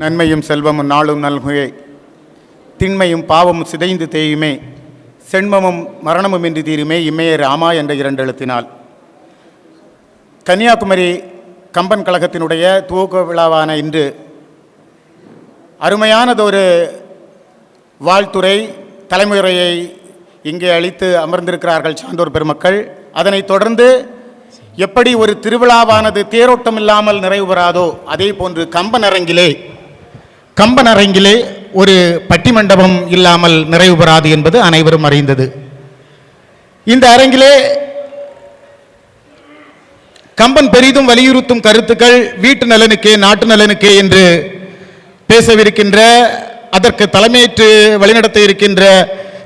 நன்மையும் செல்வமும் நாளும் நல்குவே, திண்மையும் பாவமும் சிதைந்து தேயுமே, செண்மமும் மரணமும் இன்றி தீருமே இம்மையே ராமா என்ற 2 எழுத்தினால். கன்னியாகுமரி கம்பன் கழகத்தினுடைய துவக்க விழாவான இன்று அருமையானதொரு வாழ்த்துறை தலைமுறையை இங்கே அளித்து அமர்ந்திருக்கிறார்கள் சான்றோர் பெருமக்கள். அதனைத் தொடர்ந்து எப்படி ஒரு திருவிழாவானது தேரோட்டம் இல்லாமல் நிறைவு பெறாதோ அதே போன்று கம்பன் அரங்கிலே ஒரு பட்டிமண்டபம் இல்லாமல் நிறைவு பெறாது என்பது அனைவரும் அறிந்தது. இந்த அரங்கிலே கம்பன் பெரிதும் வலியுறுத்தும் கருத்துக்கள் வீட்டு நலனுக்கே நாட்டு நலனுக்கே என்று பேசவிருக்கின்ற, அதற்கு தலைமையேற்று வழிநடத்த இருக்கின்ற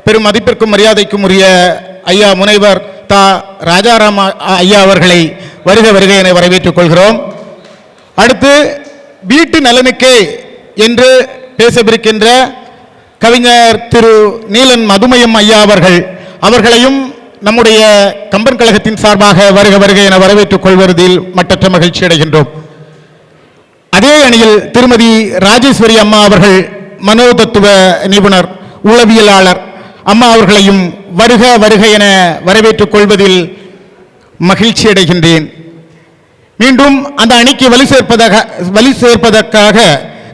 பெரும் மதிப்பிற்கும் மரியாதைக்கும் உரிய ஐயா முனைவர் தா ராஜாராம் ஐயா அவர்களை வருக வருக என வரவேற்றுக் கொள்கிறோம். அடுத்து வீட்டு நலனுக்கே என்று பேசவிருக்கின்ற கவிஞர் திரு நீலன் மதுமயம் ஐயா அவர்களையும் நம்முடைய கம்பன் கழகத்தின் சார்பாக வருக வருக என வரவேற்றுக் கொள்வதில் மட்டற்ற மகிழ்ச்சி அடைகின்றோம். அதே அணியில் திருமதி ராஜேஸ்வரி அம்மா அவர்கள் மனோதத்துவ நிபுணர் உளவியலாளர் அம்மா அவர்களையும் வருக வருக என வரவேற்றுக் கொள்வதில் மகிழ்ச்சி அடைகின்றேன். மீண்டும் அந்த அணிக்கு வலி சேர்ப்பதற்காக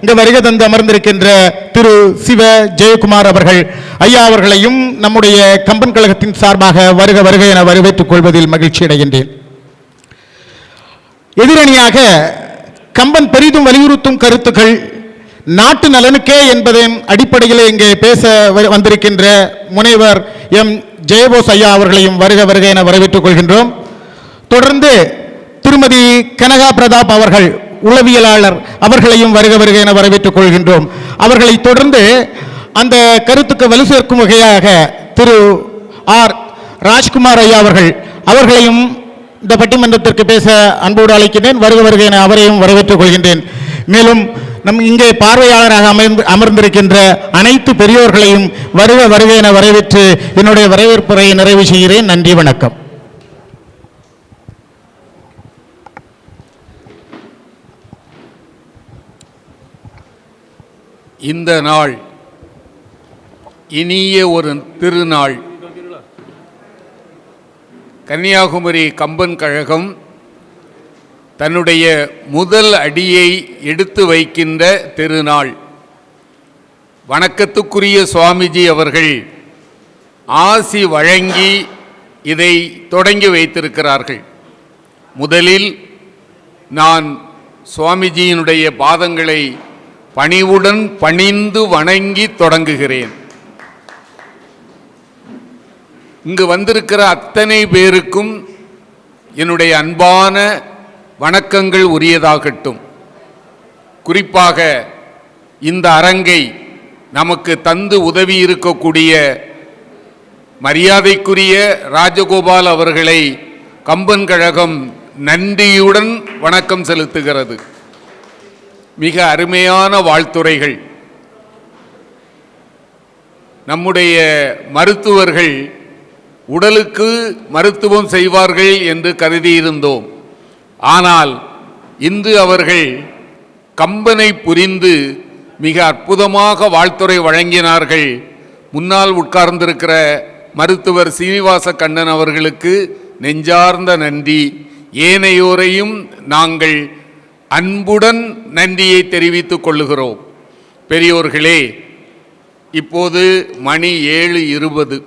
இந்த வருகை தந்து அமர்ந்திருக்கின்ற திரு சிவ ஜெயக்குமார் அவர்கள் ஐயா அவர்களையும் நம்முடைய கம்பன் கழகத்தின் சார்பாக வருக வருக என வரவேற்றுக் கொள்வதில் மகிழ்ச்சி அடைகின்றேன். எதிரணியாக கம்பன் பெரிதும் வலியுறுத்தும் கருத்துக்கள் நாட்டு நலனுக்கே என்பதன் அடிப்படையில் இங்கே பேச வந்திருக்கின்ற முனைவர் எம் ஜெயபோஸ் ஐயா அவர்களையும் வருக வருக என வரவேற்றுக் கொள்கின்றோம். தொடர்ந்து திருமதி கனகா பிரதாப் அவர்கள் உளவியலாளர் அவர்களையும் வருக வருக என வரவேற்றுக் கொள்கின்றோம். அவர்களை தொடர்ந்து அந்த கருத்துக்கு வலு சேர்க்கும் வகையாக திரு ஆர் ராஜ்குமார் ஐயா அவர்களையும் இந்த பட்டிமன்றத்திற்கு பேச அன்போடு அழைக்கின்றேன். வருக வருக என அவரையும் வரவேற்றுக் கொள்கின்றேன். மேலும் இங்கே பார்வையாளராக அமர்ந்திருக்கின்ற அனைத்து பெரியோர்களையும் வருக வருக என வரவேற்று என்னுடைய வரவேற்புரையை நிறைவு செய்கிறேன். நன்றி, வணக்கம். இந்த நாள் இனிய ஒரு திருநாள். கன்னியாகுமரி கம்பன் கழகம் தன்னுடைய முதல் அடியை எடுத்து வைக்கின்ற திருநாள். வணக்கத்துக்குரிய சுவாமிஜி அவர்கள் ஆசி வழங்கி இதை தொடங்கி வைத்திருக்கிறார்கள். முதலில் நான் சுவாமிஜியினுடைய பாதங்களை பணிவுடன் பணிந்து வணங்கி தொடங்குகிறேன். இங்கு வந்திருக்கிற அத்தனை பேருக்கும் என்னுடைய அன்பான வணக்கங்கள் உரியதாகட்டும். குறிப்பாக இந்த அரங்கை நமக்கு தந்து உதவி இருக்கக்கூடிய மரியாதைக்குரிய ராஜகோபால் அவர்களை கம்பன் கழகம் நன்றியுடன் வணக்கம் செலுத்துகிறது. மிக அருமையான வாழ்த்துரைகள். நம்முடைய மருத்துவர்கள் உடலுக்கு மருத்துவம் செய்வார்கள் என்று கருதியிருந்தோம். ஆனால் இன்று அவர்கள் கம்பனை புரிந்து மிக அற்புதமாக வாழ்த்துரை வழங்கினார்கள். முன்னால் உட்கார்ந்திருக்கிற மருத்துவர் சீனிவாச கண்ணன் அவர்களுக்கு நெஞ்சார்ந்த நன்றி. ஏனையோரையும் நாங்கள் அன்புடன் நன்றியை தெரிவித்துக் கொள்ளுகிறோம். பெரியோர்களே, இப்போது மணி 7:20.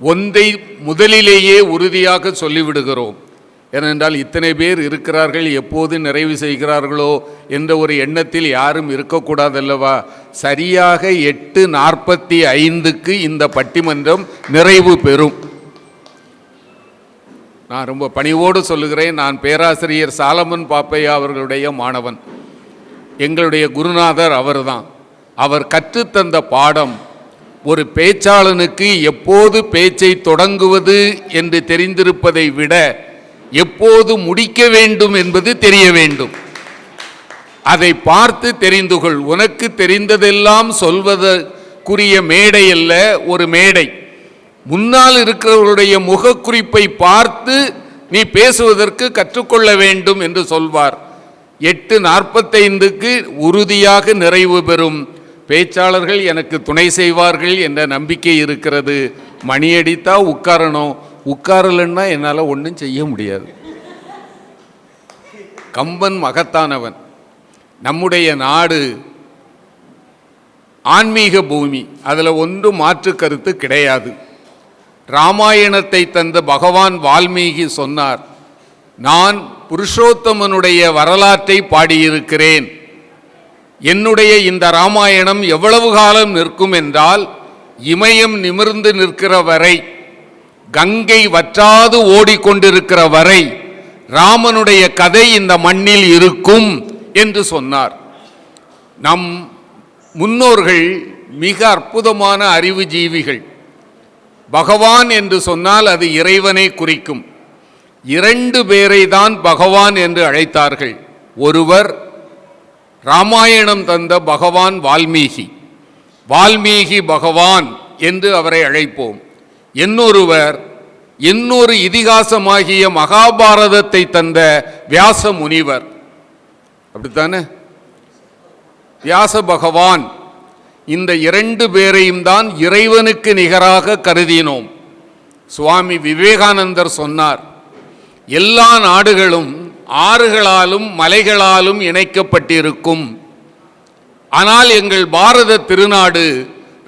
ஒன்றை முதலிலேயே உறுதியாக சொல்லிவிடுகிறோம். ஏனென்றால் இத்தனை பேர் இருக்கிறார்கள், எப்போது நிறைவு செய்கிறார்களோ என்ற ஒரு எண்ணத்தில் யாரும் இருக்கக்கூடாதல்லவா. சரியாக 8:45க்கு இந்த பட்டிமன்றம் நிறைவு பெறும். நான் ரொம்ப பணிவோடு சொல்லுகிறேன். நான் பேராசிரியர் சாலமன் பாப்பையா அவர்களுடைய மாணவன். எங்களுடைய குருநாதர் அவர்தான். அவர் கற்றுத்தந்த பாடம் ஒரு பேச்சாளனுக்கு எப்போது பேச்சை தொடங்குவது என்று தெரிந்திருப்பதை விட எப்போது முடிக்க வேண்டும் என்பது தெரிய வேண்டும். அதை பார்த்து தெரிந்து கொள். உனக்கு தெரிந்ததெல்லாம் சொல்வதற்குரிய மேடை அல்ல, ஒரு மேடை. முன்னால் இருக்கிறவருடைய முகக்குறிப்பை பார்த்து நீ பேசுவதற்கு கற்றுக்கொள்ள வேண்டும் என்று சொல்வார். 8:45க்கு உறுதியாக நிறைவு பெறும். பேச்சாளர்கள் எனக்கு துணை செய்வார்கள் என்ற நம்பிக்கை இருக்கிறது. மணியடித்தா உட்காரணும், உட்காரலன்னா என்னால் ஒன்றும் செய்ய முடியாது. கம்பன் மகத்தானவன். நம்முடைய நாடு ஆன்மீக பூமி, அதில் ஒன்று மாற்று கருத்து கிடையாது. ராமாயணத்தை தந்த பகவான் வால்மீகி சொன்னார், நான் புருஷோத்தமனுடைய வரலாற்றை பாடியிருக்கிறேன். என்னுடைய இந்த ராமாயணம் எவ்வளவு காலம் நிற்கும் என்றால், இமயம் நிமிர்ந்து நிற்கிற வரை, கங்கை வற்றாது ஓடிக்கொண்டிருக்கிற வரை ராமனுடைய கதை இந்த மண்ணில் இருக்கும் என்று சொன்னார். நம் முன்னோர்கள் மிக அற்புதமான அறிவு ஜீவிகள். பகவான் என்று சொன்னால் அது இறைவனை குறிக்கும். 2 பேரை தான் பகவான் என்று அழைத்தார்கள். ஒருவர் ராமாயணம் தந்த பகவான் வால்மீகி, வால்மீகி பகவான் என்று அவரை அழைப்போம். இன்னொருவர் இன்னொரு இதிகாசமாகிய மகாபாரதத்தை தந்த வியாச முனிவர். அப்படித்தானே? வியாச பகவான். இந்த 2 பேரையும் தான் இறைவனுக்கு நிகராக கருதினோம். சுவாமி விவேகானந்தர் சொன்னார், எல்லா நாடுகளும் ஆறுகளாலும் மலைகளாலும் இணைக்கப்பட்டிருக்கும், ஆனால் எங்கள் பாரத திருநாடு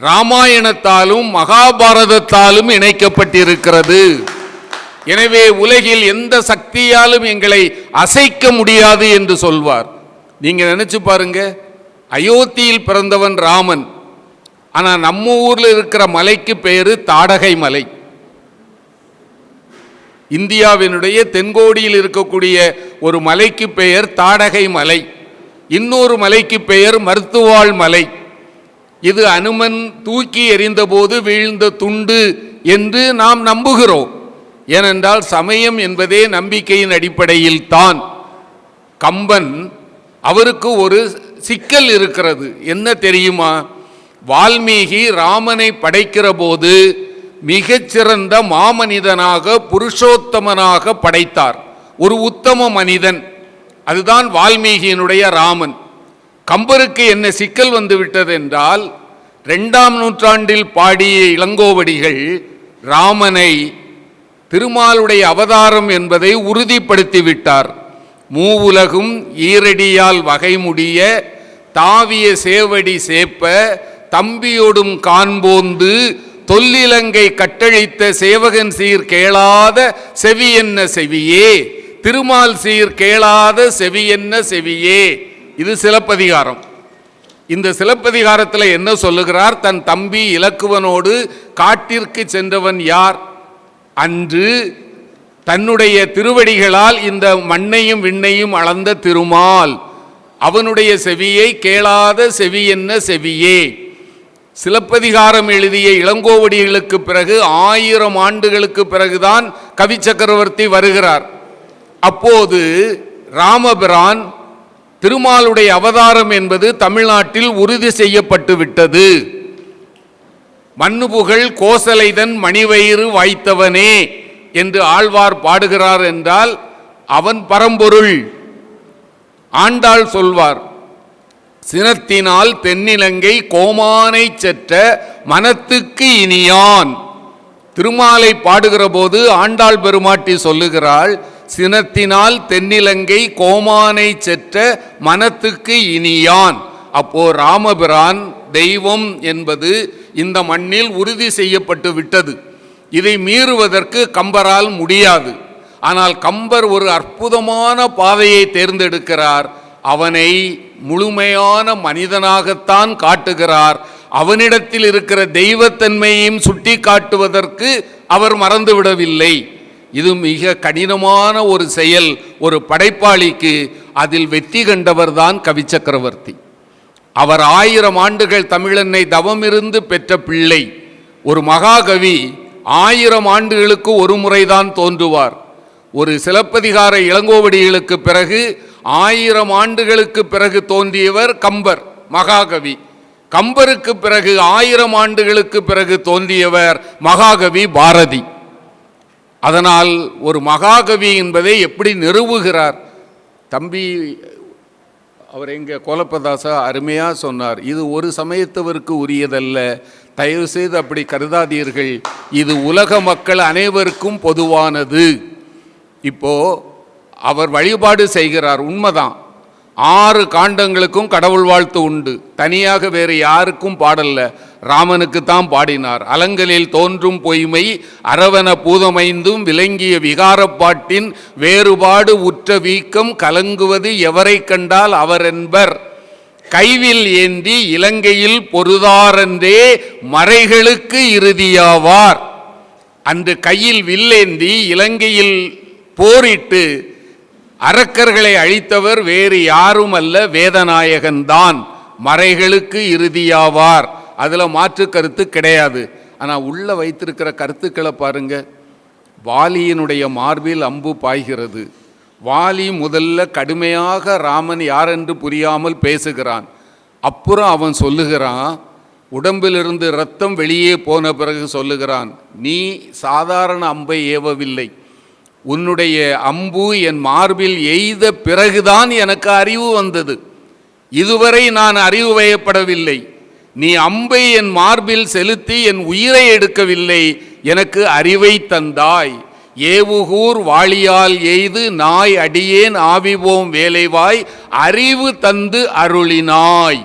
ராமாயணத்தாலும் மகாபாரதத்தாலும் இணைக்கப்பட்டிருக்கிறது. எனவே உலகில் எந்த சக்தியாலும் எங்களை அசைக்க முடியாது என்று சொல்வார். நீங்க நினைச்சு பாருங்க, அயோத்தியில் பிறந்தவன் ராமன், ஆனா நம்ம ஊர்ல இருக்கிற மலைக்கு பேரு தாடகை மலை. இந்தியாவினுடைய தென்கோடியில் இருக்கக்கூடிய ஒரு மலைக்கு பெயர் தாடகை மலை, இன்னொரு மலைக்கு பெயர் மருத்துவாள் மலை. இது அனுமன் தூக்கி எறிந்தபோது வீழ்ந்த துண்டு என்று நாம் நம்புகிறோம். ஏனென்றால் சமயம் என்பதே நம்பிக்கையின் அடிப்படையில் தான். கம்பன், அவருக்கு ஒரு சிக்கல் இருக்கிறது. என்ன தெரியுமா? வால்மீகி ராமனை படைக்கிற போது மிகச்சிறந்த மாமனிதனாக புருஷோத்தமனாக படைத்தார். ஒரு உத்தம மனிதன், அதுதான் வால்மீகியினுடைய ராமன். கம்பருக்கு என்ன சிக்கல் வந்து விட்டது என்றால், 2ஆம் நூற்றாண்டில் பாடிய இளங்கோவடிகள் ராமனை திருமாலுடைய அவதாரம் என்பதை உறுதிப்படுத்திவிட்டார். மூவுலகும் ஈரடியால் வகைமுடிய தாவிய சேவடி சேப்ப தம்பியோடும் காண்போந்து தொல்லிலங்கை கட்டழித்த சேவகன் சீர் கேளாத செவி என்ன செவியே, திருமால் சீர் கேளாத செவி என்ன செவியே. இது சிலப்பதிகாரம். இந்த சிலப்பதிகாரத்தில் என்ன சொல்லுகிறார்? தன் தம்பி இலக்குவனோடு காட்டிற்கு சென்றவன் யார்? அன்று தன்னுடைய திருவடிகளால் இந்த மண்ணையும் விண்ணையும் அளந்த திருமால், அவனுடைய செவியை கேளாத செவி என்ன செவியே. சிலப்பதிகாரம் எழுதிய இளங்கோவடிகளுக்கு பிறகு 1000 ஆண்டுகளுக்கு பிறகுதான் கவி சக்கரவர்த்தி வருகிறார். அப்போது ராமபிரான் திருமாலுடைய அவதாரம் என்பது தமிழ்நாட்டில் உறுதி செய்யப்பட்டு விட்டது. மண்ணுபுகழ் கோசலைதன் மணிவயிறு வாய்த்தவனே என்று ஆழ்வார் பாடுகிறார் என்றால் அவன் பரம்பொருள். ஆண்டாள் சொல்வார், சினத்தினால் தென்னிலங்கை கோமானை செற்ற மனத்துக்கு இனியான். திருமாலை பாடுகிற போது ஆண்டாள் பெருமாட்டி சொல்லுகிறாள், சினத்தினால் தென்னிலங்கை கோமானை செற்ற மனத்துக்கு இனியான். அப்போ ராமபிரான் தெய்வம் என்பது இந்த மண்ணில் உறுதி செய்யப்பட்டு விட்டது. இதை மீறுவதற்கு கம்பரால் முடியாது. ஆனால் கம்பர் ஒரு அற்புதமான பாதையை தேர்ந்தெடுக்கிறார். அவனை முழுமையான மனிதனாகத்தான் காட்டுகிறார். அவனிடத்தில் இருக்கிற தெய்வத்தன்மையையும் சுட்டி காட்டுவதற்கு அவர் மறந்துவிடவில்லை. இது மிக கடினமான ஒரு செயல். ஒரு படைப்பாளிக்கு அதில் வெற்றி கண்டவர் தான் கவி சக்கரவர்த்தி. அவர் 1000 ஆண்டுகள் தமிழனை தவமிருந்து பெற்ற பிள்ளை. ஒரு மகாகவி 1000 ஆண்டுகளுக்கு ஒரு முறைதான் தோன்றுவார். ஒரு சிலப்பதிகார இளங்கோவடிகளுக்கு பிறகு 1000 ஆண்டுகளுக்கு பிறகு தோன்றியவர் கம்பர், மகாகவி. கம்பருக்கு பிறகு 1000 ஆண்டுகளுக்கு பிறகு தோன்றியவர் மகாகவி பாரதி. அதனால் ஒரு மகாகவி என்பதை எப்படி நிறுவுகிறார்? தம்பி அவர் எங்க கோலப்பதாசா அருமையாக சொன்னார், இது ஒரு சமயத்தவருக்கு உரியதல்ல, தயவு செய்து அப்படி கருதாதீர்கள், இது உலக மக்கள் அனைவருக்கும் பொதுவானது. இப்போ அவர் வழிபாடு செய்கிறார், உண்மைதான். 6 காண்டங்களுக்கும் கடவுள் வாழ்த்து உண்டு, தனியாக வேறு யாருக்கும் பாடல்ல, ராமனுக்கு தான் பாடினார். அலங்கலில் தோன்றும் பொய்மை அரவண பூதமைந்தும் விளங்கிய விகாரப்பாட்டின் வேறுபாடு உற்ற வீக்கம் கலங்குவது எவரை கண்டால் அவரென்பர் கைவில் ஏந்தி இலங்கையில் பொருதாரன்றே மறைகளுக்கு இறுதியாவார். அன்று கையில் வில்லேந்தி இலங்கையில் போரிட்டு அரக்கர்களை அழித்தவர் வேறு யாரும் அல்ல, வேதநாயகன்தான். மறைகளுக்கு இறுதியாவார், அதில் மாற்று கருத்து கிடையாது. ஆனால் உள்ள வைத்திருக்கிற கருத்துக்களை பாருங்க. வாலியினுடைய மார்பில் அம்பு பாய்கிறது. வாலி முதல்ல கடுமையாக ராமன் யாரென்று புரியாமல் பேசுகிறான். அப்புறம் அவன் சொல்லுகிறான், உடம்பிலிருந்து இரத்தம் வெளியே போன பிறகு சொல்லுகிறான், நீ சாதாரண அம்பை ஏவவில்லை, உன்னுடைய அம்பு என் மார்பில் எய்த பிறகுதான் எனக்கு அறிவு வந்தது, இதுவரை நான் அறிவு வயப்படவில்லை. நீ அம்பை என் மார்பில் செலுத்தி என் உயிரை எடுக்கவில்லை, எனக்கு அறிவை தந்தாய். ஏவுகூர் வாளியால் எய்து நாய் அடியேன் ஆவிவோம் வேலைவாய் அறிவு தந்து அருளினாய்.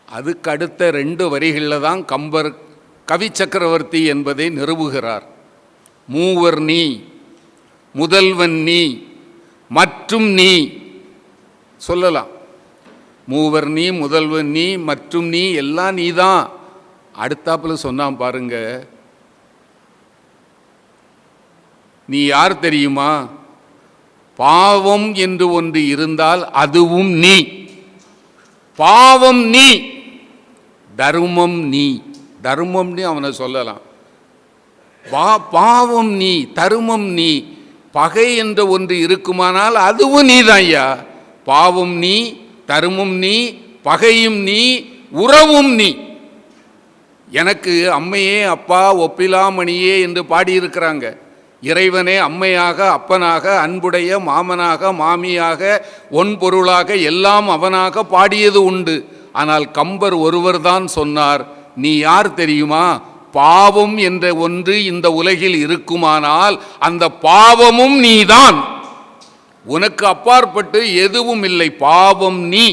அதுக்கு அடுத்த 2 வரிகளில் தான் கம்பர் கவி சக்கரவர்த்தி என்பதை நிறுவுகிறார். மூவர் நீ, முதல்வன் நீ, மற்றும் நீ சொல்லலாம். மூவர் நீ, முதல்வன் நீ, மற்றும் நீ, எல்லாம் நீ தான். அடுத்தாப்புல சொன்னான் பாருங்க, நீ யார் தெரியுமா? பாவம் என்று ஒன்று இருந்தால் அதுவும் நீ. பாவம் நீ, தர்மம் நீ. தர்மம்னு அவனை சொல்லலாம். பாவம் நீ, தர்மம் நீ. பகை என்ற ஒன்று இருக்குமானால் அதுவும் நீ தான் ஐயா. பாவம் நீ, தர்மம் நீ, பகையும் நீ, உறவும் நீ. எனக்கு அம்மையே அப்பா ஒப்பிலாமணியே என்று பாடியிருக்கிறாங்க. இறைவனே அம்மையாக, அப்பனாக, அன்புடைய மாமனாக, மாமியாக, ஒன்பொருளாக எல்லாம் அவனாக பாடியது உண்டு. ஆனால் கம்பர் ஒருவர்தான் சொன்னார், நீ யார் தெரியுமா? பாவம் என்ற ஒன்று இந்த உலகில் இருக்குமானால் அந்த பாவமும் நீதான். உனக்கு அப்பாற்பட்டு எதுவும் இல்லை. பாவம் நீ,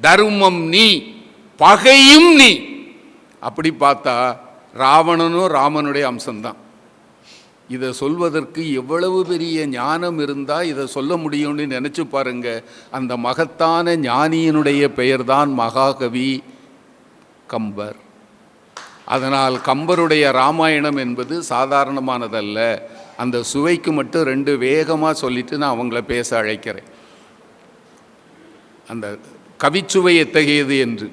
தர்மம் நீ, பகையும் நீ. அப்படி பார்த்தா ராவணனும் ராமனுடைய அம்சம்தான். இதை சொல்வதற்கு எவ்வளவு பெரிய ஞானம் இருந்தால் இதை சொல்ல முடியும்னு நினச்சி பாருங்க. அந்த மகத்தான ஞானியினுடைய பெயர்தான் மகாகவி கம்பர். அதனால் கம்பருடைய ராமாயணம் என்பது சாதாரணமானதல்ல. அந்த சுவைக்கு மட்டும் 2 வேகமாக சொல்லிட்டு நான் அவங்கள பேச அழைக்கிறேன். அந்த கவிச்சுவை எத்தகையது என்று.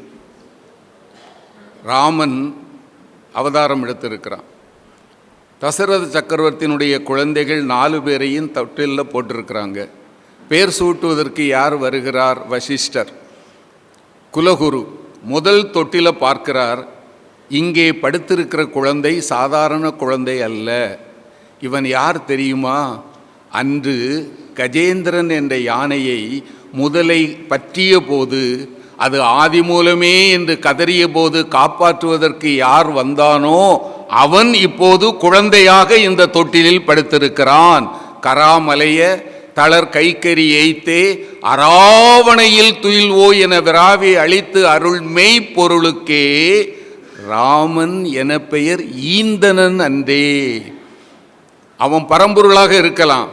ராமன் அவதாரம் எடுத்திருக்கிறான். தசரத சக்கரவர்த்தியினுடைய குழந்தைகள் 4 பேரையும் தொட்டிலில் போட்டிருக்கிறாங்க. பேர் சூட்டுவதற்கு யார் வருகிறார்? வசிஷ்டர் குலகுரு. முதல் தொட்டில பார்க்கிறார், இங்கே படுத்திருக்கிற குழந்தை சாதாரண குழந்தை அல்ல. இவன் யார் தெரியுமா? அன்று கஜேந்திரன் என்ற யானையை முதலை பற்றிய போது, அது ஆதி மூலமே என்று கதறிய போது காப்பாற்றுவதற்கு யார் வந்தானோ அவன் இப்போது குழந்தையாக இந்த தொட்டிலில் படுத்திருக்கிறான். கராமலைய தளர் கைக்கறி எய்த்தே அராவணையில் துயில்வோ என விராவி அளித்து அருள் மெய்ப்பொருளுக்கே ராமன் என பெயர் ஈந்தனன் அன்றே. அவன் பரம்பொருளாக இருக்கலாம்,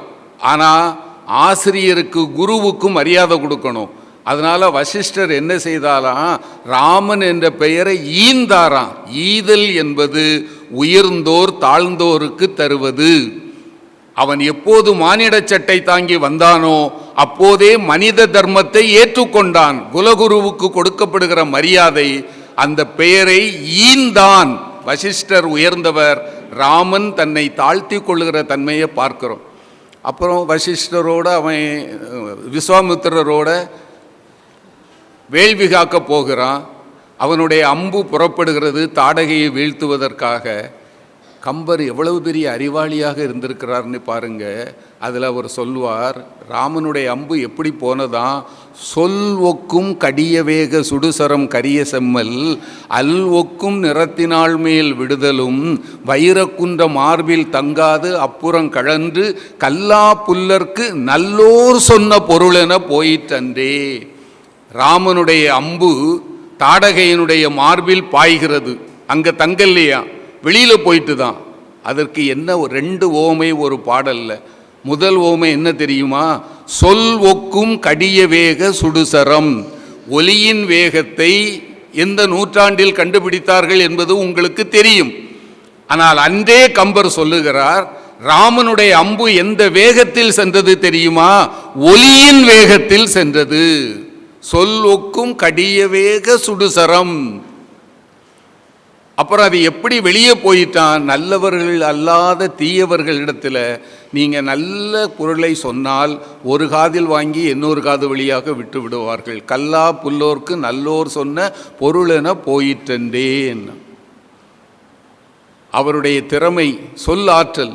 ஆனால் ஆசிரியருக்கு குருவுக்கும் மரியாதை கொடுக்கணும். அதனால வசிஷ்டர் என்ன செய்தாலாம், ராமன் என்ற பெயரை ஈந்தாராம். ஈதல் என்பது உயர்ந்தோர் தாழ்ந்தோருக்கு தருவது. அவன் எப்போது மானிட சட்டை தாங்கி வந்தானோ அப்போதே மனித தர்மத்தை ஏற்றுக்கொண்டான். குலகுருவுக்கு கொடுக்கப்படுகிற மரியாதை, அந்த பெயரை ஈந்தான். வசிஷ்டர் உயர்ந்தவர், ராமன் தன்னை தாழ்த்தி கொள்ளுகிற தன்மையை பார்க்கிறோம். அப்புறம் வசிஷ்டரோட அவன் விஸ்வாமித்திரரோட வேள்வி காக்க போகிறான். அவனுடைய அம்பு புறப்படுகிறது தாடகையை வீழ்த்துவதற்காக. கம்பர் எவ்வளவு பெரிய அறிவாளியாக இருந்திருக்கிறார்னு பாருங்க. அதில் அவர் சொல்வார், ராமனுடைய அம்பு எப்படி போனதான், சொல் ஒக்கும் கடிய வேக சுடுசரம் கரிய செம்மல் அல் ஒக்கும் நிறத்தினாள் மேல் விடுதலும் வைரக்குன்ற மார்பில் தங்காது அப்புறம் கழன்று கல்லா புல்லர்க்கு நல்லோர் சொன்ன பொருளென போயிற்றன்றே. ராமனுடைய அம்பு தாடகையினுடைய மார்பில் பாய்கிறது, அங்கே தங்கல்லையா, வெளியில் போயிட்டு தான். அதற்கு என்ன ஒரு 2 ஓமை ஒரு பாடல்ல. முதல் ஓமை என்ன தெரியுமா? சொல் ஒக்கும் கடிய வேக சுடுசரம். ஒலியின் வேகத்தை எந்த நூற்றாண்டில் கண்டுபிடித்தார்கள் என்பது உங்களுக்கு தெரியும். ஆனால் அன்றே கம்பர் சொல்லுகிறார், ராமனுடைய அம்பு எந்த வேகத்தில் சென்றது தெரியுமா? ஒலியின் வேகத்தில் சென்றது. சொல் ஒக்கும் கடிய வேக சுடுசரம். அப்புறம் அது எப்படி வெளியே போயிட்டான்? நல்லவர்கள் அல்லாத தீயவர்களிடத்தில் நீங்கள் நல்ல பொருளை சொன்னால் ஒரு காதில் வாங்கி இன்னொரு காது வழியாக விட்டு விடுவார்கள். கல்லா புல்லோர்க்கு நல்லோர் சொன்ன பொருளென போயிற்றேன். அவருடைய திறமை, சொல் ஆற்றல்.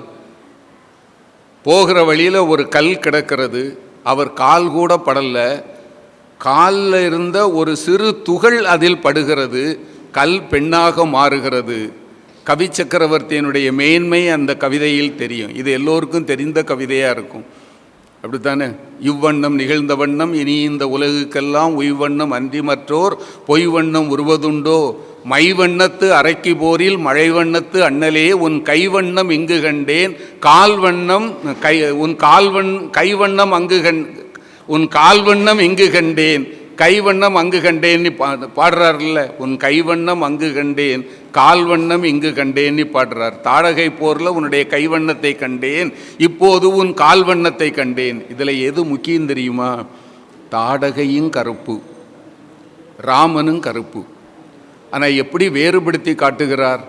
போகிற வழியில் ஒரு கல் கிடக்கிறது, அவர் கால் கூட படல, காலில் இருந்த ஒரு சிறு துகள் அதில் படுகிறது, கல் பெண்ணாக மாறுகிறது. கவி சக்கரவர்த்தியினுடைய மேன்மை அந்த கவிதையில் தெரியும். இது எல்லோருக்கும் தெரிந்த கவிதையாக இருக்கும், அப்படித்தானே? இவ்வண்ணம் நிகழ்ந்த வண்ணம் இனி இந்த உலகுக்கெல்லாம் உய்வண்ணம் அன்றி மற்றோர் பொய்வண்ணம் உருவதுண்டோ, மைவண்ணத்து அரைக்கி போரில் மழை வண்ணத்து அண்ணலே உன் கைவண்ணம் இங்கு கண்டேன், கால்வண்ணம் உன் கைவண்ணம் அங்கு உன் கால்வண்ணம் இங்கு கண்டேன், கைவண்ணம் அங்கு கண்டேன்னு பாடுறார்ல. உன் கைவண்ணம் அங்கு கண்டேன், கால்வண்ணம் இங்கு கண்டேன்னு பாடுறார். தாடகை போரில் உன்னுடைய கைவண்ணத்தை கண்டேன், இப்போது உன் கால்வண்ணத்தை கண்டேன். இதில் எது முக்கியம் தெரியுமா? தாடகையும் கருப்பு, ராமனும் கருப்பு. ஆனால் எப்படி வேறுபடுத்தி காட்டுகிறார்?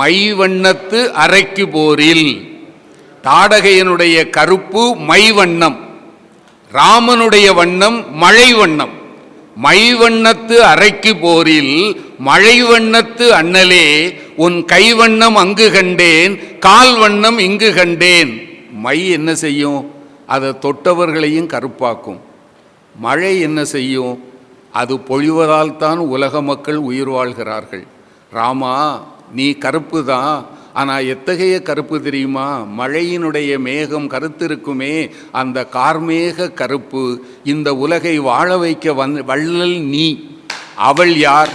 மைவண்ணத்து அரைக்கு போரில் தாடகையனுடைய கருப்பு மைவண்ணம், ராமனுடைய வண்ணம் மழை வண்ணம். மைவண்ணத்து அரைக்கு போரில் மழை வண்ணத்து அண்ணலே உன் கைவண்ணம் அங்கு கண்டேன், கால் வண்ணம் இங்கு கண்டேன். மை என்ன செய்யும்? அதை தொட்டவர்களையும் கருப்பாக்கும். மழை என்ன செய்யும்? அது பொழிவதால் தான் உலக மக்கள் உயிர் வாழ்கிறார்கள். ராமா, நீ கருப்பு தான், ஆனால் எத்தகைய கருப்பு தெரியுமா? மழையினுடைய மேகம் கருத்திருக்குமே, அந்த கார்மேக கருப்பு. இந்த உலகை வாழ வைக்க வள்ளல் நீ. அவள் யார்?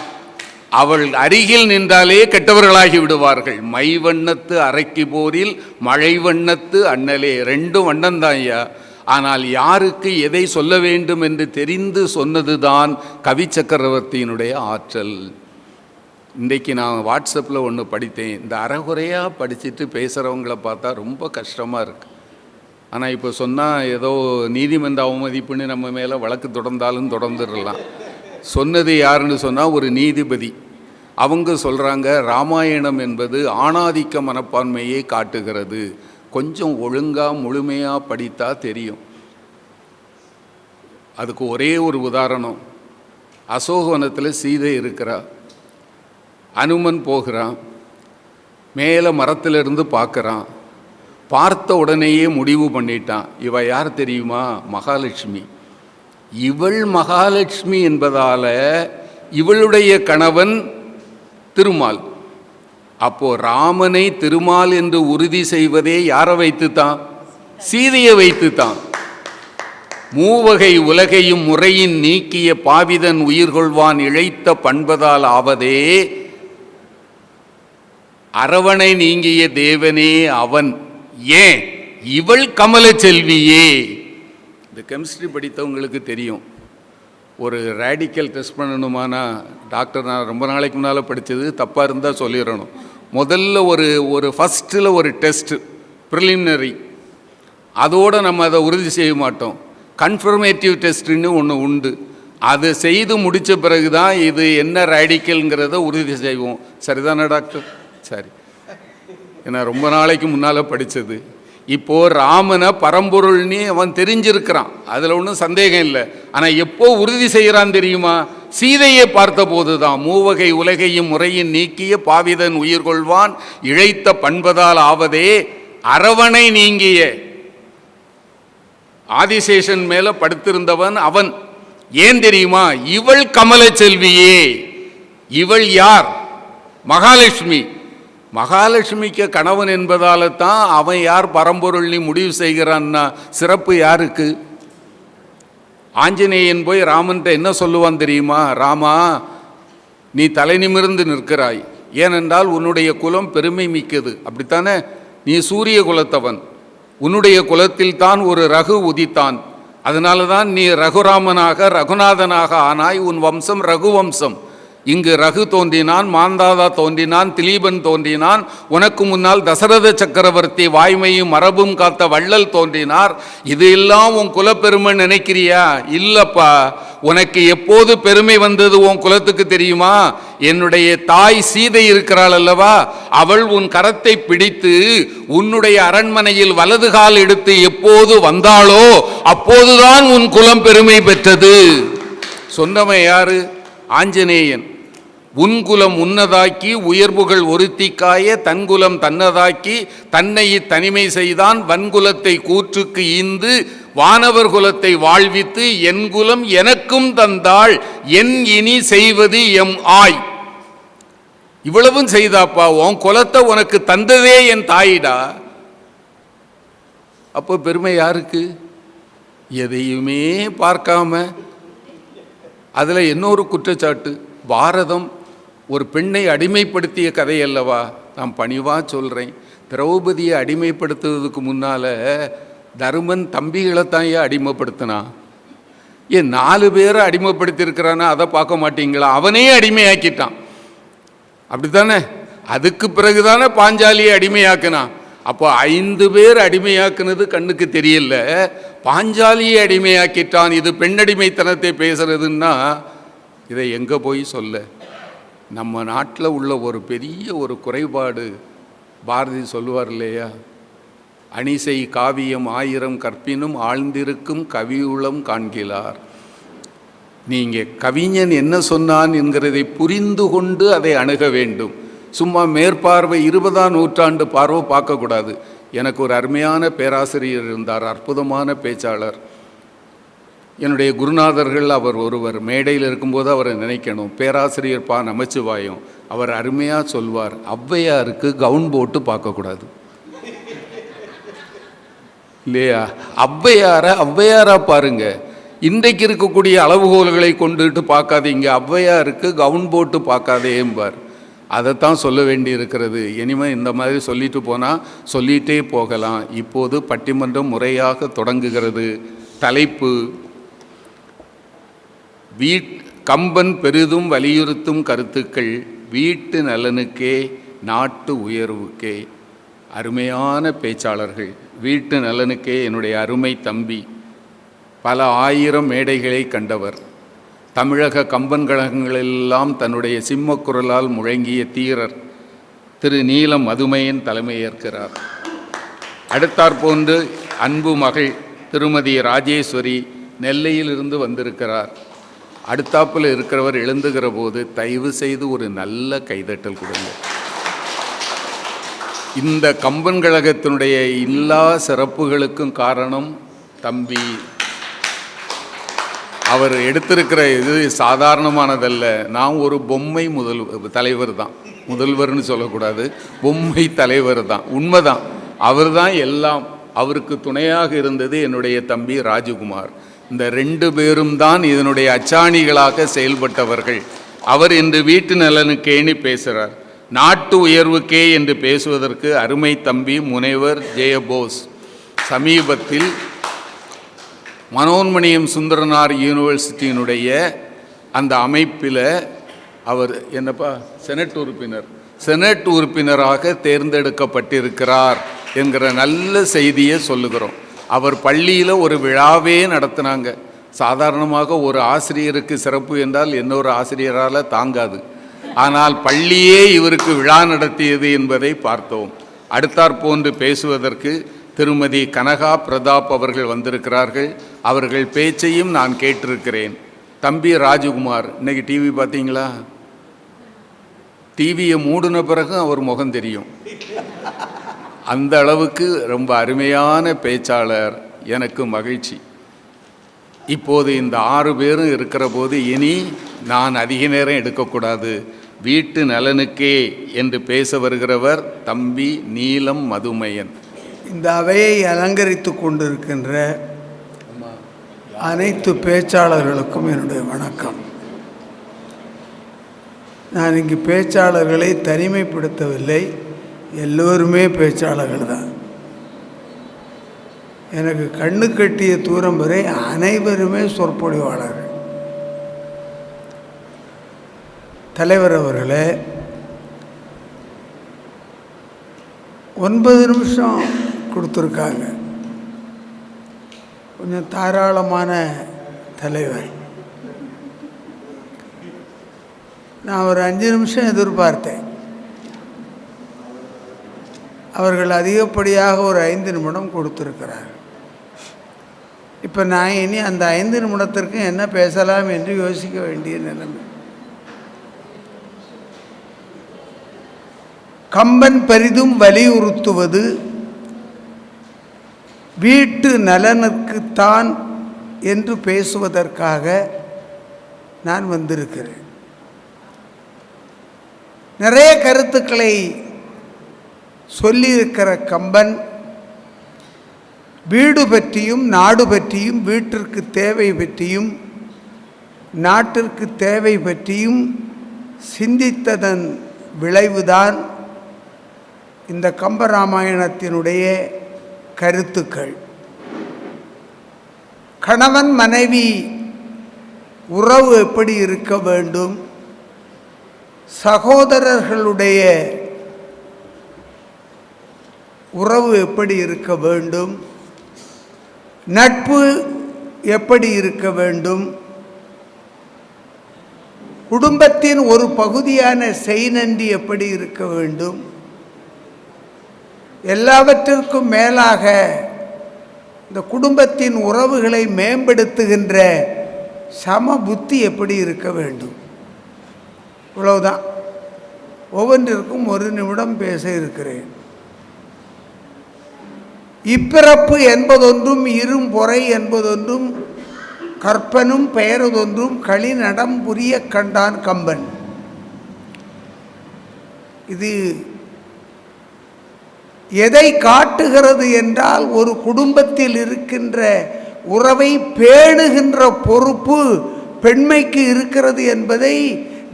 அவள் அருகில் நின்றாலே கெட்டவர்களாகி விடுவார்கள். மை வண்ணத்து அரைக்கு போரில் மழை வண்ணத்து அண்ணலே. 2 வண்ணம்தான் ஐயா. ஆனால் யாருக்கு எதை சொல்ல வேண்டும் என்று தெரிந்து சொன்னதுதான் கவி சக்கரவர்த்தியினுடைய ஆற்றல். இன்றைக்கு நான் வாட்ஸ்அப்பில் ஒன்று படித்தேன். இந்த அறகுறையாக படிச்சுட்டு பேசுகிறவங்கள பார்த்தா ரொம்ப கஷ்டமாக இருக்குது. ஆனால் இப்போ சொன்னால் ஏதோ நீதிமன்ற அவமதிப்புன்னு நம்ம மேலே வழக்கு தொடர்ந்தாலும் தொடர்ந்துடலாம். சொன்னது யாருன்னு சொன்னால் ஒரு நீதிபதி. அவங்க சொல்கிறாங்க, ராமாயணம் என்பது ஆணாதிக்க மனப்பான்மையை காட்டுகிறது, கொஞ்சம் ஒழுங்காக முழுமையாக படித்தா தெரியும். அதுக்கு ஒரே ஒரு உதாரணம். அசோகவனத்தில் சீதை இருக்கிறா, அனுமன் போகிறான், மேலே மரத்திலிருந்து பார்க்குறான், பார்த்த உடனேயே முடிவு பண்ணிட்டான், இவ யார் தெரியுமா? மகாலட்சுமி. இவள் மகாலட்சுமி என்பதால் இவளுடைய கணவன் திருமால். அப்போ ராமனை திருமால் என்று உறுதி செய்வதே யாரை வைத்துத்தான்? சீதையை வைத்துத்தான். மூவகை உலகையும் முறையின் நீக்கிய பாவிதன் உயிர்கொள்வான் இழைத்த பண்பதால் ஆவதே அரவணை நீங்கிய தேவனே அவன். ஏன்? இவள் கமல செல்வியே. இந்த கெமிஸ்ட்ரி படித்தவங்களுக்கு தெரியும். ஒரு ரேடிக்கல் டெஸ்ட் பண்ணணுமானா, டாக்டர் நான் ரொம்ப நாளைக்கு முன்னால் படித்தது, தப்பாக இருந்தால் சொல்லிடணும். முதல்ல ஒரு ஃபஸ்ட்டில் ஒரு டெஸ்ட்டு ப்ரிலிமினரி, அதோடு நம்ம அதை உறுதி செய்ய மாட்டோம். கன்ஃபர்மேட்டிவ் டெஸ்ட்டுன்னு ஒன்று உண்டு. அதை செய்து முடித்த பிறகு தான் இது என்ன ரேடிக்கல்ங்கிறத உறுதி செய்வோம். சரிதானே டாக்டர்? சரி, ஏன்னா ரொம்ப நாளைக்கு முன்னால் படித்தது. இப்போ ராமனை பரம்பொருள்னு அவன் தெரிஞ்சிருக்கிறான், அதில் ஒன்றும் சந்தேகம் இல்லை. ஆனால் எப்போ உறுதி செய்கிறான் தெரியுமா? சீதையை பார்த்த போதுதான். மூவகை உலகையும் முறையின் நீக்கிய பாவிதன் உயிர் கொள்வான் இழைத்த பண்பதால் ஆவதே அரவணை நீங்கிய. ஆதிசேஷன் மேல படுத்திருந்தவன் அவன். ஏன் தெரியுமா? இவள் கமல செல்வியே. இவள் யார்? மகாலட்சுமி. மகாலட்சுமிக்கு கணவன் என்பதால தான் அவன் யார் பரம்பொருள் நீ முடிவு செய்கிறான்னா சிறப்பு யாருக்கு? ஆஞ்சநேயன் போய் ராமன்ட்ட என்ன சொல்லுவான் தெரியுமா? ராமா, நீ தலை நிமிர்ந்து நிற்கிறாய், ஏனென்றால் உன்னுடைய குலம் பெருமை மிக்கது, அப்படித்தானே? நீ சூரிய குலத்தவன், உன்னுடைய குலத்தில் தான் ஒரு ரகு உதித்தான், அதனால தான் நீ ரகுராமனாக ரகுநாதனாக ஆனாய். உன் வம்சம் ரகுவம்சம். இங்கு ரகு தோன்றினான், மாந்தாதா தோன்றினான், திலீபன் தோன்றினான், உனக்கு முன்னால் தசரத சக்கரவர்த்தி வாய்மையும் மரபும் காத்த வள்ளல் தோன்றினார். இது எல்லாம் உன் குலப்பெருமை நினைக்கிறியா? இல்லப்பா. உனக்கு எப்போது பெருமை வந்தது உன் குலத்துக்கு தெரியுமா? என்னுடைய தாய் சீதை இருக்கிறாள் அல்லவா, அவள் உன் கரத்தை பிடித்து உன்னுடைய அரண்மனையில் வலது கால் எடுத்து எப்போது வந்தாளோ அப்போதுதான் உன் குலம் பெருமை பெற்றது. சொன்னவன் யாரு? ஆஞ்சநேயன். உன்குலம் உன்னதாக்கி உயர்வுகள் ஒருத்திக்காய தன்குலம் தன்னதாக்கி தன்னை தனிமை செய்தான் வன்குலத்தை கூற்றுக்கு ஈந்து வானவர் குலத்தை வாழ்வித்து என் குலம் எனக்கும் தந்தாள் என் இனி செய்வது எம் ஆய். இவ்வளவும் செய்தாப்பா, உன் குலத்தை உனக்கு தந்ததே என் தாயிடா. அப்போ பெருமை யாருக்கு? எதையுமே பார்க்காம. அதில் இன்னொரு குற்றச்சாட்டு, பாரதம் ஒரு பெண்ணை அடிமைப்படுத்திய கதை அல்லவா? நான் பணிவாக சொல்கிறேன், திரௌபதியை அடிமைப்படுத்துவதுக்கு முன்னால் தருமன் தம்பிகளைத்தான் ஏன் அடிமைப்படுத்தினான்? ஏன் 4 பேரை அடிமைப்படுத்தியிருக்கிறானா? அதை பார்க்க மாட்டீங்களா? அவனே அடிமையாக்கிட்டான், அப்படித்தானே? அதுக்கு பிறகுதானே பாஞ்சாலியை அடிமையாக்கினான். அப்போ 5 பேர் அடிமையாக்குனது கண்ணுக்கு தெரியல, பாஞ்சாலியை அடிமையாக்கிட்டான். இது பெண்ணடிமைத்தனத்தை பேசுறதுன்னா இதை எங்கே போய் சொல்ல? நம்ம நாட்டில் உள்ள ஒரு பெரிய ஒரு குறைபாடு, பாரதி சொல்லுவார் இல்லையா, அணிசை காவியம் 1000 கற்பினும் ஆழ்ந்திருக்கும் கவியுளம் காண்கிறார். நீங்கள் கவிஞன் என்ன சொன்னான் என்கிறதை புரிந்து கொண்டு அதை அணுக வேண்டும். சும்மா மேற்பார்வை 20ஆம் நூற்றாண்டு பார்வை பார்க்கக்கூடாது. எனக்கு ஒரு அருமையான பேராசிரியர் இருந்தார், அற்புதமான பேச்சாளர், என்னுடைய குருநாதர்கள் அவர் ஒருவர். மேடையில் இருக்கும்போது அவரை நினைக்கணும், பேராசிரியர் பா நமச்சிவாயம். அவர் அருமையாக சொல்வார், ஔவையாருக்கு கவுன் போட்டு பார்க்கக்கூடாது இல்லையா? ஔவையாரா பாருங்க. இன்றைக்கு இருக்கக்கூடிய அளவுகோல்களை கொண்டுட்டு பார்க்காதீங்க, ஔவையாருக்கு கவுன் போட்டு பார்க்காதே என்பார். அதைத்தான் சொல்ல வேண்டி இருக்கிறது. இனிமேல் இந்த மாதிரி சொல்லிட்டு போனால் சொல்லிகிட்டே போகலாம். இப்போது பட்டிமன்றம் முறையாக தொடங்குகிறது. தலைப்பு, கம்பன் பெரிதும் வலியுறுத்தும் கருத்துக்கள் வீட்டு நலனுக்கே நாட்டு உயர்வுக்கே. அருமையான பேச்சாளர்கள். வீட்டு நலனுக்கே என்னுடைய அருமை தம்பி, பல 1000 மேடைகளை கண்டவர், தமிழக கம்பன் கழகங்களெல்லாம் தன்னுடைய சிம்மக்குரலால் முழங்கிய தீரர் திரு நீலம் மதுமையன் தலைமையேற்கிறார். அடுத்தாற்போன்று அன்பு மகள் திருமதி ராஜேஸ்வரி நெல்லையிலிருந்து வந்திருக்கிறார். அடுத்தாப்பில் இருக்கிறவர் எழுந்துகிற போது தயவு செய்து ஒரு நல்ல கைதட்டல் கொடுங்க. இந்த கம்பன் கழகத்தினுடைய எல்லா சிறப்புகளுக்கும் காரணம் தம்பி. அவர் எடுத்திருக்கிற இது சாதாரணமானதல்ல. நான் ஒரு பொம்மை தலைவர் தான், முதல்வர்னு சொல்லக்கூடாது, பொம்மை தலைவர் தான். உண்மைதான், அவர் தான் எல்லாம். அவருக்கு துணையாக இருந்தது என்னுடைய தம்பி ராஜகுமார். இந்த 2 பேரும் தான் இதனுடைய அச்சாணிகளாக செயல்பட்டவர்கள். அவர் இன்று வீட்டு நலனுக்கேன்னு பேசுகிறார், நாட்டு உயர்வுக்கே என்று பேசுவதற்கு அருமை தம்பி முனைவர் ஜெயபோஸ் சமீபத்தில் மனோன்மணியம் சுந்தரனார் யூனிவர்சிட்டியினுடைய அந்த அமைப்பில் அவர் என்னப்பா செனட் உறுப்பினராக தேர்ந்தெடுக்கப்பட்டிருக்கிறார் என்கிற நல்ல செய்தியை சொல்லுகிறோம். அவர் பள்ளியில் ஒரு விழாவே நடத்தினாங்க. சாதாரணமாக ஒரு ஆசிரியருக்கு சிறப்பு என்றால் இன்னொரு ஆசிரியரால் தாங்காது. ஆனால் பள்ளியே இவருக்கு விழா நடத்தியது என்பதை பார்த்தோம். அடுத்தாற்போன்று பேசுவதற்கு திருமதி கனகா பிரதாப் அவர்கள் வந்திருக்கிறார்கள். அவர்கள் பேச்சையும் நான் கேட்டிருக்கிறேன். தம்பி ராஜகுமார், இன்னைக்கு டிவி பார்த்தீங்களா? டிவியை மூடின பிறகு அவர் முகம் தெரியும். அந்த அளவுக்கு ரொம்ப அருமையான பேச்சாளர். எனக்கு மகிழ்ச்சி. இப்போது இந்த 6 பேரும் இருக்கிற போது இனி நான் அதிக நேரம் எடுக்கக்கூடாது. வீட்டு நலனுக்கே என்று பேச வருகிறவர் தம்பி நீலம் மதுமையன். இந்த அவையை அலங்கரித்து கொண்டிருக்கின்ற அனைத்து பேச்சாளர்களுக்கும் என்னுடைய வணக்கம். நான் இங்கு பேச்சாளர்களை தனிமைப்படுத்தவில்லை, எல்லோருமே பேச்சாளர்கள் தான். எனக்கு கண்ணு கட்டிய தூரம் வரை அனைவருமே சொற்பொழிவாளர்கள். தலைவர் அவர்களே, 9 நிமிஷம் கொடுத்துருக்காங்க. கொஞ்சம் தாராளமான தலைவர். நான் ஒரு 5 நிமிஷம் எதிர்பார்த்தேன். அவர்கள் அதிகப்படியாக ஒரு 5 நிமிடம் கொடுத்துருக்கிறார்கள். இப்போ நான் இனி அந்த 5 நிமிடத்திற்கு என்ன பேசலாம் என்று யோசிக்க வேண்டிய நிலைமை. கம்பன் பெரிதும் வலியுறுத்துவது வீட்டு நலனுக்குத்தான் என்று பேசுவதற்காக நான் வந்திருக்கிறேன். நிறைய கருத்துக்களை சொல்லியிருக்கிற கம்பன் வீடு பற்றியும் நாடு பற்றியும் வீட்டிற்கு தேவை பற்றியும் நாட்டிற்கு தேவை பற்றியும் சிந்தித்ததன் விளைவுதான் இந்த கம்பராமாயணத்தினுடைய கருத்துக்கள். கணவன் மனைவி உறவு எப்படி இருக்க வேண்டும், சகோதரர்களுடைய உறவு எப்படி இருக்க வேண்டும், நட்பு எப்படி இருக்க வேண்டும், குடும்பத்தின் ஒரு பகுதியான செய்நன்றி எப்படி இருக்க வேண்டும், எல்லாவற்றிற்கும் மேலாக இந்த குடும்பத்தின் உறவுகளை மேம்படுத்துகின்ற சம புத்தி எப்படி இருக்க வேண்டும். இவ்வளவுதான். ஒவ்வொன்றிற்கும் 1 நிமிடம் பேச இருக்கிறேன். இப்பிறப்பு என்பதொன்றும் இரும்பொறை என்பதொன்றும் கற்பனும் பெயரதொன்றும் களி நடம் புரிய கண்டான் கம்பன். இது எதை காட்டுகிறது என்றால், ஒரு குடும்பத்தில் இருக்கின்ற உறவை பேணுகின்ற பொறுப்பு பெண்மைக்கு இருக்கிறது என்பதை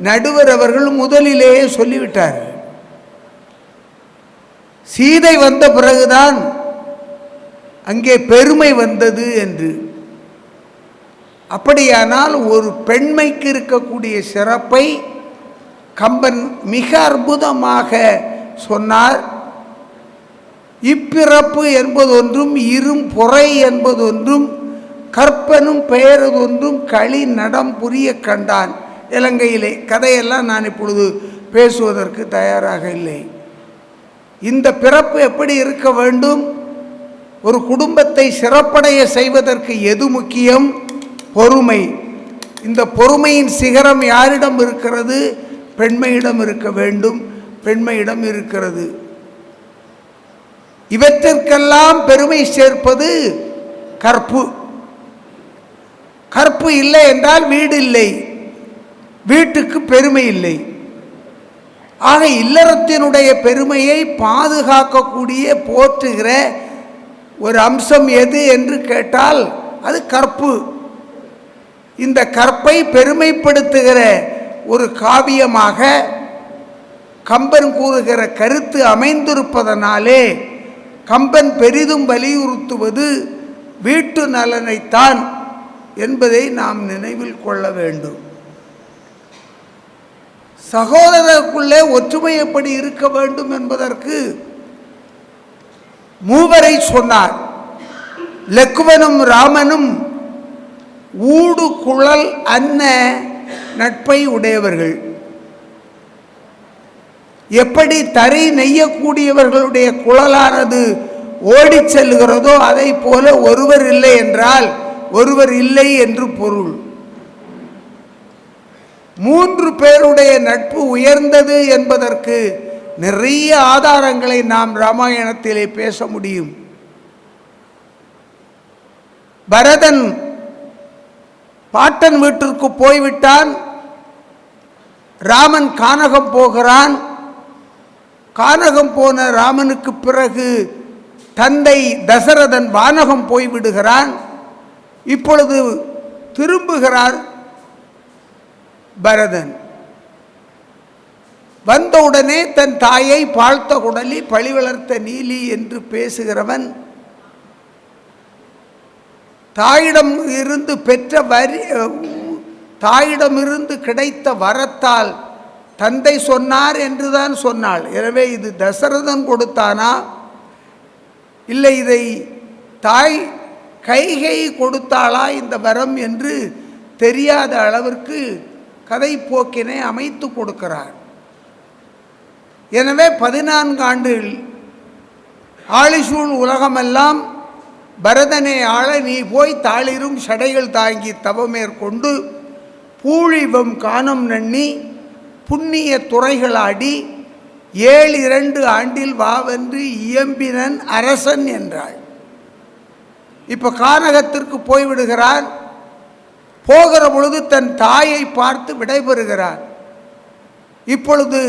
நடுவர் அவர்கள் முதலிலேயே சொல்லிவிட்டார்கள். சீதை வந்த பிறகுதான் அங்கே பெருமை வந்தது என்று. அப்படியானால் ஒரு பெண்மைக்கு இருக்கக்கூடிய சிறப்பை கம்பன் மிக அற்புதமாக சொன்னார். இப்பிறப்பு என்பதொன்றும் இரும் பொறை என்பதொன்றும் கற்பனும் பெயரதொன்றும் களி நடம் புரிய கண்டான். இலங்கையிலே கதையெல்லாம் நான் இப்பொழுது பேசுவதற்கு தயாராக இல்லை. இந்த பிறப்பு எப்படி இருக்க வேண்டும், ஒரு குடும்பத்தை சிறப்படைய செய்வதற்கு எது முக்கியம்? பொறுமை. இந்த பொறுமையின் சிகரம் யாரிடம் இருக்கிறது? பெண்மையிடம் இருக்க வேண்டும். பெண்மையிடம் இருக்கிறது. இவற்றிற்கெல்லாம் பெருமை சேர்ப்பது கற்பு. கற்பு இல்லை என்றால் வீடு இல்லை, வீட்டுக்கு பெருமை இல்லை. ஆக இல்லறத்தினுடைய பெருமையை பாதுகாக்கக்கூடிய போற்றுகிற ஒரு அம்சம் எது என்று கேட்டால் அது கற்பு. இந்த கற்பை பெருமைப்படுத்துகிற ஒரு காவியமாக கம்பன் கூறுகிற கருத்து அமைந்திருப்பதனாலே கம்பன் பெரிதும் வலியுறுத்துவது வீட்டு நலனைத்தான் என்பதை நாம் நினைவில் கொள்ள வேண்டும். சகோதரருக்குள்ளே ஒற்றுமை எப்படி இருக்க வேண்டும் என்பதற்கு மூவரை சொன்னார். லக்குவனும் ராமனும் ஊடு குழல் அன்ன நட்பை உடையவர்கள். எப்படி தரை நெய்யக்கூடியவர்களுடைய குழலானது ஓடிச் செல்கிறதோ அதை போல ஒருவர் இல்லை என்றால் ஒருவர் இல்லை என்று பொருள். 3 பேருடைய நட்பு உயர்ந்தது என்பதற்கு நிறைய ஆதாரங்களை நாம் ராமாயணத்திலே பேச முடியும். பரதன் பாட்டன் வீட்டிற்கு போய்விட்டான். ராமன் கானகம் போகிறான். கானகம் போன ராமனுக்கு பிறகு தந்தை தசரதன் வானகம் போய்விடுகிறான். இப்பொழுது திரும்புகிறார் பரதன். வந்தவுடனே தன் தாயை பாழ்த்த குடலி பழி வளர்த்த நீலி என்று பேசுகிறவன், தாயிடமிருந்து பெற்ற தாயிடமிருந்து கிடைத்த வரத்தால் தந்தை சொன்னார் என்றுதான் சொன்னாள். எனவே இது தசரதன் கொடுத்தானா இல்லை இதை தாய் கைகை கொடுத்தாளா இந்த வரம் என்று தெரியாத அளவிற்கு கதை போக்கினை அமைத்து கொடுக்கிறார். எனவே 14 ஆண்டுகள் ஆழிசூழ் உலகமெல்லாம் பரதனை ஆள நீ போய் தாளிரும் சடைகள் தாங்கி தவமேற்கொண்டு பூழிவம் காணம் நன்னி புண்ணிய துறைகளாடி 7 ஆண்டில் வாவென்று இயம்பினன் அரசன் என்றாள். இப்போ கானகத்திற்கு போய்விடுகிறான். போகிற பொழுது தன் தாயை பார்த்து விடைபெறுகிறான். இப்பொழுது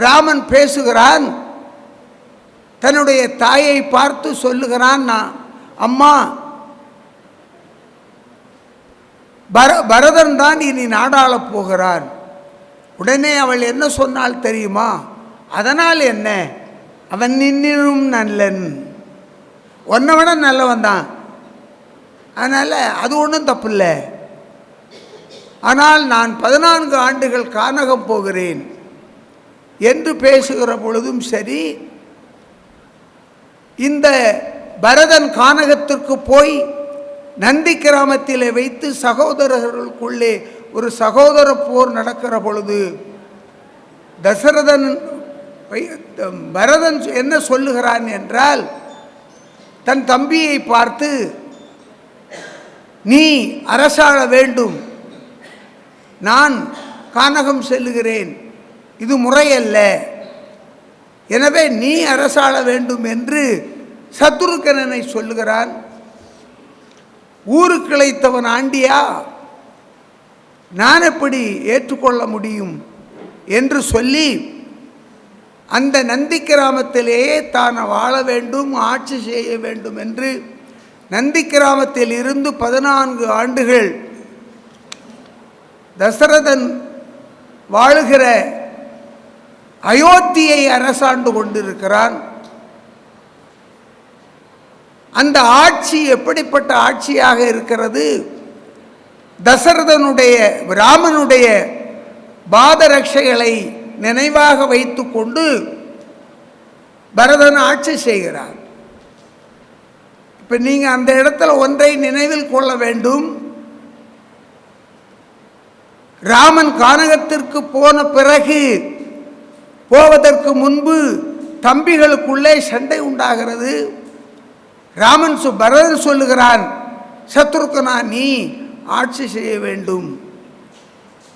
ராமன் பேசுகிறான். தன்னுடைய தாயை பார்த்து சொல்லுகிறான், நான் அம்மா பரதன் தான் இனி நாடாளப் போகிறான். உடனே அவள் என்ன சொன்னால் தெரியுமா? அதனால் என்ன, அவன் நின்னும் நல்லன், உன்னை விட நல்லவன் தான், அதனால் அது ஒன்றும் தப்பு இல்லை. ஆனால் நான் 14 ஆண்டுகள் கானகம் போகிறேன் என்று பேசுகிற பொழுதும் சரி, இந்த பரதன் கானகத்திற்கு போய் நந்தி கிராமத்திலே வைத்து சகோதரர்களுக்குள்ளே ஒரு சகோதர போர் நடக்கிற பொழுது பரதன் என்ன சொல்லுகிறான் என்றால், தன் தம்பியை பார்த்து நீ அரசாள வேண்டும், நான் கானகம் செல்லுகிறேன், இது முறையல்ல, எனவே நீ அரசாள வேண்டும் என்று சத்ருகனனை சொல்லுகிறான். ஊருக்கு இளைத்தவன் ஆண்டியா, நான் எப்படி ஏற்றுக்கொள்ள முடியும் என்று சொல்லி அந்த நந்தி கிராமத்திலேயே தான் வாழ வேண்டும், ஆட்சி செய்ய வேண்டும் என்று நந்தி கிராமத்தில் இருந்து 14 ஆண்டுகள் தசரதன் வாழுகிற அயோத்தியை அரசாண்டு கொண்டிருக்கிறான். அந்த ஆட்சி எப்படிப்பட்ட ஆட்சியாக இருக்கிறது? தசரதனுடைய ராமனுடைய பாதரட்சைகளை நினைவாக வைத்து கொண்டு பரதன் ஆட்சி செய்கிறார். இப்போ நீங்கள் அந்த இடத்துல ஒன்றை நினைவில் கொள்ள வேண்டும். ராமன் கானகத்திற்கு போன பிறகு போவதற்கு முன்பு தம்பிகளுக்குள்ளே சண்டை உண்டாகிறது. பரதன் சொல்லுகிறான், சத்ருகனா நீ ஆட்சி செய்ய வேண்டும்.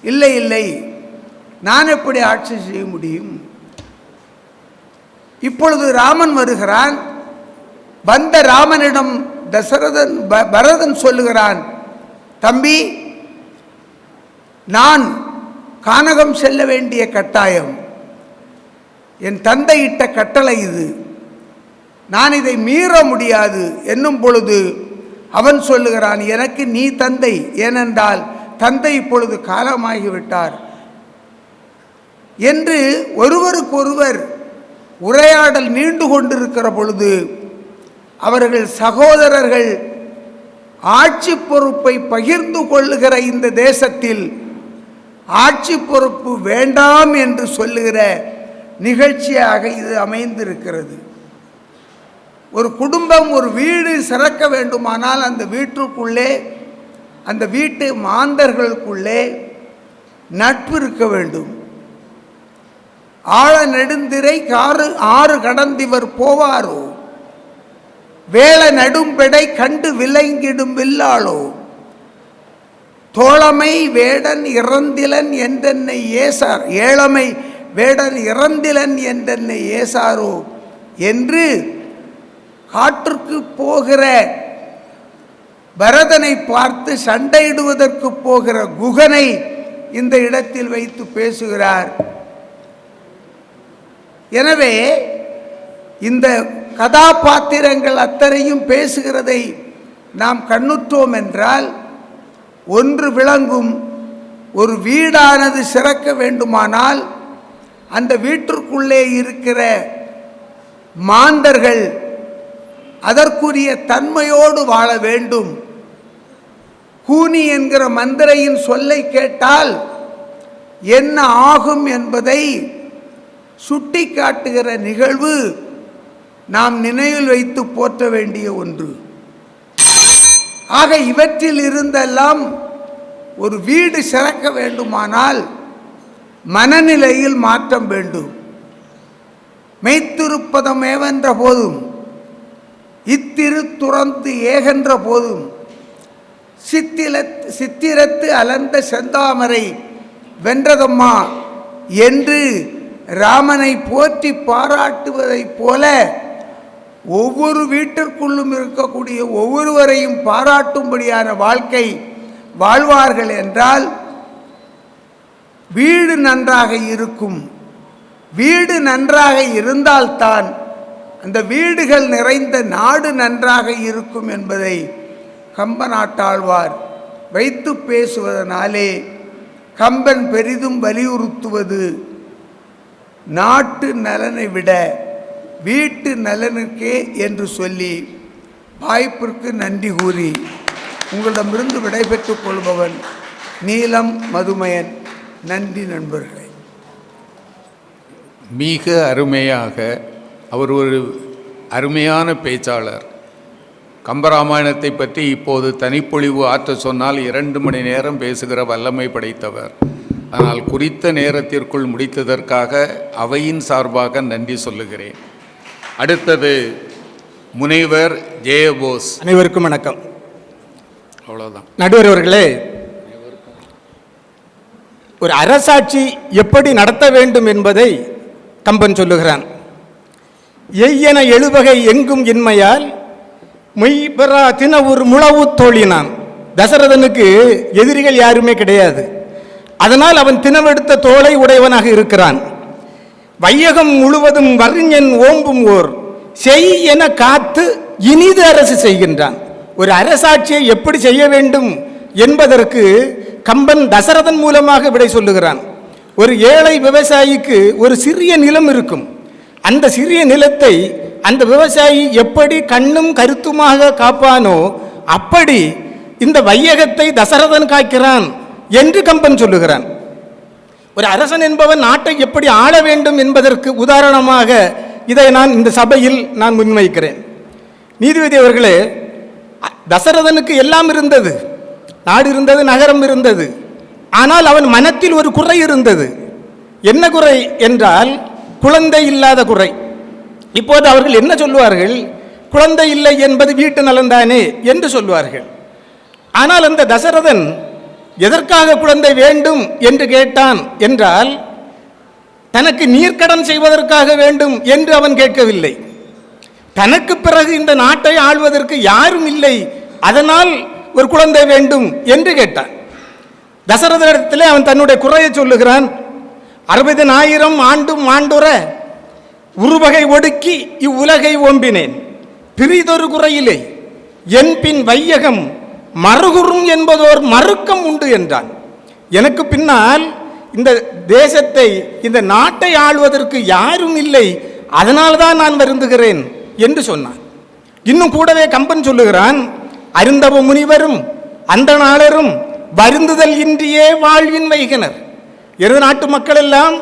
இல்லை இல்லை, நான் எப்படி ஆட்சி செய்ய முடியும்? இப்பொழுது ராமன் வருகிறான். வந்த ராமனிடம் பரதன் சொல்லுகிறான், தம்பி, நான் கானகம் செல்ல வேண்டிய கட்டாயம், என் தந்தை இட்ட கட்டளை இது, நான் இதை மீற முடியாது என்னும் பொழுது அவன் சொல்லுகிறான், எனக்கு நீ தந்தை, ஏனென்றால் தந்தை இப்பொழுது காலமாகிவிட்டார் என்று ஒருவருக்கொருவர் உரையாடல் நீண்டு கொண்டிருக்கிற பொழுது அவர்கள் சகோதரர்கள் ஆட்சி பொறுப்பை பகிர்ந்து கொள்ளுகிற இந்த தேசத்தில் ஆட்சி பொறுப்பு வேண்டாம் என்று சொல்லுகிற நிகழ்ச்சியாக இது அமைந்திருக்கிறது. ஒரு குடும்பம், ஒரு வீடு சிறக்க வேண்டுமானால் அந்த வீட்டுக்குள்ளே, அந்த வீட்டு மாந்தர்களுக்குள்ளே நட்பு இருக்க வேண்டும். ஆழ நெடுந்திரை ஆறு கடந்திவர் போவாரோ, வேள நடும்பெடை கண்டு விலங்கிடும் வில்லாளோ தோழமை வேடன் இறந்திலன் என்றென்னை ஏசார் ஏழமை வேடன் இறந்திலன் என்றென்னை ஏசாரோ என்று காற்றுக்கு போகிற பரதனை பார்த்து சண்டையிடுவதற்கு போகிற குகனை இந்த இடத்தில் வைத்து பேசுகிறார். எனவே இந்த கதாபாத்திரங்கள் அத்தனையும் பேசுகிறதை நாம் கண்ணுற்றோம் என்றால் ஒன்று விளங்கும். ஒரு வீடானது சிறக்க வேண்டுமானால் அந்த வீட்டிற்குள்ளே இருக்கிற மாந்தர்கள் அதற்குரிய தன்மையோடு வாழ வேண்டும். கூனி என்கிற மந்திரையின் சொல்லை கேட்டால் என்ன ஆகும் என்பதை சுட்டி காட்டுகிற நிகழ்வு நாம் நினைவில் வைத்து போற்ற வேண்டிய ஒன்று. ஆக இவற்றில் இருந்தெல்லாம் ஒரு வீடு சிறக்க வேண்டுமானால் மனநிலையில் மாற்றம் வேண்டும். மெய்த்திருப்பதம் ஏவென்ற போதும் இத்திரு துறந்து ஏகென்ற போதும் சித்திரத்து அலர்ந்த செந்தாமரை வென்றதம்மா என்று ராமனை போற்றி பாராட்டுவதைப் போல ஒவ்வொரு வீட்டிற்குள்ளும் இருக்கக்கூடிய ஒவ்வொருவரையும் பாராட்டும்படியான வாழ்க்கை வாழ்வார்கள் என்றால் வீடு நன்றாக இருக்கும். வீடு நன்றாக இருந்தால்தான் அந்த வீடுகள் நிறைந்த நாடு நன்றாக இருக்கும் என்பதை கம்பநாட்டாழ்வார் வைத்து பேசுவதனாலே கம்பன் பெரிதும் வலியுறுத்துவது நாட்டு நலனை விட வீட்டு நலனுக்கே என்று சொல்லி வாய்ப்பிற்கு நன்றி கூறி உங்களிடமிருந்து விடைபெற்றுக் கொள்பவன் நீலம் மதுமயன். நன்றி நண்பர்களே. மிக அருமையாக அவர் ஒரு அருமையான பேச்சாளர். கம்பராமாயணத்தை பற்றி இப்போது தனிப்பொழிவு ஆற்ற சொன்னால் 2 மணி நேரம் பேசுகிற வல்லமை படைத்தவர். ஆனால் குறித்த நேரத்திற்குள் முடித்ததற்காக அவையின் சார்பாக நன்றி சொல்லுகிறேன். அடுத்தது முனைவர் ஜெயபோஸ். அனைவருக்கும் வணக்கம். அவ்வளோதான். நடுவர் அவர்களே, ஒரு அரசாட்சி எப்படி நடத்த வேண்டும் என்பதை கம்பன் சொல்லுகிறான். எய்யன எழுவகை எங்கும் இன்மையால் மெய்பெறா தின ஒரு முழவு தோழினான். தசரதனுக்கு எதிரிகள் யாருமே கிடையாது. அதனால் அவன் தினவெடுத்த தோளை உடையவனாக இருக்கிறான். வையகம் முழுவதும் வறிஞன் ஓம்பும் ஓர் செய் என காத்து இனிது அரசு செய்கின்றான். ஒரு அரசாட்சியை எப்படி செய்ய வேண்டும் என்பதற்கு கம்பன் தசரதன் மூலமாக விடை சொல்லுகிறான். ஒரு ஏழை விவசாயிக்கு ஒரு சிறிய நிலம் இருக்கும். அந்த சிறிய நிலத்தை அந்த விவசாயி எப்படி கண்ணும் கருத்துமாக காப்பானோ அப்படி இந்த வையகத்தை தசரதன் காக்கிறான் என்று கம்பன் சொல்லுகிறான். ஒரு அரசன் என்பவன் நாட்டை எப்படி ஆள வேண்டும் என்பதற்கு உதாரணமாக இதை நான் இந்த சபையில் நான் முன்வைக்கிறேன். நீதிபதி அவர்களே, தசரதனுக்கு எல்லாம் இருந்தது. நாடு இருந்தது, நகரம் இருந்தது. ஆனால் அவன் மனத்தில் ஒரு குறை இருந்தது. என்ன குறை என்றால் குழந்தை இல்லாத குறை. இப்போது அவர்கள் என்ன சொல்லுவார்கள்? குழந்தை இல்லை என்பது வீட்டு நலன்தானே என்று சொல்லுவார்கள். ஆனால் அந்த தசரதன் எதற்காக குழந்தை வேண்டும் என்று கேட்டான் என்றால் தனக்கு நீர்க்கடன் செய்வதற்காக வேண்டும் என்று அவன் கேட்கவில்லை. தனக்கு பிறகு இந்த நாட்டை ஆள்வதற்கு யாரும் இல்லை, அதனால் ஒரு குழந்தை வேண்டும் என்று கேட்டான். தசரதனிடத்திலே அவன் தன்னுடைய குறையை சொல்லுகிறான். 60,000 ஆண்டும் ஆண்டுற உருவகை ஒடுக்கி இவ்வுலகை ஓம்பினேன், பிரிதொரு குறையிலே என் பின் வையகம் மறுகுறும் என்பதோர் மறுக்கம் உண்டு என்றான். எனக்கு பின்னால் இந்த தேசத்தை இந்த நாட்டை ஆள்வதற்கு யாரும் இல்லை, அதனால்தான் நான் வருந்துகிறேன் என்று சொன்னான். இன்னும் கூடவே கம்பன் சொல்லுகிறான், அருந்தவ முனிவரும் அந்த நாளரும் வருந்துதல் இன்றியே வாழ்வின் வைகினர். எனது நாட்டு மக்கள் எல்லாம்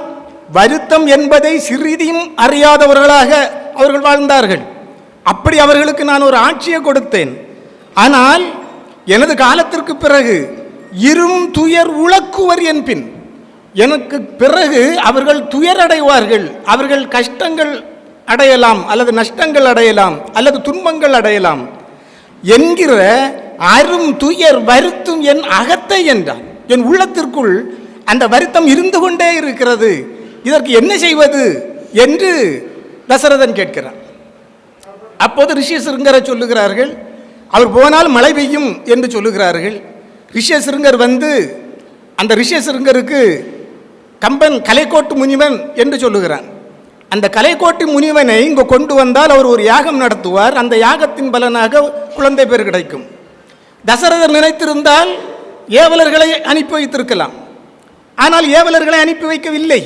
வருத்தம் என்பதை சிறிதும் அறியாதவர்களாக அவர்கள் வாழ்ந்தார்கள். அப்படி அவர்களுக்கு நான் ஒரு ஆட்சியை கொடுத்தேன். ஆனால் எனது காலத்திற்கு பிறகு இரும் துயர் உழக்குவர் என்பின், எனக்கு பிறகு அவர்கள் துயரடைவார்கள், அவர்கள் கஷ்டங்கள் அடையலாம், அல்லது நஷ்டங்கள் அடையலாம், அல்லது துன்பங்கள் அடையலாம் என்கிற அரும் துயர் வருத்தும் என் அகத்தை என்றான். என் உள்ளத்திற்குள் அந்த வருத்தம் இருந்து கொண்டே இருக்கிறது, இதற்கு என்ன செய்வது என்று தசரதன் கேட்கிறான். அப்போது ரிஷிசிருங்கரை சொல்லுகிறார்கள், அவர் போனால் மழை பெய்யும் என்று சொல்லுகிறார்கள். ரிஷிசிருங்கர் வந்து அந்த ரிஷிசிருங்கருக்கு கம்பன் கலைக்கோட்டு முனிவன் என்று சொல்லுகிறான். அந்த கலைக்கோட்டு முனிவனை இங்கு கொண்டு வந்தால் அவர் ஒரு யாகம் நடத்துவார், அந்த யாகத்தின் பலனாக குழந்தை பேர் கிடைக்கும். தசரதர் நினைத்திருந்தால் ஏவலர்களை அனுப்பி வைத்திருக்கலாம், ஆனால் ஏவலர்களை அனுப்பி வைக்கவில்லை.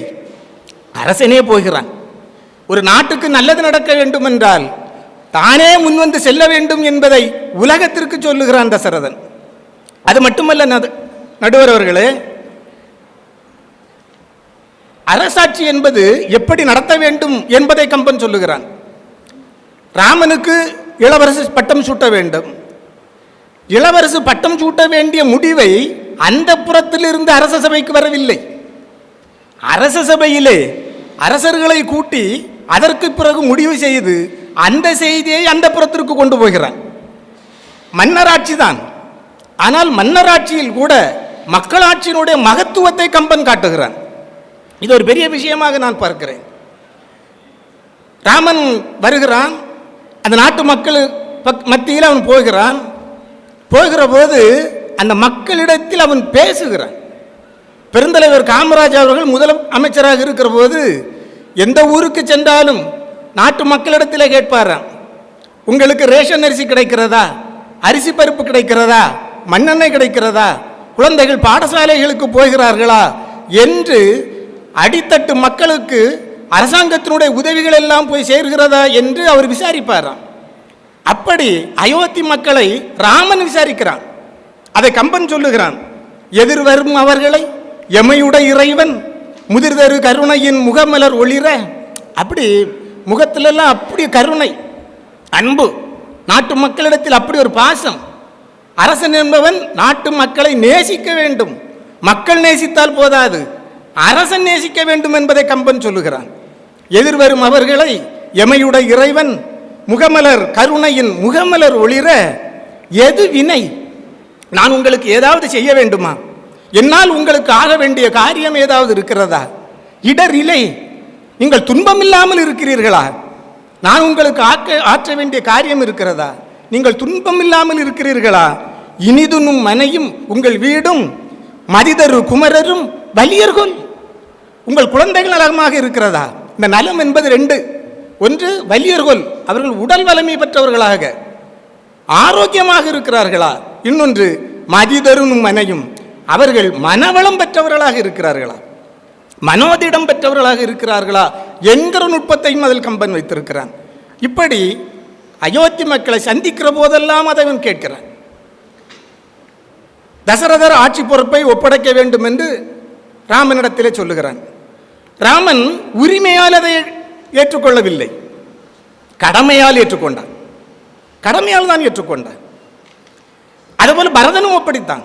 அரசனே போகிறான். ஒரு நாட்டுக்கு நல்லது நடக்க வேண்டும் என்றால் தானே முன்வந்து செல்ல வேண்டும் என்பதை உலகத்திற்கு சொல்லுகிறான் தசரதன். அது மட்டுமல்ல நடுவர் அவர்களே, அரசாட்சி என்பது எப்படி நடத்த வேண்டும் என்பதை கம்பன் சொல்லுகிறான். ராமனுக்கு இளவரசு பட்டம் சூட்ட வேண்டும். இளவரசு பட்டம் சூட்ட வேண்டிய முடிவை அந்த புறத்திலிருந்து அரச சபைக்கு வரவில்லை. அரச சபையிலே அரசர்களை கூட்டி அதற்கு பிறகு முடிவு செய்து அந்த செய்தியை அந்த புறத்திற்கு கொண்டு போகிறான். மன்னராட்சி தான், ஆனால் மன்னராட்சியில் கூட மக்களாட்சியினுடைய மகத்துவத்தை கம்பன் காட்டுகிறான். இது ஒரு பெரிய விஷயமாக நான் பார்க்கிறேன். ராமன் வருகிறான், அந்த நாட்டு மக்கள் மத்தியில் அவன் போகிறான். போகிற போது அந்த மக்களிடத்தில் அவன் பேசுகிறான். பெருந்தலைவர் காமராஜ் அவர்கள் முதல் அமைச்சராக இருக்கிற போது எந்த ஊருக்கு சென்றாலும் நாட்டு மக்களிடத்தில் கேட்பாராம், உங்களுக்கு ரேஷன் அரிசி கிடைக்கிறதா, அரிசி பருப்பு கிடைக்கிறதா, மண்ணெண்ணெய் கிடைக்கிறதா, குழந்தைகள் பாடசாலைகளுக்கு போகிறார்களா என்று அடித்தட்டு மக்களுக்கு அரசாங்கத்தினுடைய உதவிகள் எல்லாம் போய் சேர்கிறதா என்று அவர் விசாரிப்பாராம். அப்படி அயோத்தி மக்களை ராமன் விசாரிக்கிறான். அதை கம்பன் சொல்லுகிறான், எதிர்வரும் அவர்களை எமையுடைய இறைவன் முதிர்தரு கருணையின் முகமலர் ஒளிர. அப்படி முகத்திலெல்லாம் அப்படி கருணை, அன்பு, நாட்டு மக்களிடத்தில் அப்படி ஒரு பாசம். அரசன் என்பவன் நாட்டு மக்களை நேசிக்க வேண்டும். மக்கள் நேசித்தால் போதாது, அரசன் நேசிக்க வேண்டும் என்பதை கம்பன் சொல்லுகிறான். எதிர்வரும் அவர்களை எமையுடைய இறைவன் முகமலர் கருணையின் முகமலர் ஒளிர. எது வினை? நான் உங்களுக்கு ஏதாவது செய்ய வேண்டுமா? என்னால் உங்களுக்கு ஆக வேண்டிய காரியம் ஏதாவது இருக்கிறதா? இடர் இல்லை, நீங்கள் துன்பம் இல்லாமல் இருக்கிறீர்களா? நான் உங்களுக்கு ஆற்ற வேண்டிய காரியம் இருக்கிறதா? நீங்கள் துன்பம் இல்லாமல் இருக்கிறீர்களா? இனிதுனும் மனையும் உங்கள் வீடும் மதிதரு குமரரும் வலியர்கொல். உங்கள் குழந்தைகள் நலமாக இருக்கிறதா? இந்த நலம் என்பது ரெண்டு. ஒன்று வலியர்கொல், அவர்கள் உடல் வலிமை பெற்றவர்களாக ஆரோக்கியமாக இருக்கிறார்களா? இன்னொன்று மதிதரும் மனையும், அவர்கள் மனவளம் பெற்றவர்களாக இருக்கிறார்களா, மனோதிடம் பெற்றவர்களாக இருக்கிறார்களா என்கிற நுட்பத்தையும் அதில் கம்பன் வைத்திருக்கிறான். இப்படி அயோத்தி மக்களை சந்திக்கிற போதெல்லாம் அதை அவன் கேட்கிறான். தசரதர் ஆட்சி பொறுப்பை ஒப்படைக்க வேண்டும் என்று ராமனிடத்திலே சொல்லுகிறான். ராமன் உரிமையால் அதை ஏற்றுக்கொள்ளவில்லை, கடமையால் ஏற்றுக்கொண்டான். கடமையால் தான் ஏற்றுக்கொண்டான். அதுபோல பரதனும் அப்படித்தான்.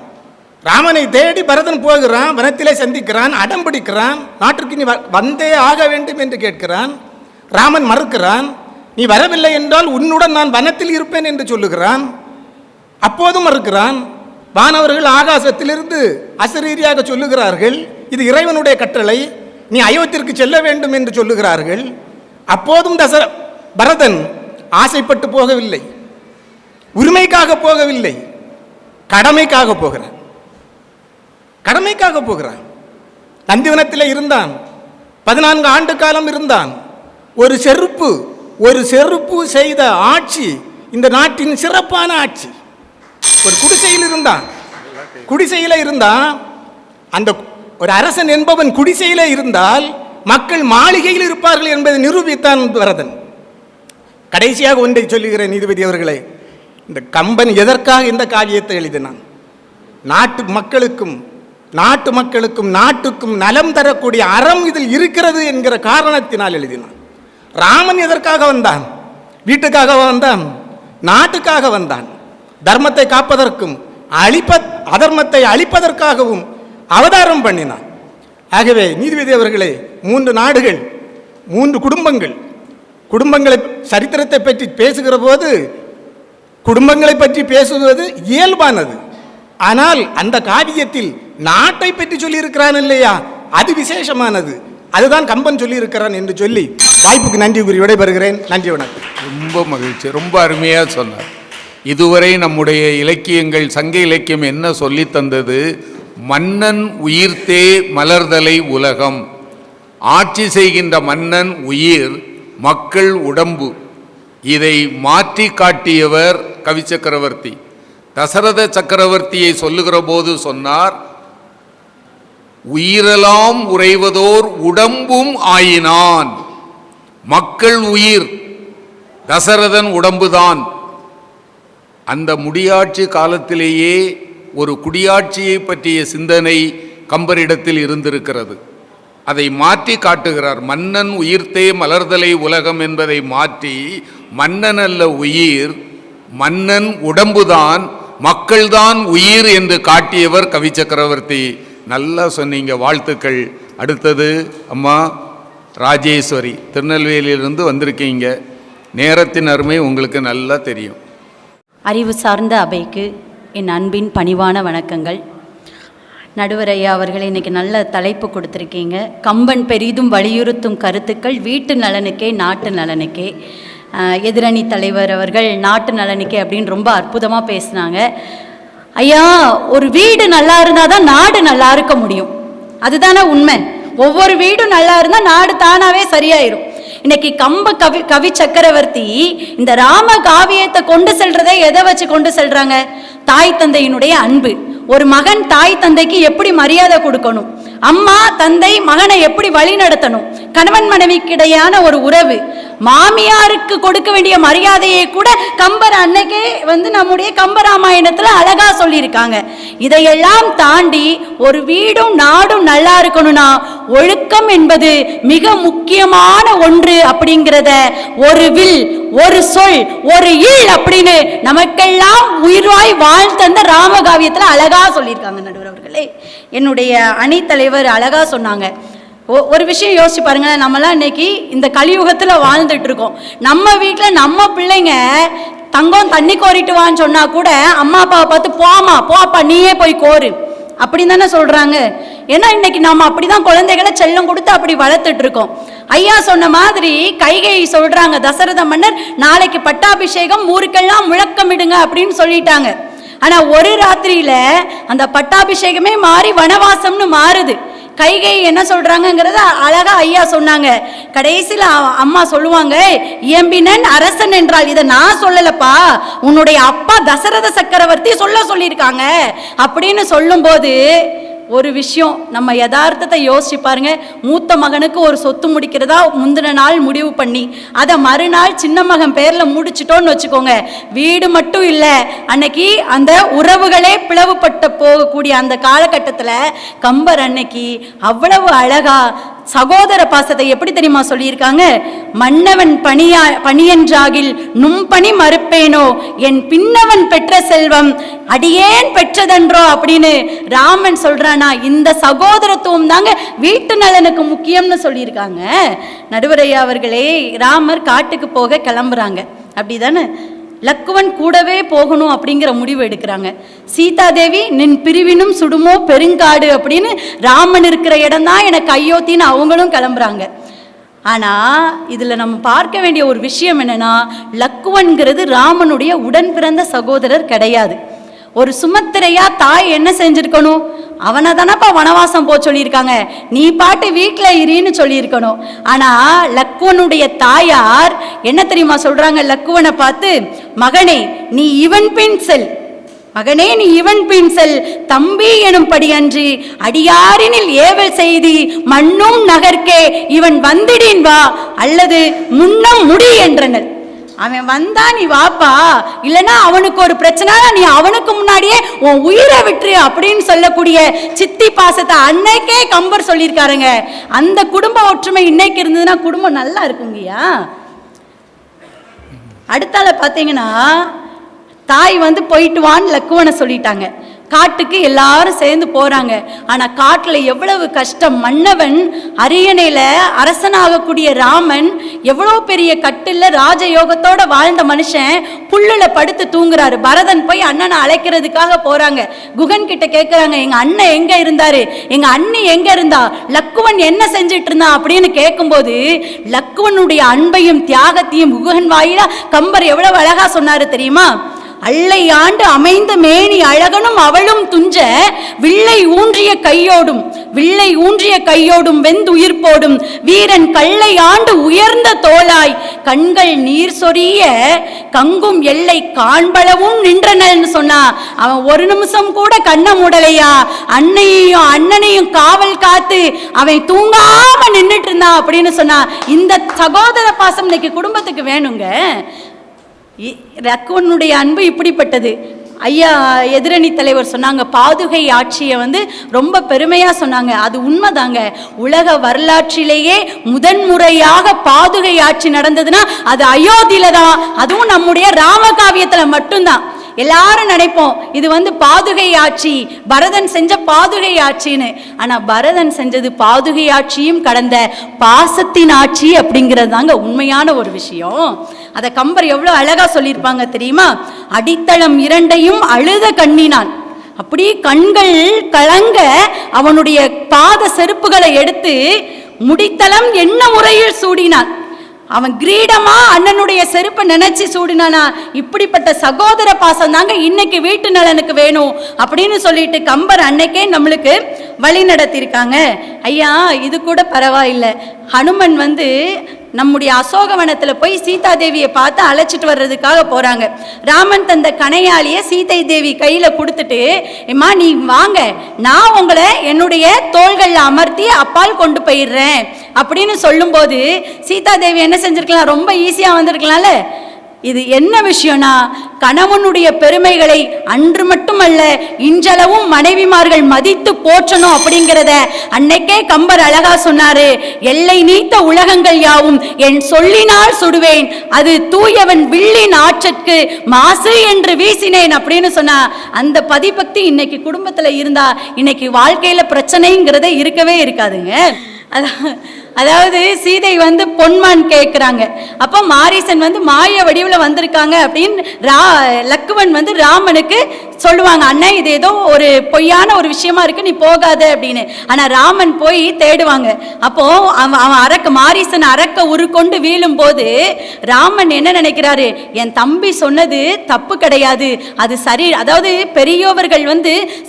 ராமனை தேடி பரதன் போகிறான், வனத்திலே சந்திக்கிறான், அடம் பிடிக்கிறான், நாட்டிற்கு நீ வந்தே ஆக வேண்டும் என்று கேட்கிறான். ராமன் மறுக்கிறான். நீ வரவில்லை என்றால் உன்னுடன் நான் வனத்தில் இருப்பேன் என்று சொல்லுகிறான். அப்போதும் மறுக்கிறான். வானவர்கள் ஆகாசத்திலிருந்து அசரீரியாக சொல்லுகிறார்கள், இது இறைவனுடைய கட்டளை, நீ அயோத்திற்கு செல்ல வேண்டும் என்று சொல்லுகிறார்கள். அப்போதும் பரதன் ஆசைப்பட்டு போகவில்லை, உரிமைக்காக போகவில்லை, கடமைக்காக போகிறான். கடமைக்காக போகிறான். நந்திவனத்தில் இருந்தான், 14 ஆண்டு காலம் இருந்தான். ஒரு செருப்பு செய்த ஆட்சி இந்த நாட்டின் சிறப்பான ஆட்சி. ஒரு குடிசையில் இருந்தான். அந்த ஒரு அரசன் என்பவன் குடிசையிலே இருந்தால் மக்கள் மாளிகையில் இருப்பார்கள் என்பதை நிரூபித்தான் பரதன். கடைசியாக ஒன்றை சொல்லுகிறேன் நீதிபதி அவர்களே, இந்த கம்பன் எதற்காக இந்த காவியத்தை எழுதினான்? நாட்டு மக்களுக்கும் நாட்டுக்கும் நலம் தரக்கூடிய அறம் இதில் இருக்கிறது என்கிற காரணத்தினால் எழுதினான். ராமன் எதற்காக வந்தான்? வீட்டுக்காக வந்தான், நாட்டுக்காக வந்தான். தர்மத்தை காப்பதற்கும் அதர்மத்தை அழிப்பதற்காகவும் அவதாரம் பண்ணினான். ஆகவே நீதிபதி அவர்களே, 3 நாடுகள், 3 குடும்பங்கள், குடும்பங்களை சரித்திரத்தை பற்றி பேசுகிற போது குடும்பங்களை பற்றி பேசுவது இயல்பானது. ஆனால் அந்த காவியத்தில் நாட்டை பற்றி சொல்லியிருக்கிறான் இல்லையா, அது விசேஷமானது. அதுதான் கம்பன் சொல்லியிருக்கிறான் என்று சொல்லி வாய்ப்புக்கு நன்றி கூறி விடைபெறுகிறேன். நன்றி, வணக்கம். ரொம்ப மகிழ்ச்சி, ரொம்ப அருமையாக சொன்னார். இதுவரை நம்முடைய இலக்கியங்கள், சங்க இலக்கியம் என்ன சொல்லி தந்தது? மன்னன் உயிர்த்தே மலர்தலை உலகம். ஆட்சி செய்கின்ற மன்னன் உயிர், மக்கள் உடம்பு. இதை மாற்றி காட்டியவர் கவி சக்கரவர்த்தி. தசரத சக்கரவர்த்தியை சொல்லுகிற போது சொன்னார், உயிரெல்லாம் உறைவதோர் உடம்பும் ஆயினான். மக்கள் உயிர், தசரதன் உடம்புதான். அந்த முடியாட்சி காலத்திலேயே ஒரு குடியாட்சியை பற்றிய சிந்தனை கம்பரிடத்தில் இருந்திருக்கிறது. அதை மாற்றி காட்டுகிறார். மன்னன் உயிர்த்தே மலர்தலை உலகம் என்பதை மாற்றி, மன்னன் அல்ல உயிர், மன்னன் உடம்புதான், மக்கள்தான் உயிர் என்று காட்டியவர் கவி சக்கரவர்த்தி. நல்லா சொன்னீங்க, வாழ்த்துக்கள். அடுத்தது அம்மா ராஜேஸ்வரி, திருநெல்வேலியிலிருந்து வந்திருக்கீங்க. நேரத்தின் அருமை உங்களுக்கு நல்லா தெரியும். அறிவு சார்ந்த அவைக்கு என் அன்பின் பணிவான வணக்கங்கள். நடுவர் ஐயா அவர்கள் இன்றைக்கி நல்ல தலைப்பு கொடுத்துருக்கீங்க. கம்பன் பெரிதும் வலியுறுத்தும் கருத்துக்கள் வீட்டு நலனுக்கே நாட்டு நலனுக்கே. எதிரணி தலைவர் அவர்கள் நாட்டு நலனுக்கே அப்படின்னு ரொம்ப அற்புதமாக பேசினாங்க. ஐயா, ஒரு வீடு நல்லா இருந்தால் தான் நாடு நல்லா இருக்க முடியும். அதுதானே உண்மை. ஒவ்வொரு வீடும் நல்லா இருந்தால் நாடு தானாகவே சரியாயிரும். இன்னைக்கு கவி சக்கரவர்த்தி இந்த ராம காவியத்தை கொண்டு செல்றதை எதை வச்சு கொண்டு செல்றாங்க? தாய் தந்தையினுடைய அன்பு. ஒரு மகன் தாய் தந்தைக்கு எப்படி மரியாதை கொடுக்கணும், அம்மா தந்தை மகனை எப்படி வழி நடத்தணும், கணவன் மனைவிக்கிடையான ஒரு உறவு, மாமியாருக்கு கொடுக்க வேண்டிய மரியாதையை கூட கம்பர் அன்னைக்கே நம்முடைய கம்பராமாயணத்துல அழகா சொல்லியிருக்காங்க. இதையெல்லாம் தாண்டி ஒரு வீடும் நாடும் நல்லா இருக்கணும்னா ஒழுக்கம் என்பது மிக முக்கியமான ஒன்று அப்படிங்கிறத ஒரு வில், ஒரு சொல், ஒரு ஈழ் அப்படின்னு நமக்கெல்லாம் உயிர்வாய் வாழ்ந்த ராமகாவியத்துல அழகா சொல்லியிருக்காங்க. நடுவர் அவர்களே, என்னுடைய அணி தலைவர் அழகா சொன்னாங்க. ஒரு விஷயம் யோசிச்சு பாருங்க, நம்மளாம் இன்னைக்கு இந்த கலியுகத்தில் வாழ்ந்துட்டு இருக்கோம். நம்ம வீட்டில் நம்ம பிள்ளைங்க தங்கம் தண்ணி கோரிட்டு வான்னு சொன்னா கூட அம்மா அப்பாவை பார்த்து போமா போப்பா நீயே போய் கோரு அப்படின்னு தானே சொல்றாங்க. ஏன்னா இன்னைக்கு நம்ம அப்படிதான் குழந்தைகளை செல்லம் கொடுத்து அப்படி வளர்த்துட்டு இருக்கோம். ஐயா சொன்ன மாதிரி கைகை சொல்றாங்க, தசரத மன்னர் நாளைக்கு பட்டாபிஷேகம், ஊருக்கெல்லாம் முழக்கமிடுங்க அப்படின்னு சொல்லிட்டாங்க. ஆனா ஒரு ராத்திரியில அந்த பட்டாபிஷேகமே மாறி வனவாசம்னு மாறுது. கைகை என்ன சொல்றாங்கிறத அழகா ஐயா சொன்னாங்க. கடைசியில் அம்மா சொல்லுவாங்க, இயம்பினன் அரசன் என்றால். இதை நான் சொல்லலப்பா, உன்னுடைய அப்பா தசரத சக்கரவர்த்தி சொல்லியிருக்காங்க அப்படின்னு சொல்லும்போது ஒரு விஷயம் நம்ம யதார்த்தத்தை யோசிச்சு பாருங்க. மூத்த மகனுக்கு ஒரு சொத்து முடிக்கிறதா முந்தின நாள் முடிவு பண்ணி அதை மறுநாள் சின்ன மகன் பேர்ல முடிச்சிட்டோன்னு வச்சுக்கோங்க, வீடு மட்டும் இல்லை, அன்னைக்கு அந்த உறவுகளே பிளவுபட்டு போகக்கூடிய அந்த காலகட்டத்தில் கம்பர் அன்னைக்கு அவ்வளவு அழகா சகோதர பாசத்தை எப்படி தெரியுமா சொல்லியிருக்காங்க? மன்னவன் பணியென்றாகில் நும்பணி மறுப்பேனோ, என் பின்னவன் பெற்ற செல்வம் அடியேன் பெற்றதென்றோ அப்படின்னு ராமன் சொல்றானா. இந்த சகோதரத்துவம் தாங்க வீட்டு நலனுக்கு முக்கியம்னு சொல்லியிருக்காங்க. நடுவரையா அவர்களே, ராமர் காட்டுக்கு போக கிளம்புறாங்க, அப்படிதானே? லக்குவன் கூடவே போகணும் அப்படிங்கிற முடிவு எடுக்கிறாங்க. சீதாதேவி நின் பிரிவினும் சுடுமோ பெருங்காடு அப்படின்னு ராமன் இருக்கிற இடம் தான் எனக்கு அயோத்தின்னு அவங்களும் கிளம்புறாங்க. ஆனால் இதில் நம்ம பார்க்க வேண்டிய ஒரு விஷயம் என்னன்னா, லக்குவன்கிறது ராமனுடைய உடன் பிறந்த சகோதரர் கிடையாது. ஒரு சுமத்திரையா தாய் என்ன செஞ்சிருக்கணும்? அவனை தானப்பா வனவாசம் போக சொல்லியிருக்காங்க, நீ பாட்டு வீட்டில் இருன்னு சொல்லியிருக்கணும். ஆனால் லக்குவனுடைய தாயார் என்ன தெரியுமா சொல்றாங்க? லக்குவனை பார்த்து, மகனே நீ இவன் பின் செல், மகனே நீ இவன் பின் செல், தம்பி எனும்படி அன்றி அடியாரினில் ஏவல் செய்தி மண்ணும் நகர்க்கே இவன் வந்திடின் வா அல்லது முன்னம் முடி என்றனர். அவன் வந்தா நீ வாப்பா, இல்லைன்னா அவனுக்கு ஒரு பிரச்சனை, நீ அவனுக்கு முன்னாடியே உன் உயிரை விட்டுரு அப்படின்னு சொல்லக்கூடிய சித்தி பாசத்தை அன்னைக்கே கம்பர் சொல்லியிருக்காருங்க. அந்த குடும்ப ஒற்றுமை இன்னைக்கு இருந்ததுன்னா குடும்பம் நல்லா இருக்குங்கய்யா. அடுத்தால பார்த்தீங்கன்னா தாய் போயிட்டு வான்னு லக்குவனை சொல்லிட்டாங்க. காட்டுக்கு எல்லாரும் சேர்ந்து போறாங்க. ஆனா காட்டுல எவ்வளவு கஷ்டம். மன்னவன் அரியணையில அரசனாகக்கூடிய ராமன் எவ்வளவு பெரிய கட்டில்ல ராஜயோகத்தோட வாழ்ந்த மனுஷன் புல்லுல படுத்து தூங்குறாரு. பரதன் போய் அண்ணனை அழைக்கிறதுக்காக போறாங்க. குகன் கிட்ட கேட்கிறாங்க, எங்க அண்ணன் எங்க இருந்தாரு, எங்க அண்ணி எங்க இருந்தா, லக்குவன் என்ன செஞ்சிட்டு இருந்தா அப்படின்னு கேட்கும்போது லக்குவனுடைய அன்பையும் தியாகத்தையும் குகன் வாயிலா கம்பர் எவ்வளவு அழகா சொன்னாரு தெரியுமா? அள்ளை ஆண்டு அமைந்த மேனி அழகனும் அவளும் துஞ்ச வில்லை ஊன்றிய கையோடும் வெந்துயிர்ப்போடும் வீரன் கள்ளை ஆண்டு உயர்ந்த தோளாய் கண்கள் நீர் சொரிய கங்கும் எல்லை காண்பளவும் நின்றனன்னு சொன்னா, அவன் ஒரு நிமிஷம் கூட கண்ண மூடலையா, அன்னையையும் அண்ணனையும் காவல் காத்து அவன் தூங்காம நின்றுட்டு இருந்தான் அப்படின்னு சொன்னா. இந்த சகோதர பாசம் இன்னைக்கு குடும்பத்துக்கு வேணுங்க. லக்குவனுடைய அன்பு இப்படிப்பட்டது. ஐயா எதிரணி தலைவர் சொன்னாங்க, பாதுகை ஆட்சியை ரொம்ப பெருமையா சொன்னாங்க. அது உண்மைதாங்க. உலக வரலாற்றிலேயே முதன்முறையாக பாதுகை ஆட்சி நடந்ததுன்னா அது அயோத்தியில தான். அதுவும் நம்முடைய ராமகாவியத்துல மட்டும்தான். எல்லாரும் நினைப்போம் இது பாதுகை ஆட்சி, பரதன் செஞ்ச பாதுகை ஆட்சின்னு. ஆனா பரதன் செஞ்சது பாதுகை ஆட்சியும் கடந்த பாசத்தின் ஆட்சி அப்படிங்கிறது தாங்க உண்மையான ஒரு விஷயம். அதை கம்பர் எவ்வளவு அழகா சொல்லியிருப்பாங்க தெரியுமா? அடித்தளம் இரண்டையும் அழுத கண்ணினான். அப்படி கண்கள் கலங்க அவனுடைய பாத செருப்புகளை எடுத்து முடித்தளம் என்ன முறையில் சூடினான். அவன் கிரீடமா அண்ணனுடைய செருப்பை நினைச்சு சூடினானா. இப்படிப்பட்ட சகோதர பாசம் தாங்க இன்னைக்கு வீட்டு நலனுக்கு வேணும் அப்படின்னு சொல்லிட்டு கம்பர் அன்னைக்கே நம்மளுக்கு வழி நடத்தியிருக்காங்க. ஐயா இது கூட பரவாயில்லை. ஹனுமன் நம்முடைய அசோகவனத்துல போய் சீதா தேவியை பார்த்து அழைச்சிட்டு வர்றதுக்காக போறாங்க. ராமன் தந்த கணையாளிய சீதை தேவி கையில கொடுத்துட்டு, எம்மா நீ வாங்க, நான் உங்களை என்னுடைய தோள்கள்ல அமர்த்தி அப்பால் கொண்டு போயிடுறேன் அப்படின்னு சொல்லும் போது சீதா தேவி என்ன செஞ்சிருக்கலாம்? ரொம்ப ஈஸியா வந்திருக்கலாம்ல. இது என்ன விஷயம்னா, கணவனுடைய பெருமைகளை அன்று மட்டுமல்ல இன்றளவும் மனைவிமார்கள் மதித்து போற்றணும் அப்படிங்கிறத அன்னைக்கே கம்பர் அழகா சொன்னாரு. எல்லை நீத்த உலகங்கள் யாவும் என் சொல்லினால் சுடுவேன், அது தூயவன் வில்லின் ஆற்றற்கு மாசு என்று வீசினேன் அப்படின்னு சொன்னா. அந்த பதிபக்தி இன்னைக்கு குடும்பத்துல இருந்தா இன்னைக்கு வாழ்க்கையில பிரச்சனைங்கிறதே இருக்கவே இருக்காதுங்க. அதாவது சீதை பொன்மான் கேட்குறாங்க. அப்போ மாரீசன் மாய வடிவில் வந்திருக்காங்க அப்படின்னு லக்குவன் ராமனுக்கு சொல்லுவாங்க, அண்ணன் இது ஏதோ ஒரு பொய்யான ஒரு விஷயமா இருக்கு, நீ போகாத அப்படின்னு. ஆனால் ராமன் போய் தேடுவாங்க. அப்போ அவன் மாரீசன் அரக்க உருக்கொண்டு வீழும் போது ராமன் என்ன நினைக்கிறாரு? என் தம்பி சொன்னது தப்பு கிடையாது, அது சரி. அதாவது பெரியோர்கள்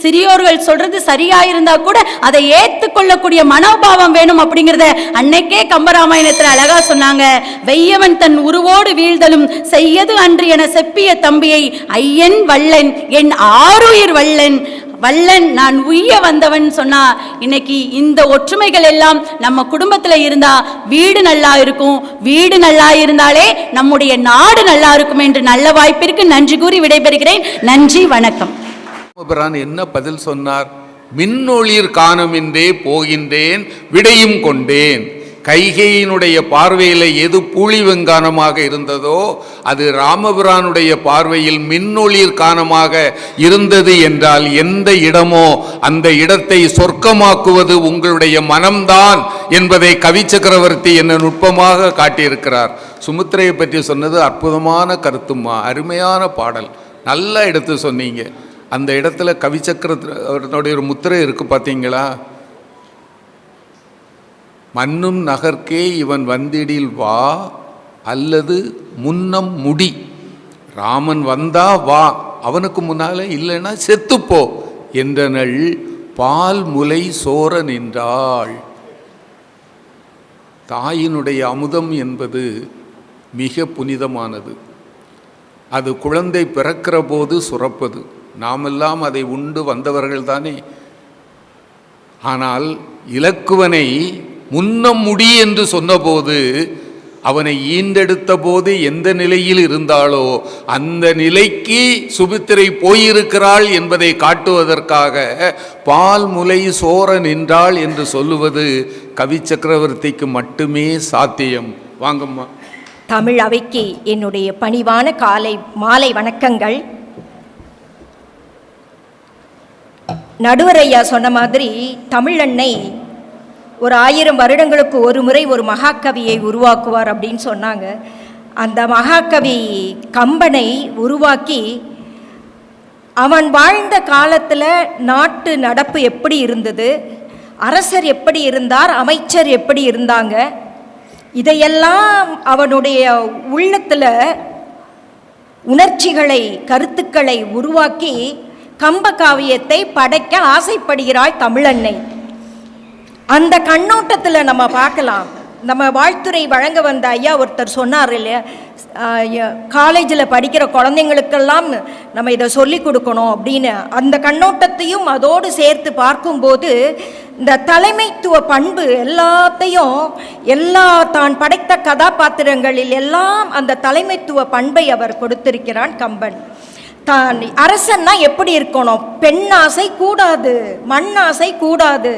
சிறியோர்கள் சொல்றது சரியாயிருந்தா கூட அதை ஏற்றுக்கொள்ளக்கூடிய மனோபாவம் வேணும் அப்படிங்கிறத அன்னைக்கே கம்பராமாயணத்தில் அழகா சொன்னாங்க. வெய்யவன் தன் உருவோடு வீழ்தலும் செய்யது அன்று என செப்பிய தம்பியை ஐயன் வல்லன் என் ஆருயிர் வல்லன் நான் உய்ய வந்தவன் சொன்னா. இன்னைக்கு இந்த ஒற்றுமைகள் எல்லாம் நம்ம குடும்பத்துல இருந்தா வீடு நல்லா இருக்கும். வீடு நல்லா இருந்தாலே நம்முடைய நாடு நல்லா இருக்கும் என்று நல்ல வாய்ப்பிற்கு நன்றி கூறி விடைபெறுகிறேன். நன்றி, வணக்கம். என்ன பதில் சொன்னார்? மின்னொளிர் காணமின்றே போகின்றேன் விடையும் கொண்டேன். கைகையினுடைய பார்வையில் எது பூளி வெங்கானமாக இருந்ததோ அது ராமபிரானுடைய பார்வையில் மின்னொளிர் காணமாக இருந்தது என்றால் எந்த இடமோ அந்த இடத்தை சொர்க்கமாக்குவது உங்களுடைய மனம்தான் என்பதை கவி சக்கரவர்த்தி என்ன நுட்பமாக காட்டியிருக்கிறார். சுமித்திரையை பற்றி சொன்னது அற்புதமான கருத்துமா, அருமையான பாடல், நல்லா எடுத்து சொன்னீங்க. அந்த இடத்துல கவி சக்கரவர்த்தியோடைய ஒரு முத்திரை இருக்கு பார்த்தீங்களா? மன்னும் நகர்க்கே இவன் வந்திடில் வா அல்லது முன்னம் முடி. ராமன் வந்தா வா, அவனுக்கு முன்னால இல்லைன்னா செத்துப்போ என்றனள் பால் முலை சோர நின்றாள். தாயினுடைய அமுதம் என்பது மிக புனிதமானது. அது குழந்தை பிறக்கிற போது சுரப்பது. நாமெல்லாம் அதை உண்டு வந்தவர்கள் தானே. ஆனால் இலக்குவனை முன்னம் முடி என்று சொன்னபோது அவனை ஈண்டெடுத்த போது எந்த நிலையில் இருந்தாலோ அந்த நிலைக்கு சுமித்திரை போயிருக்கிறாள் என்பதை காட்டுவதற்காக பால் முலை சோர நின்றாள் என்று சொல்லுவது கவி சக்கரவர்த்திக்கு மட்டுமே சாத்தியம். வாங்கம்மா. தமிழ் அவைக்கு என்னுடைய பணிவான மாலை வணக்கங்கள். நடுவர் ஐயா சொன்ன மாதிரி தமிழன்னை ஒரு 1000 வருடங்களுக்கு ஒரு முறை ஒரு மகாகவியை உருவாக்குவார் அப்படின்னு சொன்னாங்க. அந்த மகாகவி கம்பனை உருவாக்கி அவன் வாழ்ந்த காலத்தில் நாட்டு நடப்பு எப்படி இருந்தது, அரசர் எப்படி இருந்தார், அமைச்சர் எப்படி இருந்தாங்க, இதையெல்லாம் அவனுடைய உள்ளத்தில் உணர்ச்சிகளை கருத்துக்களை உருவாக்கி கம்ப காவியத்தை படைக்க ஆசைப்படுகிறாள் தமிழன்னை. அந்த கண்ணோட்டத்தில் நம்ம பார்க்கலாம். நம்ம வாழ்த்துறை வழங்க வந்த ஐயா ஒருத்தர் சொன்னார் இல்லையா, காலேஜில் படிக்கிற குழந்தைங்களுக்கெல்லாம் நம்ம இதை சொல்லி கொடுக்கணும் அப்படின்னு. அந்த கண்ணோட்டத்தையும் அதோடு சேர்த்து பார்க்கும்போது இந்த தலைமைத்துவ பண்பு எல்லா தான் படைத்த கதாபாத்திரங்களில் எல்லாம் அந்த தலைமைத்துவ பண்பை அவர் கொடுத்திருக்கிறான் கம்பன். தான் அரசன்னா எப்படி இருக்கணும், பெண் ஆசை கூடாது, மண் ஆசை கூடாது,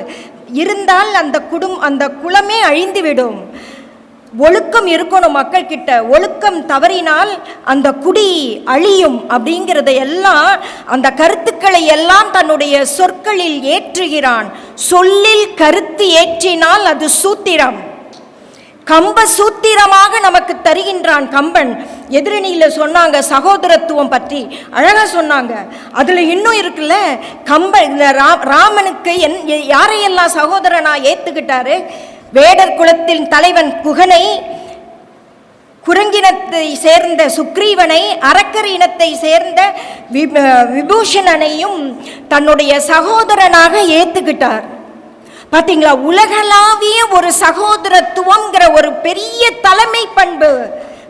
இருந்தால் அந்த குலமே அழிந்துவிடும். ஒழுக்கம் இருக்கணும் மக்கள் கிட்ட, ஒழுக்கம் தவறினால் அந்த குடி அழியும் அப்படிங்கிறத எல்லாம், அந்த கருத்துக்களை எல்லாம் தன்னுடைய சொற்களில் ஏற்றுகிறான். சொல்லில் கருத்து ஏற்றினால் அது சூத்திரம், கம்ப சூத்திரமாக நமக்கு தருகின்றான் கம்பன். எதிரணியில் சொன்னாங்க சகோதரத்துவம் பற்றி அழகா சொன்னாங்க. அதுல இன்னும் இருக்குல்ல, கம்பன் ராமனுக்கு யாரையெல்லாம் சகோதரனா ஏத்துக்கிட்டாரு. வேடர் குலத்தின் தலைவன் குகனை, குரங்கினத்தை சேர்ந்த சுக்ரீவனை, அரக்கர் இனத்தை சேர்ந்த விபூஷணனையும் தன்னுடைய சகோதரனாக ஏத்துக்கிட்டார். பார்த்தீங்களா, உலகளாவிய ஒரு சகோதரத்துவம்ங்கிற ஒரு பெரிய தலைமை பண்பு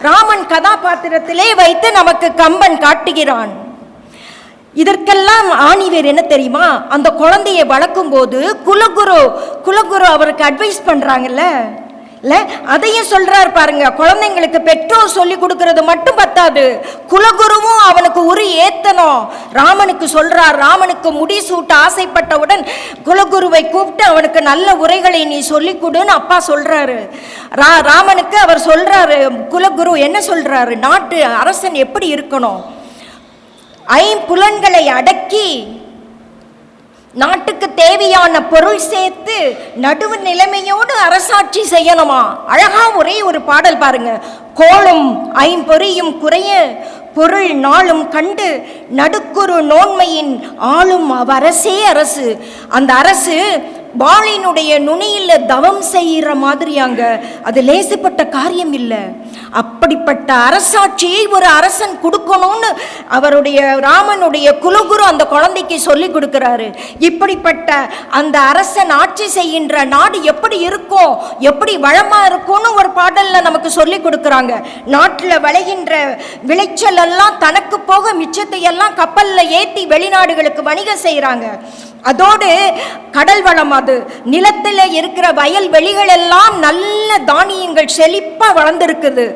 ராமன் கதாபாத்திரத்திலே வைத்து நமக்கு கம்பன் காட்டுகிறான். இதற்கெல்லாம் ஆணிவேர் என்ன தெரியுமா, அந்த குழந்தையை வளர்க்கும் போது குலகுரு அவருக்கு அட்வைஸ் பண்றாங்கல்ல, இல்ல அதையும் சொல்றாரு பாருங்க. குழந்தைங்களுக்கு பெற்றோர் சொல்லி கொடுக்கறது மட்டும் பத்தாது, குலகுருவும் அவனுக்கு உரி ஏத்தணும். ராமனுக்கு சொல்றார், ராமனுக்கு முடிசூட்ட ஆசைப்பட்டவுடன் குலகுருவை கூப்பிட்டு அவனுக்கு நல்ல உரைகளை நீ சொல்லி கொடுன்னு அப்பா சொல்றாரு. ராமனுக்கு அவர் சொல்றாரு, குலகுரு என்ன சொல்றாரு, நாட்டு அரசன் எப்படி இருக்கணும், ஐம்புலன்களை அடக்கி நாட்டுக்கு தேவையான பொருள் சேர்த்து நடுவு நிலைமையோடு அரசாட்சி செய்யணுமா. அழகா ஒரே ஒரு பாடல் பாருங்க. கோளும் ஐம்பொறியும் குறைய பொருள் நாளும் கண்டு நடுக்குறு நோன்மையின் ஆளும் அவரசே அரசு. அந்த அரசு வாளினுடைய நுனியில் தவம் செய்கிற மாதிரியாங்க, அது லேசுப்பட்ட காரியம் இல்லை. அப்படிப்பட்ட அரசாட்சியை ஒரு அரசன் கொடுக்கணும்னு அவருடைய ராமனுடைய குலகுரு அந்த குழந்தைக்கு சொல்லி கொடுக்கிறாரு. இப்படிப்பட்ட அந்த அரசன் ஆட்சி செய்கின்ற நாடு எப்படி இருக்கும், எப்படி வளமா இருக்கும்னு ஒரு பாடல்ல நமக்கு சொல்லி கொடுக்குறாங்க. நாட்டில் விளைகின்ற விளைச்சல் எல்லாம் தனக்கு போக மிச்சத்தை எல்லாம் கப்பல்ல ஏற்றி வெளிநாடுகளுக்கு வணிகம் செய்கிறாங்க. அதோடு கடல் வளம், அது நிலத்தில் இருக்கிற வயல் வெளிகள் எல்லாம் நல்ல தானியங்கள் செழிப்பா வளர்ந்துருக்குது.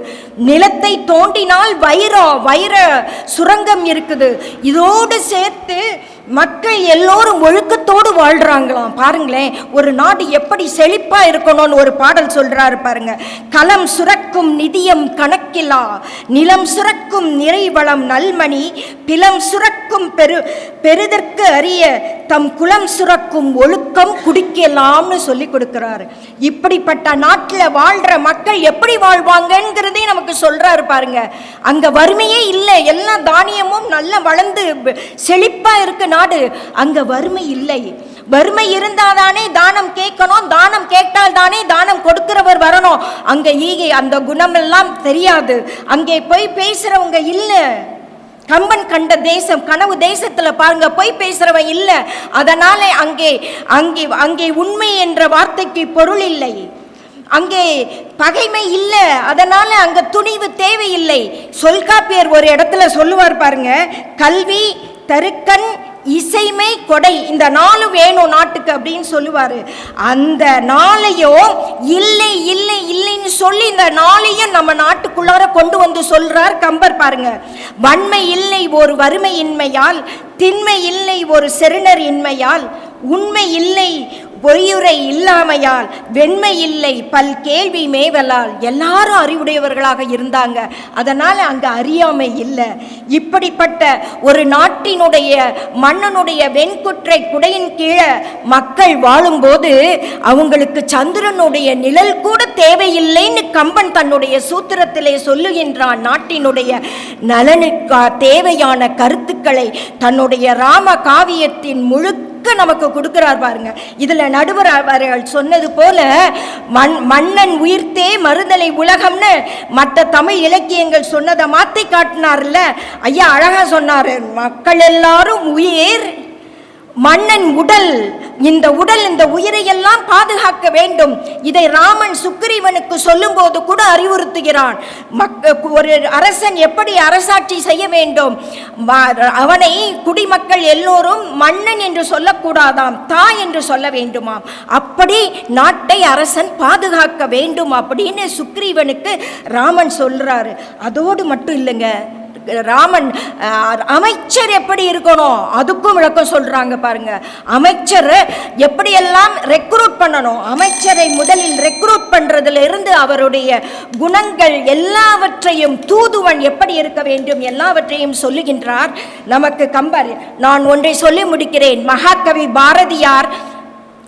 நிலத்தை தோண்டினால் வைர சுரங்கம் இருக்குது. இதோடு சேர்த்து மக்கள் எல்லோரும் ஒழுக்கத்தோடு வாழ்றாங்களாம். பாருங்களேன், ஒரு நாடு எப்படி செழிப்பா இருக்கணும்னு ஒரு பாடல் சொல்றாரு பாருங்க. களம் சுரக்கும் நிதியம் கணக்கிலா, நிலம் சுரக்கும் நிறைவளம் நல்மணி, பிலம் சுரக்கும் பெருதற்கு அறிய தம் குலம் சுரக்கும் ஒழுக்கம் குடிக்கலாம்னு சொல்லி கொடுக்கிறாரு. இப்படிப்பட்ட நாட்டில் வாழ்ற மக்கள் எப்படி வாழ்வாங்கிறதே நமக்கு சொல்றாரு பாருங்க. அங்க வறுமையே இல்லை, எல்லா தானியமும் நல்லா வளர்ந்து செழிப்பா இருக்கு நாடு. அங்க வறுமை இல்லை. வறுமை இருந்தாதானே தானம் கேட்கணும், தானம் கேட்டால் தானே தானம் கொடுக்கிறவர் வரணும். அங்க ஈகை அந்த குணமெல்லாம் தெரியாது. அங்கே போய் பேசுறவங்க இல்லை. கம்பன் கண்ட தேசம் கனவு தேசத்துல பாருங்க, போய் பேசுறவன் இல்லை. அதனால அங்கே அங்கே அங்கே உண்மை என்ற வார்த்தைக்கு பொருள் இல்லை. அங்கே பகைமை இல்லை, அதனால அங்க துணிவு தேவையில்லை. தொல்காப்பியர் ஒரு இடத்துல சொல்லுவார் பாருங்க, கல்வி, தருக்கன், இசைமை, கொடை, இந்த 4 வேணும் நாட்டுக்கு அப்படின்னு சொல்லுவாரு. அந்த 4ஐயும் இல்லை இல்லை இல்லைன்னு சொல்லி இந்த 4ஐயும் நம்ம நாட்டுக்குள்ளார கொண்டு வந்து சொல்றார் கம்பர் பாருங்க. வன்மை இல்லை ஒரு வறுமையின்மையால், திண்மை இல்லை ஒரு செருணர் இன்மையால், உண்மை இல்லை பொய்யுரை இல்லாமையால் வெண்மை இல்லை பல் கேள்வி மேவலால். எல்லாரும் அறிவுடையவர்களாக இருந்தாங்க, அதனால அங்க அறியாமை இல்லை. இப்படிப்பட்ட ஒரு நாட்டினுடைய மன்னனுடைய வெண்குற்றை குடையின் கீழே மக்கள் வாழும்போது அவங்களுக்கு சந்திரனுடைய நிழல் கூட தேவையில்லைன்னு கம்பன் தன்னுடைய சூத்திரத்திலே சொல்லுகின்றான். நாட்டினுடைய நலனுக்கு தேவையான கருத்துக்களை தன்னுடைய ராம காவியத்தின் முழுக்க நமக்கு கொடுக்கிறார் பாருங்க. இதுல நடுவர் அவர்கள் சொன்னது போல மன்னன் உயிர்த்தே மறுதலை உலகம்னு மற்ற தமிழ் இலக்கியங்கள் சொன்னதை மாத்தி காட்டினார்ல ஐயா, அழகா சொன்னாரு. மக்கள் எல்லாரும் உயிர், மன்னன் உடல், இந்த உடல் இந்த உயிரை எல்லாம் பாதுகாக்க வேண்டும். இதை ராமன் சுக்கிரீவனுக்கு சொல்லும் போது கூட அறிவுறுத்துகிறான். ஒரு அரசன் எப்படி அரசாட்சி செய்ய வேண்டும், அவனை குடிமக்கள் எல்லோரும் மன்னன் என்று சொல்லக்கூடாதாம், தாய் என்று சொல்ல வேண்டுமாம். அப்படி நாட்டை அரசன் பாதுகாக்க வேண்டும் அப்படின்னு சுக்கிரீவனுக்கு ராமன் சொல்றாரு. அதோடு மட்டும் இல்லைங்க, ராமன் அமைச்சர் எப்படி இருக்கணும் அதுக்கும் விளக்கம் சொல்றாங்க பாருங்க. அமைச்சர் எப்படியெல்லாம் ரெக்ரூட் பண்ணணும், அமைச்சரை முதலில் ரெக்ரூட் பண்றதுல இருந்து அவருடைய குணங்கள் எல்லாவற்றையும், தூதுவன் எப்படி இருக்க வேண்டும் எல்லாவற்றையும் சொல்லுகின்றார் நமக்கு கம்பர். நான் ஒன்றை சொல்லி முடிக்கிறேன். மகாகவி பாரதியார்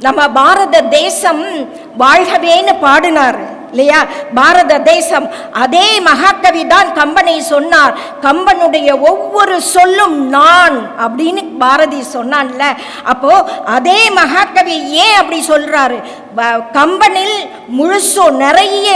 நம்ம பாரத தேசம் வாழ்கவேன்னு பாடினார் இல்லையா? பாரத தேசம், அதே மகாகவி தான் கம்பனை சொன்னார். கம்பனுடைய ஒவ்வொரு சொல்லும் நான் அப்படின்னு பாரதி சொன்னான்ல. அப்போ அதே மகாகவி ஏன் அப்படி சொல்றாரு? கம்பனில் முழுசும் நிறைய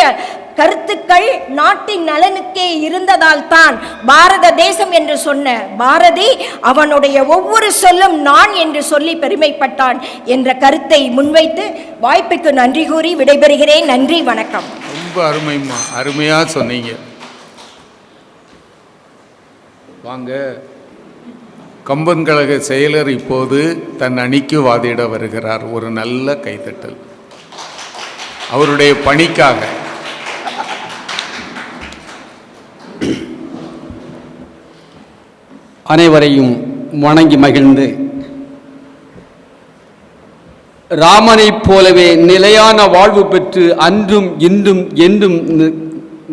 கருத்துக்கள் நாட்டின் நலனுக்கே இருந்ததால் தான் பாரத தேசம் என்று சொன்ன பாரதி அவனுடைய ஒவ்வொரு சொல்லும் நான் என்று சொல்லி பெருமைப்பட்டான் என்ற கருத்தை முன்வைத்து வாய்ப்புக்கு நன்றி கூறி விடைபெறுகிறேன். நன்றி, வணக்கம். ரொம்ப அருமைம்மா, அருமையா சொன்னீங்க. வாங்க, கம்பன் கழக செயலர் இப்போது தன் அணிக்கு வாதிட வருகிறார். ஒரு நல்ல கைத்தட்டல் அவருடைய பணிக்காக. அனைவரையும் வணங்கி மகிழ்ந்து, ராமனைப் போலவே நிலையான வாழ்வு பெற்று அன்றும் இன்றும் என்றும்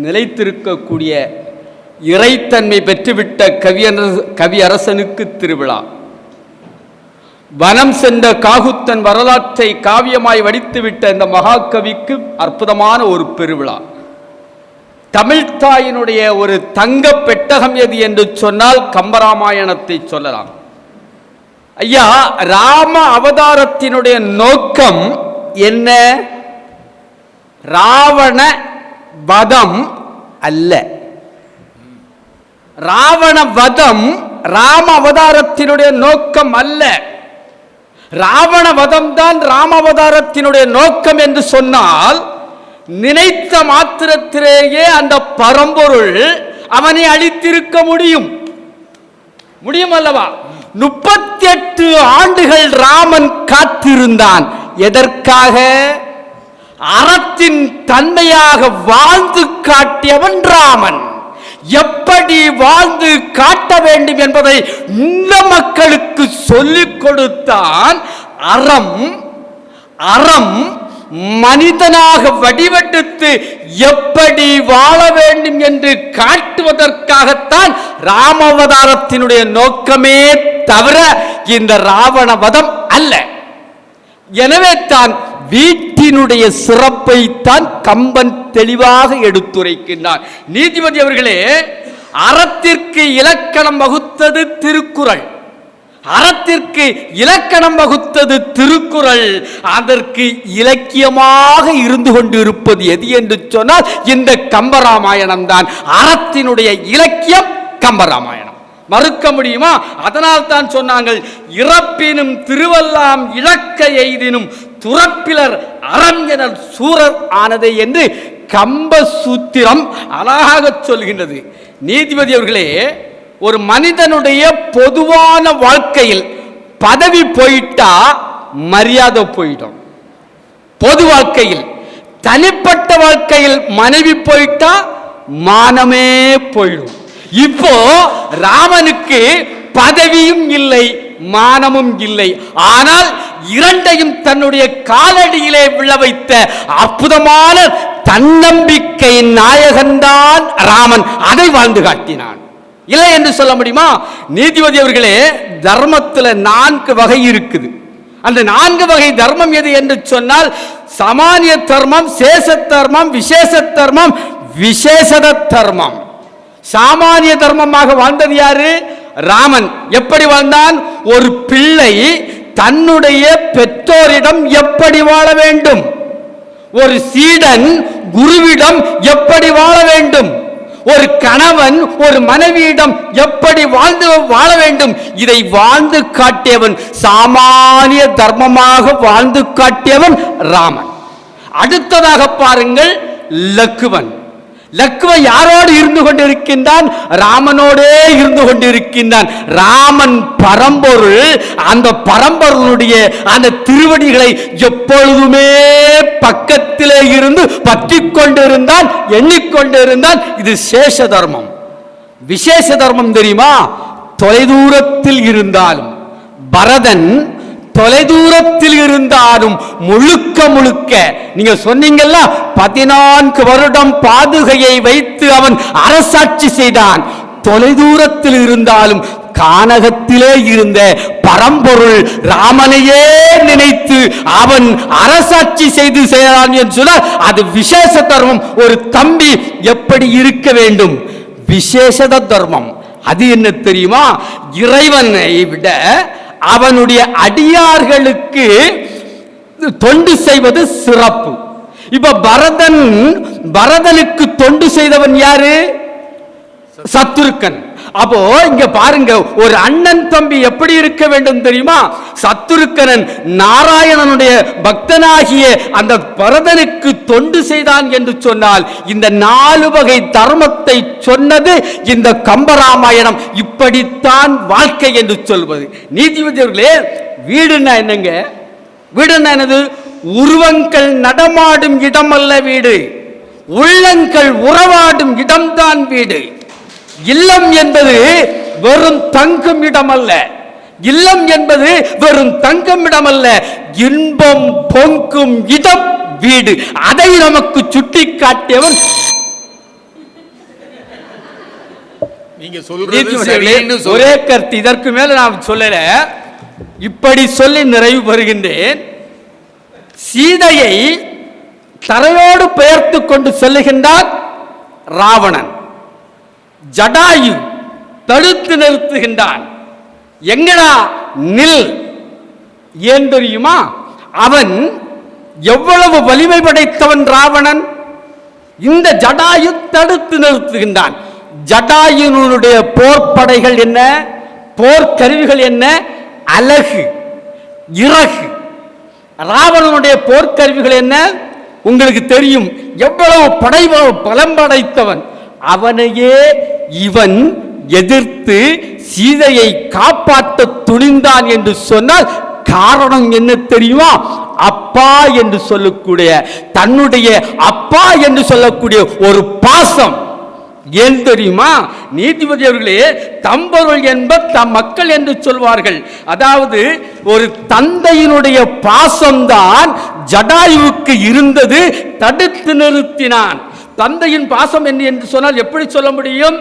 நிலைத்திருக்கக்கூடிய இறைத்தன்மை பெற்றுவிட்ட கவியரசனுக்கு திருவிழா. வனம் சென்ற காகுத்தன் வரலாற்றை காவியமாய் வடித்துவிட்ட இந்த மகாகவிக்கு அற்புதமான ஒரு பெருவிழா. தமிழ்த்தாயினுடைய ஒரு தங்க பெட்டகம் எது என்று சொன்னால் கம்பராமாயணத்தை சொல்லலாம். ஐயா, ராம அவதாரத்தினுடைய நோக்கம் என்ன? ராவண வதம் அல்ல. ராவண வதம் ராம அவதாரத்தினுடைய நோக்கம் அல்ல. ராவண வதம் தான் ராம அவதாரத்தினுடைய நோக்கம் என்று சொன்னால், நினைத்த மாத்திரத்திலேயே அந்த பரம்பொருள் அவனை அழித்திருக்க முடியும் அல்லவா? 38 ஆண்டுகள் ராமன் காத்திருந்தான். எதற்காக? அறத்தின் தன்மையாக வாழ்ந்து காட்டியவன் ராமன். எப்படி வாழ்ந்து காட்ட வேண்டும் என்பதை இந்த மக்களுக்கு சொல்லிக் கொடுத்தான். அறம் மனிதனாக வடிவெடுத்து எப்படி வாழ வேண்டும் என்று காட்டுவதற்காகத்தான் ராமாவதாரத்தினுடைய நோக்கமே தவிர இந்த ராவண வதம் அல்ல. எனவே தான் வீட்டினுடைய சிறப்பை தான் கம்பன் தெளிவாக எடுத்துரைக்கின்றார். நீதிபதி அவர்களே, அறத்திற்கு இலக்கணம் வகுத்தது திருக்குறள். அறத்திற்கு இலக்கணம் வகுத்தது திருக்குறள். அதற்கு இலக்கியமாக இருந்து கொண்டு இருப்பது எது என்று சொன்னால் இந்த கம்பராமாயணம் தான். அறத்தினுடைய இலக்கியம் கம்பராமாயணம். மறுக்க முடியுமா? அதனால் தான் சொன்னாங்கள், இறப்பினும் திருவல்லாம் இழக்க எய்தினும் துறப்பிலர் அறம் என சூரர் ஆனதை என்று கம்ப சூத்திரம் அழகாக சொல்கின்றது. நீதிபதி அவர்களே, ஒரு மனிதனுடைய பொதுவான வாழ்க்கையில் பதவி போயிட்டா மரியாதை போயிடும். பொது வாழ்க்கையில், தனிப்பட்ட வாழ்க்கையில் மனைவி போயிட்டா மானமே போயிடும். இப்போ ராமனுக்கு பதவியும் இல்லை, மானமும் இல்லை. ஆனால் இரண்டையும் தன்னுடைய காலடியிலே விழ வைத்த அற்புதமான தன்னம்பிக்கையின் நாயகன்தான் ராமன். அதை வாழ்ந்து காட்டினான். இல்லை என்று சொல்ல முடியுமா? நீதிபதி அவர்களே, தர்மத்தில் 4 வகை இருக்குது. அந்த 4 வகை தர்மம் எது என்று சொன்னால் சாமானிய தர்மம், சேஷ தர்மம், விசேஷ தர்மம், விசேஷத தர்மம். சாமானிய தர்மமாக வாழ்ந்தது யாரு? ராமன். எப்படி வாழ்ந்தான்? ஒரு பிள்ளை தன்னுடைய பெற்றோரிடம் எப்படி வாழ வேண்டும், ஒரு சீடன் குருவிடம் எப்படி வாழ வேண்டும், ஒரு கணவன் ஒரு மனைவியிடம் எப்படி வாழ வேண்டும், இதை வாழ்ந்து காட்டியவன், சாமானிய தர்மமாக வாழ்ந்து காட்டியவன் ராமன். அடுத்ததாக பாருங்கள், லக்குவன். லக்குவன் யாரோடு இருந்து கொண்டிருக்கின்றான்? ராமனோடே இருந்து கொண்டிருக்கின்றான். ராமன் பரம்பொருள். அந்த பரம்பொருளுடைய அந்த திருவடிகளை எப்பொழுதுமே பக்கத்திலே இருந்து பற்றி கொண்டிருந்தான், எண்ணிக்கொண்டிருந்தான். இது சேஷ தர்மம். விசேஷ தர்மம் தெரியுமா? தொலைதூரத்தில் இருந்தாலும் பரதன் தொலைதூரத்தில் இருந்தாலும் முழுக்க முழுக்க நீங்க சொன்னீங்கல்ல, 14 வருடம் பாதுகையை வைத்து அவன் அரசாட்சி செய்தான். தொலைதூரத்தில் இருந்தாலும் கானகத்திலே இருந்த பரம்பொருள் ராமனையே நினைத்து அவன் அரசாட்சி செய்து செய்தான் என்று சொன்னால் அது விசேஷ தர்மம். ஒரு தம்பி எப்படி இருக்க வேண்டும்? விசேஷ தர்மம். அது என்ன தெரியுமா? இறைவனை விட அவனுடைய அடியார்களுக்கு தொண்டு செய்வது சிறப்பு. இப்ப பரதனுக்கு தொண்டு செய்தவன் யாரு? சத்துருக்கன். அப்போ இங்க பாருங்க, ஒரு அண்ணன் தம்பி எப்படி இருக்க வேண்டும் தெரியுமா? சத்துருக்கனன் நாராயணனுடைய பக்தனாகிய அந்த பரதனுக்கு தொண்டு செய்தான் என்று சொன்னால் இந்த 4 வகை தர்மத்தை சொன்னது இந்த கம்பராமாயணம். இப்படித்தான் வாழ்க்கை என்று சொல்வது. நீதிபதிகளே, வீடுன்னா என்னங்க? வீடுன்னா என்னது? உருவங்கள் நடமாடும் இடம் அல்ல வீடு, உள்ளங்கள் உறவாடும் இடம்தான் வீடு. இல்லம் என்பது வெறும் தங்கும் இடம் அல்ல. இல்லம் என்பது வெறும் தங்கும் இடம் அல்ல, இன்பம் பொங்கும் இடம் வீடு. அதை நமக்கு சுட்டி காட்டியவன் நீங்க சொல்றது ஒரே கருத்து. இதற்கு மேல நான் சொல்லல. இப்படி சொல்லி நிறைவு பெறுகின்றேன். சீதையை தரையோடு பெயர்த்து கொண்டு செல்லுகின்றான் ராவணன். ஜடாயு தடுத்து நிறுத்துகின்றான். எங்கடா நில்? ஏன் தெரியுமா? அவன் எவ்வளவு வலிமை படைத்தவன் ராவணன். இந்த ஜடாயு தடுத்து நிறுத்துகின்றான். ஜடாயுனுடைய போர்ப்படைகள் என்ன, போர்க்கருவிகள் என்ன? அலகு, இறகு. ராவணனுடைய போர்க்கருவிகள் என்ன? உங்களுக்கு தெரியும். எவ்வளவு பலம் படைத்தவன். அவனையே இவன் எதிர்த்து சீதையை காப்பாற்ற துணிந்தான் என்று சொன்னால் காரணம் என்ன தெரியுமா? அப்பா என்று சொல்லக்கூடிய, தன்னுடைய அப்பா என்று சொல்லக்கூடிய ஒரு பாசம். ஏன் தெரியுமா? நீதிபதி அவர்களே, தம்பொருள் என்ப தம் மக்கள் என்று சொல்வார்கள். அதாவது ஒரு தந்தையினுடைய பாசம்தான் ஜடாயுவுக்கு இருந்தது, தடுத்து நிறுத்தினான். தந்தையின் பாசம் என்று சொன்னால் எப்படி சொல்ல முடியும்?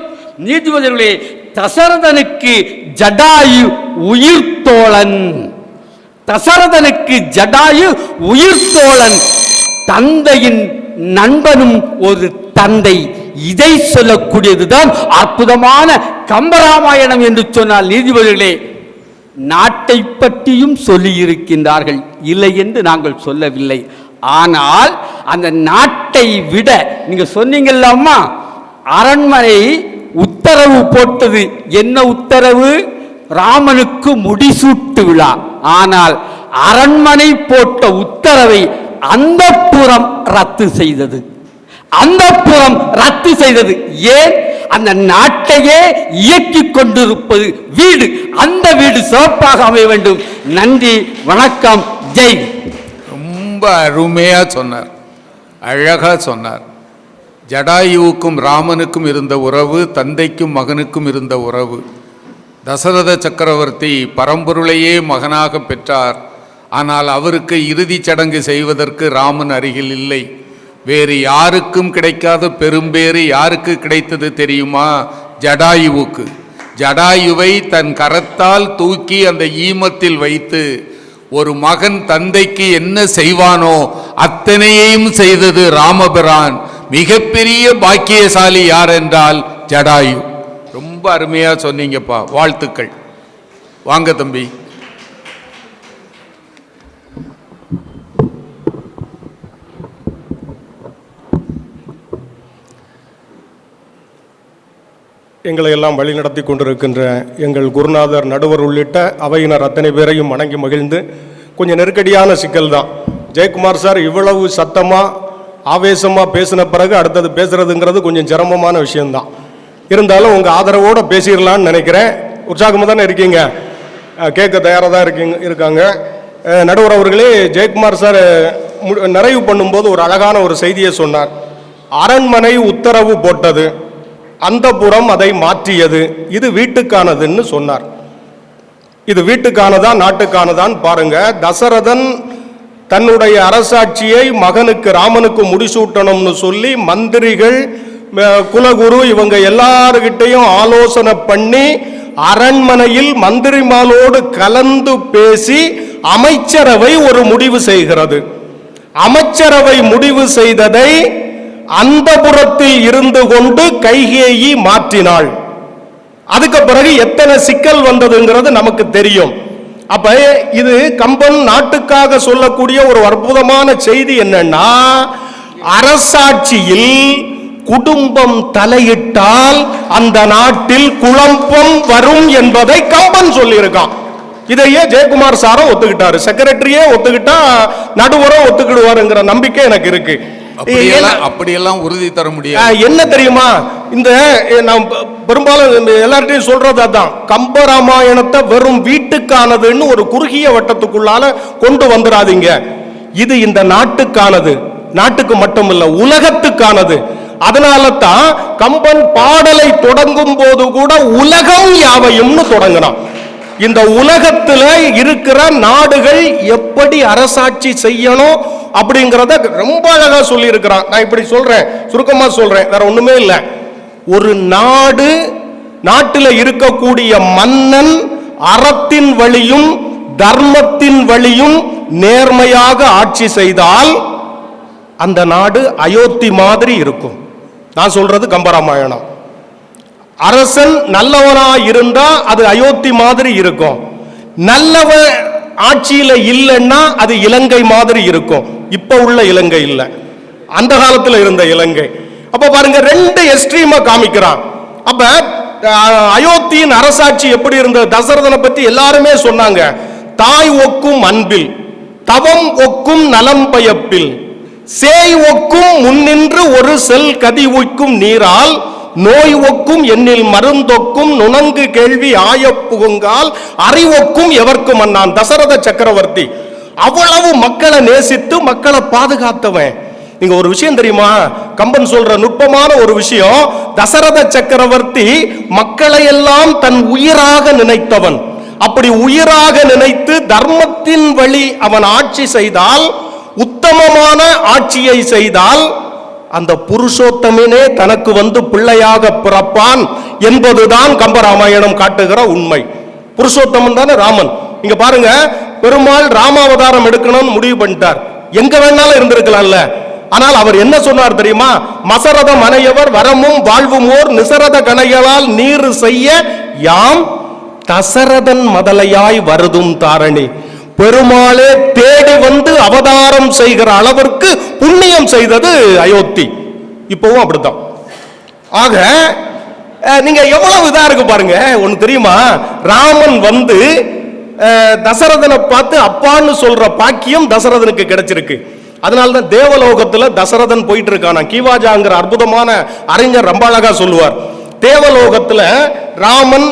நீதிபதிகளே, தசரதனுக்கு ஜடாயு உயிர் தோழன். தசரதனுக்கு ஜடாயு உயிர் தோழன், தந்தையின் நண்பனும் ஒரு தந்தை. இதை சொல்லக்கூடியதுதான் அற்புதமான கம்பராமாயணம் என்று சொன்னால் நீதிபதிகளே, நாட்டை பற்றியும் சொல்லி இருக்கின்றார்கள், இல்லை என்று நாங்கள் சொல்லவில்லை. ஆனால் அந்த நாட்டை விட நீங்க சொன்னீங்கல்ல அம்மா, அரண்மனை உத்தரவு போட்டது. என்ன உத்தரவு? ராமனுக்கு முடிசூட்டு விழா. ஆனால் அரண்மனை போட்ட உத்தரவை அந்தப்புறம் ரத்து செய்தது. அந்தப்புறம் ரத்து செய்தது. ஏன்? அந்த நாட்டையே இயக்கி கொண்டிருப்பது வீடு. அந்த வீடு சிறப்பாக அமைய வேண்டும். நன்றி, வணக்கம், ஜெய். ரொம்ப அருமையா சொன்னார், அழகா சொன்னார். ஜடாயுவுக்கும் ராமனுக்கும் இருந்த உறவு, தந்தைக்கும் மகனுக்கும் இருந்த உறவு. தசரத சக்கரவர்த்தி பரம்பொருளையே மகனாக பெற்றார். ஆனால் அவருக்கு இறுதிச் சடங்கு செய்வதற்கு ராமன் அருகில் இல்லை. வேறு யாருக்கும் கிடைக்காத பெரும்பேறு யாருக்கு கிடைத்தது தெரியுமா? ஜடாயுவுக்கு. ஜடாயுவை தன் கரத்தால் தூக்கி அந்த ஈமத்தில் வைத்து ஒரு மகன் தந்தைக்கு என்ன செய்வானோ அத்தனையையும் செய்தது ராமபிரான். மிகப்பெரிய பாக்கியசாலி யார் என்றால் ஜடாயு. ரொம்ப அருமையா சொன்னீங்கப்பா, வாழ்த்துக்கள். வாங்க தம்பி. எங்களை எல்லாம் வழிநடத்தி கொண்டிருக்கின்ற எங்கள் குருநாதர், நடுவர் உள்ளிட்ட அவையினர் அத்தனை பேரையும் வணங்கி மகிழ்ந்து, கொஞ்சம் நெருக்கடியான சிக்கல் தான். ஜெயக்குமார் சார் இவ்வளவு சத்தமாக ஆவேசமாக பேசின பிறகு அடுத்தது பேசுறதுங்கிறது கொஞ்சம் சிரமமான விஷயம்தான். இருந்தாலும் உங்கள் ஆதரவோடு பேசிடலான்னு நினைக்கிறேன். உற்சாகமாக தானே இருக்கீங்க? கேட்க தயாராக தான் இருக்காங்க. நடுவர் அவர்களே, ஜெயக்குமார் சார் நிறைவு பண்ணும்போது ஒரு அழகான ஒரு செய்தியை சொன்னார். அரண்மனை உத்தரவு போட்டது, அந்தப்புறம் அதை மாற்றியது, இது வீட்டுக்கானதுன்னு சொன்னார். இது வீட்டுக்கானதா நாட்டுக்கானதான் பாருங்க. தசரதன் தன்னுடைய அரசாட்சியை மகனுக்கு ராமனுக்கு முடிசூட்டணும்னு சொல்லி மந்திரிகள், குலகுரு இவங்க எல்லாருக்கிட்டையும் ஆலோசனை பண்ணி அரண்மனையில் மந்திரிமாலோடு கலந்து பேசி அமைச்சரவை ஒரு முடிவு செய்கிறது. அமைச்சரவை முடிவு செய்ததை அந்தப்புறத்தில் இருந்து கொண்டு கைகேயி மாற்றினாள். அதுக்கு பிறகு எத்தனை சிக்கல் வந்ததுங்கிறது நமக்கு தெரியும். அப்ப இது கம்பன் நாட்டுக்காக சொல்லக்கூடிய ஒரு அற்புதமான செய்தி என்னன்னா, அரசாட்சியில் குடும்பம் தலையிட்டால் அந்த நாட்டில் குழப்பம் வரும் என்பதை கம்பன் சொல்லியிருக்கான். இதையே ஜெயக்குமார் சாரும் ஒத்துக்கிட்டாரு, செக்ரட்டரியே ஒத்துக்கிட்டா நடுவரும் ஒத்துக்கிடுவாருங்கிற நம்பிக்கை எனக்கு இருக்கு. அப்படியெல்லாம் உறுதி தர முடியாது. என்ன தெரியுமா, இந்த நாம் பெரும்பாலும் எல்லார்ட்டையும் சொல்றது அதான், கம்பராமாயணத்தை வெறும் வீட்டுக்கானதுன்னு ஒரு குறுகிய வட்டத்துக்குள்ளால கொண்டு வந்துடாதீங்க. இது இந்த நாட்டுக்கானது, நாட்டுக்கு மட்டும் இல்ல உலகத்துக்கானது. அதனால தான் கம்பன் பாடலை தொடங்கும் போது கூட உலகம் யாவையும்னு தொடங்கினான். இந்த உலகத்துல இருக்கிற நாடுகள் எப்படி அரசாட்சி செய்யணும் அப்படிங்கிறத ரொம்ப அழகா சொல்லி இருக்கிறான். நான் இப்படி சொல்றேன், சுருக்கமா சொல்றேன், வேற ஒண்ணுமே இல்லை. ஒரு நாடு, நாட்டில் இருக்கக்கூடிய மன்னன் அறத்தின் வழியும் தர்மத்தின் வழியும் நேர்மையாக ஆட்சி செய்தால் அந்த நாடு அயோத்தி மாதிரி இருக்கும். நான் சொல்றது கம்பராமாயணம். அரசன் நல்லவனா இருந்தா அது அயோத்தி மாதிரி இருக்கும். நல்லவ ஆட்சியில இல்லைன்னா அது இலங்கை மாதிரி இருக்கும். இப்ப உள்ள இலங்கை இல்ல, அந்த காலத்துல இருந்த இலங்கை. அப்ப பாருங்க, ரெண்டு எக்ஸ்ட்ரீமா காமிக்கிறான். அப்ப அயோத்தியின் அரசாட்சி எப்படி இருந்தது? தசரதனை பத்தி எல்லாருமே சொன்னாங்க. தாய் ஒக்கும் அன்பில், தவம் ஒக்கும் நலம் பயப்பில், சேய் ஒக்கும் முன்னின்று ஒரு செல் கதி உய்க்கும் நீரால், நோய் ஒக்கும் எண்ணில் மருந்தொக்கும் நுணங்கு கேள்வி ஆயப்புகுங்கால், அறிவொக்கும் எவர்க்கும் அண்ணான். தசரத சக்கரவர்த்தி அவ்வளவு மக்களை நேசித்து மக்களை பாதுகாத்தவன். நீங்க ஒரு விஷயம் தெரியுமா, கம்பன் சொல்ற நுட்பமான ஒரு விஷயம், தசரத சக்கரவர்த்தி மக்களை எல்லாம் தன் உயிராக நினைத்தவன். அப்படி உயிராக நினைத்து தர்மத்தின் வழி அவன் ஆட்சி செய்தால், உத்தமமான ஆட்சியை செய்தால், அந்த புருஷோத்தமனே தனக்கு வந்து பிள்ளையாக பிறப்பான் என்பதுதான் கம்பராமாயணம் காட்டுகிற உண்மை. புருஷோத்தமன் தானே ராமன். இங்க பாருங்க, பெருமாள் ராமாவதாரம் எடுக்கணும்னு முடிவு பண்ணிட்டார். எங்க வேணாலும் இருந்திருக்கலாம்ல. ஆனால் அவர் என்ன சொன்னார் தெரியுமா? மசரத மனையவர் வரமும் வாழ்வுமோர் நிசரத கணைகளால் நீர் செய்ய யாம் தசரதன் மதலையாய் வருதும் தாரணி. பெருமாளே தேடி வந்து அவதாரம் செய்கிற அளவிற்கு புண்ணியம் செய்தது அயோத்தி. இப்பவும் அப்படித்தான். ஆக நீங்க எவ்வளவு இதா இருக்கு பாருங்க. ஒன்னு தெரியுமா, ராமன் வந்து தசரதனை பார்த்து அப்பான்னு சொல்ற பாக்கியம் தசரதனுக்கு கிடைச்சிருக்கு. அதனால்தான் தேவலோகத்துல தசரதன் போயிட்டு இருக்கானா. கீவாஜாங்கிற அற்புதமான அறிஞர் ரொம்ப அழகா சொல்லுவார். தேவலோகத்துல ராமன்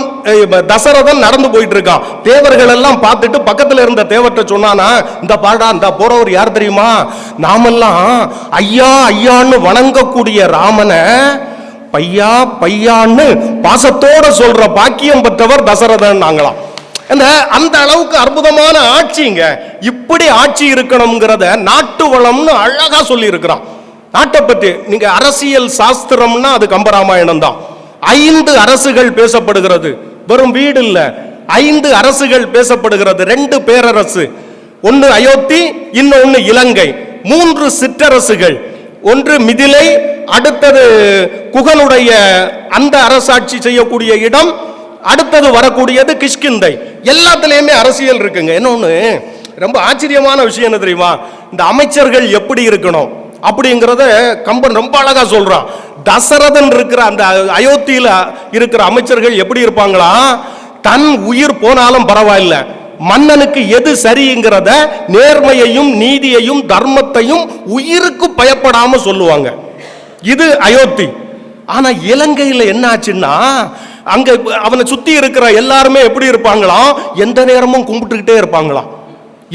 தசரதன் நடந்து போயிட்டு இருக்கான். தேவர்கள் எல்லாம் பார்த்துட்டு பக்கத்துல இருந்த தேவர்கிட்ட சொன்னானா, இந்த பாடா இந்த போறவர் யார் தெரியுமா, நாமெல்லாம் ஐயா ஐயான்னு வணங்கக்கூடிய ராமனை பையா பையான்னு பாசத்தோட சொல்ற பாக்கியம் பெற்றவர் தசரதன் நாங்களாம். அந்த அளவுக்கு அற்புதமான ஆட்சிங்க. இப்படி ஆட்சி இருக்கணுங்கிறத நாட்டு வளம்னு அழகா சொல்லி இருக்கிறான். நாட்டை பற்றி நீங்க அரசியல் சாஸ்திரம்னா அது கம்பராமாயணம் தான். 5 அரசுகள் பேசப்படுகிறது, வெறும் வீடு இல்ல, 5 அரசுகள் பேசப்படுகிறது. 2 பேரரசு, ஒன்னு அயோத்தி, இன்னொன்னு இலங்கை. 3 சிற்றரசுகள், ஒன்று மிதிலை, அடுத்தது குகனுடைய அந்த அரசாட்சி செய்யக்கூடிய இடம், அடுத்தது வரக்கூடியது கிஷ்கிந்தை. எல்லாத்துலயுமே அரசியல் இருக்குங்க. இன்னொன்னு ரொம்ப ஆச்சரியமான விஷயம் என்ன தெரியுமா, இந்த அமைச்சர்கள் எப்படி இருக்கணும் அப்படிங்கிறத கம்பன் ரொம்ப அழகா சொல்றான். தசரதன் இருக்கிற அந்த அயோத்தியில இருக்கிற அமைச்சர்கள் எப்படி இருப்பாங்களா, தன் உயிர் போனாலும் பரவாயில்ல, மன்னனுக்கு எது சரிங்கிறத நேர்மையையும் நீதியையும் தர்மத்தையும் உயிருக்கு பயப்படாம சொல்லுவாங்க. இது அயோத்தி. ஆனா இலங்கையில் என்ன ஆச்சுன்னா, அங்க அவனை சுத்தி இருக்கிற எல்லாருமே எப்படி இருப்பாங்களாம், எந்த நேரமும் கும்பிட்டுக்கிட்டே இருப்பாங்களாம்,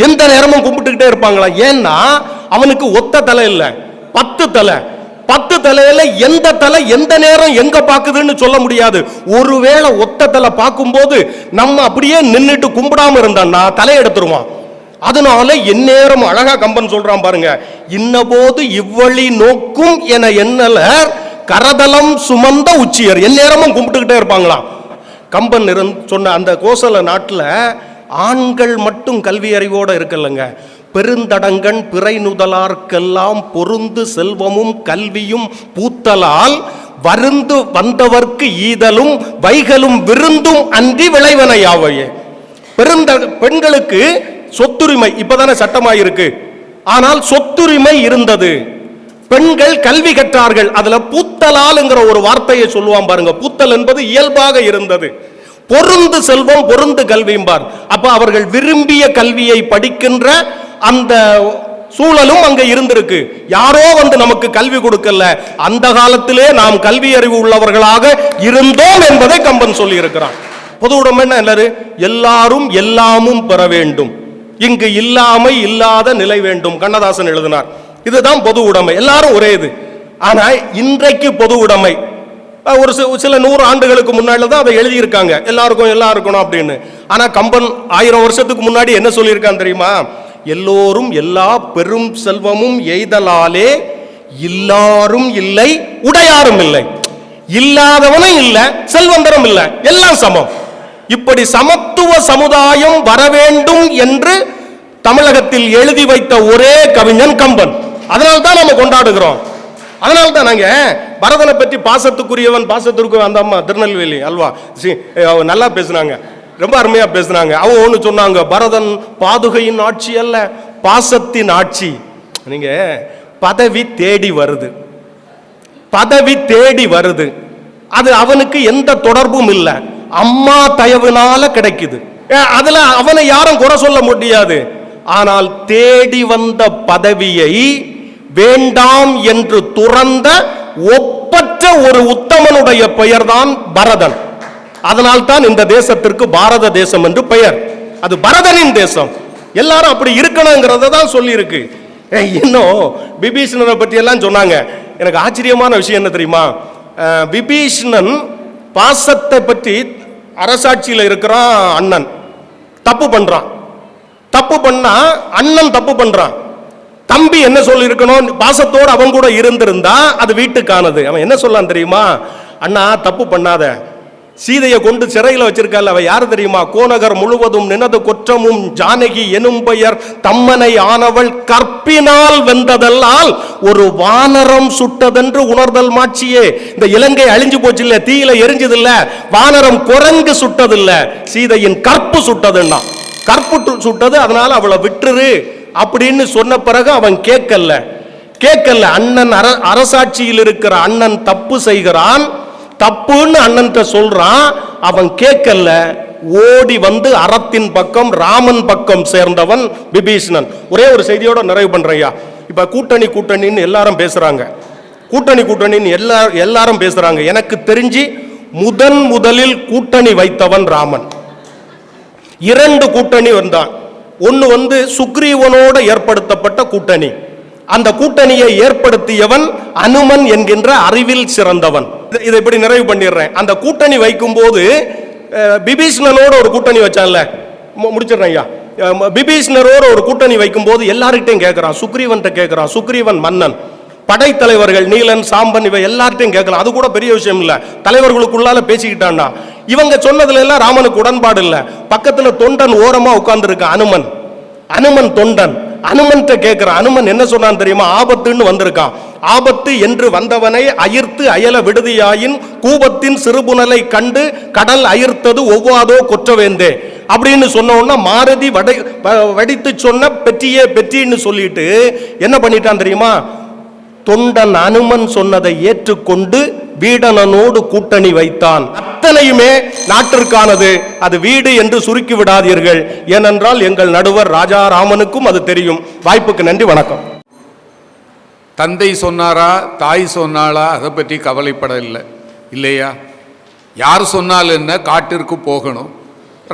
எந்த நேரமும் கும்பிட்டுக்கிட்டே இருப்பாங்களாம். ஏன்னா அவனுக்கு ஒத்த தலை இல்ல, 10 தலை. 10 தலையில எந்த தலை எந்த நேரம் எங்க பாக்குதுன்னு சொல்ல முடியாது. ஒருவேளை ஒத்த தலை பார்க்கும்போது நம்ம அப்படியே நின்றுட்டு கும்பிடாம இருந்தோம்னா தலை எடுத்துருவான். அதனால எந்நேரம் அழகா கம்பன் சொல்றான் பாருங்க, இன்னபோது இவ்வழி நோக்கும் என எண்ணல கரதலம் சுமந்த உச்சியர். எந்நேரமும் கும்பிட்டுக்கிட்டே இருப்பாங்களாம். கம்பன் சொன்ன அந்த கோசல நாட்டில் ஆண்கள் மட்டும் கல்வி அறிவோட இருக்கலங்க, பெருந்தடங்கன் பிறை நுதலார்க்கெல்லாம் பொருந்து செல்வமும் கல்வியும் பூத்தலால் வருந்து வந்தவர்க்கு ஈதலும் வைகளும் விருந்தும் அன்றி விளைவனையாவையே. பெண்களுக்கு சொத்துரிமை இப்பதானே சட்டமாயிருக்கு, ஆனால் சொத்துரிமை இருந்தது. பெண்கள் கல்வி கற்றார்கள். அதுல பூத்தலால்ங்கிற ஒரு வார்த்தையை சொல்லுவான் பாருங்க. பூத்தல் என்பது இயல்பாக இருந்தது. பொருந்து செல்வம் பொருந்து கல்வியும்பார். அப்ப அவர்கள் விரும்பிய கல்வியை படிக்கின்ற அந்த சூழலும் அங்க இருந்திருக்கு. யாரோ வந்து நமக்கு கல்வி கொடுக்கல, அந்த காலத்திலே நாம் கல்வி அறிவு உள்ளவர்களாக இருந்தோம் என்பதை கம்பன் சொல்லி இருக்கிறான். பொது உடைமை எல்லாரும் எல்லாமும் பெற வேண்டும், இங்கு இல்லாமை இல்லாத நிலை வேண்டும், கண்ணதாசன் எழுதினார். இதுதான் பொது உடைமை, எல்லாரும் ஒரே இது. ஆனா இன்றைக்கு பொது உடைமை ஒரு சில 100 ஆண்டுகளுக்கு முன்னாடி தான் அதை எழுதியிருக்காங்க, எல்லாருக்கும் எல்லாம் இருக்கணும் அப்படின்னு. ஆனா கம்பன் 1000 வருஷத்துக்கு முன்னாடி என்ன சொல்லியிருக்கான் தெரியுமா, எல்லோரும் எல்லா பெரும் செல்வமும் எய்தலாலே இல்லாரும் இல்லை உடையாரும் இல்லை, இல்லாதவனும் இல்லை செல்வந்தரும் இல்லை, எல்லாம் சமம். இப்படி சமத்துவ சமுதாயம் வர வேண்டும் என்று தமிழகத்தில் எழுதி வைத்த ஒரே கவிஞன் கம்பன். அதனால்தான் நம்ம கொண்டாடுகிறோம். அதனால்தான் நாங்க பரதனை பற்றி பாசத்துக்குரியவன் பாசத்திற்கு அந்த அம்மா திருநெல்வேலி அல்வா நல்லா பேசினாங்க, ரொம்ப அருமையா பேசினாங்க. அவங்க ஒன்று சொன்னாங்க, பரதன் பாதுகையின் ஆட்சி அல்ல பாசத்தின் ஆட்சி. நீங்க பதவி தேடி வருது, பதவி தேடி வருது, அது அவனுக்கு எந்த தொடர்பும் இல்லை, அம்மா தயவுனால கிடைக்குது. அதுல அவனை யாரும் குறை சொல்ல முடியாது. ஆனால் தேடி வந்த பதவியை வேண்டாம் என்று துறந்த ஒப்பற்ற ஒரு உத்தமனுடைய பெயர்தான் பரதன். அதனால்தான் இந்த தேசத்திற்கு பாரத தேசம் என்று பெயர். அது பரதனின் தேசம். எல்லாரும் அப்படி இருக்கணுங்கிறத தான் சொல்லி இருக்கு. இன்னும் விபீஷணனை பற்றி எல்லாம் சொன்னாங்க. எனக்கு ஆச்சரியமான விஷயம் என்ன தெரியுமா, விபீஷணன் பாசத்தை பற்றி அரசாட்சியில் இருக்கிறான், அண்ணன் தப்பு பண்றான், தப்பு பண்ணா அண்ணன் தப்பு பண்றான், தம்பி என்ன சொல்லி இருக்கணும், பாசத்தோடு அவன் கூட இருந்திருந்தா அது வீட்டுக்கானது. அவன் என்ன சொல்லான் தெரியுமா, அண்ணா தப்பு பண்ணாத, சீதையை கொண்டு சிறையில் வச்சிருக்கல, அவ யாரு தெரியுமா, கோநகர் முழுவதும் நினது கொற்றமும் ஜானகி எனும் பெயர் தம்மனை ஆனவள் கற்பினால் வென்றதல்லால் ஒரு வானரம் சுட்டதென்று உணர்தல் மாட்சியே. இந்த இலங்கை அழிஞ்சு போச்சு இல்ல, தீயில எரிஞ்சது இல்ல, வானரம் குரங்கு சுட்டது இல்ல, சீதையின் கற்பு சுட்டதுன்னா, கற்பு சுட்டது, அதனால அவளை விட்டுரு அப்படின்னு சொன்ன பிறகு அவன் கேட்கல. அண்ணன் அரசாட்சியில் இருக்கிற அண்ணன் தப்பு செய்கிறான், தப்புன்னு அண்ணன் சொல்றான், அவன் கேட்கல, ஓடி வந்து அறத்தின் பக்கம் ராமன் பக்கம் சேர்ந்தவன் விபீஷணன். ஒரே ஒரு செய்தியோட நிறைவு பண்றையா. இப்ப கூட்டணின்னு எல்லாரும் பேசுறாங்க, கூட்டணின்னு எல்லாரும் பேசுறாங்க. எனக்கு தெரிஞ்சு முதலில் கூட்டணி வைத்தவன் ராமன். 2 கூட்டணி வந்தான். ஒன்னு சுக்ரீவனோட ஏற்படுத்தப்பட்ட கூட்டணி. அந்த கூட்டணியை ஏற்படுத்தியவன் அனுமன் என்கின்ற அறிவில் சிறந்தவன். இதை இப்படி நிறைவு பண்ணிடுறேன். அந்த கூட்டணி வைக்கும் போது பிபீஷ்ணனோட ஒரு கூட்டணி வச்சான்ல, முடிச்சிடுறேன் ஐயா. பிபீஷ்ணரோட ஒரு கூட்டணி வைக்கும்போது எல்லார்கிட்டையும் கேட்கிறான், சுக்ரீவன்ட்ட கேட்கிறான். சுக்ரீவன் மன்னன், படைத்தலைவர்கள் நீலன் சாம்பன் இவ எல்லார்ட்டையும் கேட்கலாம். அது கூட பெரிய விஷயம் இல்ல, தலைவர்களுக்குள்ளால பேசிக்கிட்டான்னா. இவங்க சொன்னதுல எல்லாம் ராமனுக்கு உடன்பாடு இல்ல. பக்கத்துல தொண்டன் ஓரமா உட்கார்ந்து இருக்கான் அனுமன். அனுமன் தொண்டன் அனுமன்ட்ட கேட்கிறான். அனுமன் என்ன சொன்னான் தெரியுமா? ஆபத்துன்னு வந்திருக்கான். ஆபத்து என்று வந்தவனை அயிர்த்து அயல விடுதியாயின் கூபத்தின் சிறுபுணலை கண்டு கடல் அயிர்த்தது ஒவ்வாதோ கொற்றவேந்தே அப்படின்னு சொன்ன மாருதி வடித்து சொன்ன பெற்றியே பெற்றின்னு சொல்லிட்டு என்ன பண்ணிட்டான் தெரியுமா? தொண்டன் அனுமன் சொன்னதை ஏற்றுக்கொண்டு வீடனனோடு கூட்டணி வைத்தான். அத்தனையுமே நாட்டிற்கானது, அது வீடு என்று சுருக்கி விடாதீர்கள். ஏனென்றால் எங்கள் நடுவர் ராஜா ராமனுக்கும் அது தெரியும். வாய்ப்புக்கு நன்றி, வணக்கம். தந்தை சொன்னாரா தாய் சொன்னாலா அதை பற்றி கவலைப்படவில்லை இல்லையா? யார் சொன்னால் என்ன, காட்டிற்கு போகணும்.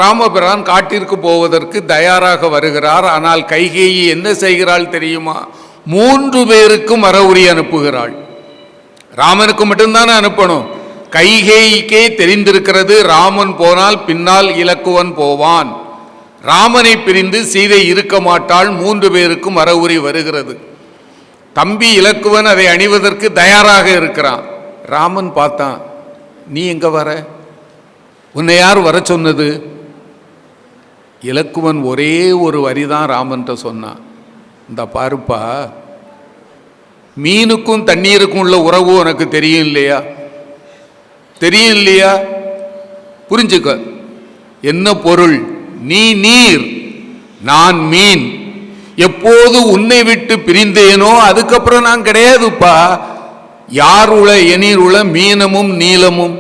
ராமபிரான் காட்டிற்கு போவதற்கு தயாராக வருகிறார். ஆனால் கைகேயி என்ன செய்கிறாள் தெரியுமா? 3 பேருக்கும் மரவுரி அனுப்புகிறாள். ராமனுக்கு மட்டும்தானே அனுப்பணும். கைகேயிக்கே தெரிந்திருக்கிறது, ராமன் போனால் பின்னால் இலக்குவன் போவான். ராமனை பிரிந்து சீதை இருக்க மாட்டாள். 3 பேருக்கும் மரவுரி வருகிறது. தம்பி இலக்குவன் அதை அணிவதற்கு தயாராக இருக்கிறான். ராமன் பார்த்தான், நீ எங்க வர? உன்னை யார் வர சொன்னது? இலக்குவன் ஒரே ஒரு வரிதான் ராமன்ட்ட சொன்னான். இந்த பாருப்பா, மீனுக்கும் தண்ணீருக்கும் உள்ள உறவு உனக்கு தெரியும் இல்லையா? தெரியும் இல்லையா? புரிஞ்சுக்க. என்ன பொருள்? நீ நீர், நான் மீன். எப்போது உன்னை விட்டு பிரிந்தேனோ அதுக்கப்புறம் நான் கிடையாதுப்பா. யார் உள எநீர் உள மீனமும் நீலமும்.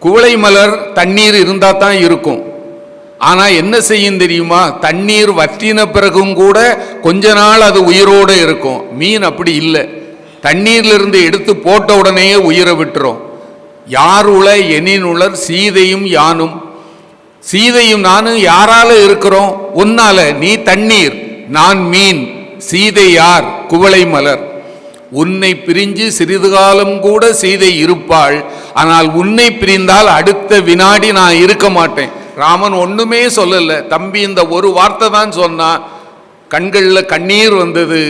குவளை மலர் தண்ணீர் இருந்தா தான் இருக்கும். ஆனா என்ன செய்யும் தெரியுமா? தண்ணீர் வற்றின பிறகும் கூட கொஞ்ச நாள் அது உயிரோடு இருக்கும். மீன் அப்படி இல்லை, தண்ணீர்லிருந்து எடுத்து போட்ட உடனேயே உயிரை விட்டுரும். யார் உள எனின் உளர் சீதையும் யானும். சீதையும் நானும் யாரால இருக்கிறோம்? உன்னால. நீ தண்ணீர், நான் மீன். சீதை யார்? குவளை மலர். உன்னை பிரிஞ்சு சிறிது காலம் கூட சீதை இருப்பாள். ஆனால் உன்னை பிரிந்தால் அடுத்த வினாடி நான் இருக்க மாட்டேன். ராமன் ஒண்ணுமே சொல்லல. தம்பி இந்த ஒரு வார்த்தை தான் சொன்னா. கண்கள்ல கண்ணீர் வந்தது.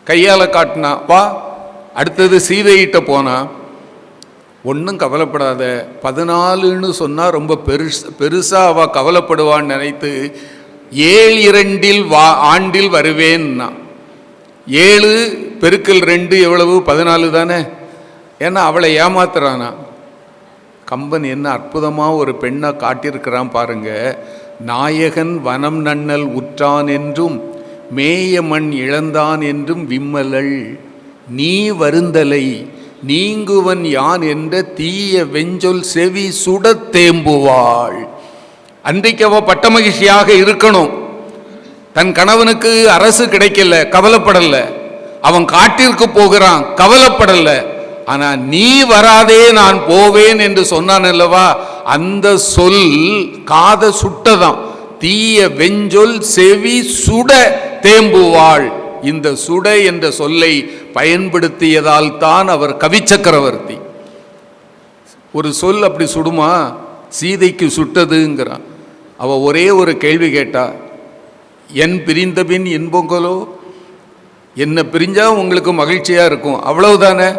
கையால காட்டினா, வா. அடுத்தது சீதையிட்ட போனா. ஒன்றும் கவலைப்படாத, 14ன்னு சொன்னா ரொம்ப பெருசா அவ கவலைப்படுவான்னு நினைத்து 7 ஆண்டில் வருவேன்னா. 7 பெருக்கல் 2 எவ்வளவு? 14 தானே. ஏன்னா அவளை ஏமாத்துறானா. கம்பன் என்ன அற்புதமா ஒரு பெண்ணை காட்டியிருக்கிறான் பாருங்க. நாயகன் வனம் நன்னல் உற்றான் என்றும் மேய மண் இழந்தான் என்றும் விம்மலள் நீ வருந்தலை நீங்குவன் யான் என்ற தீய வெஞ்சொல் செவி சுட தேம்புவாள். அன்றைக்கு அவ பட்ட மகிழ்ச்சியாக இருக்கணும். தன் கணவனுக்கு அரசு கிடைக்கல, கவலைப்படல. அவன் காட்டிற்கு போகிறான், கவலைப்படல. ஆனா நீ வராதே நான் போவேன் என்று சொன்னான் அல்லவா, அந்த சொல் காத சுட்டதான். தீய வெஞ்சொல் செவி சுட தேம்புவாள். இந்த சுட என்ற சொல்லை பயன்படுத்தியதால் தான் அவர் கவி சக்கரவர்த்தி. ஒரு சொல் அப்படி சுடுமா? சீதைக்கு சுட்டதுங்கிறான். அவ ஒரே ஒரு கேள்வி கேட்டா, என் பிரிந்தபின் இன்பங்களோ, என்ன பிரிஞ்சா உங்களுக்கு மகிழ்ச்சியா இருக்கும், அவ்வளவுதானே.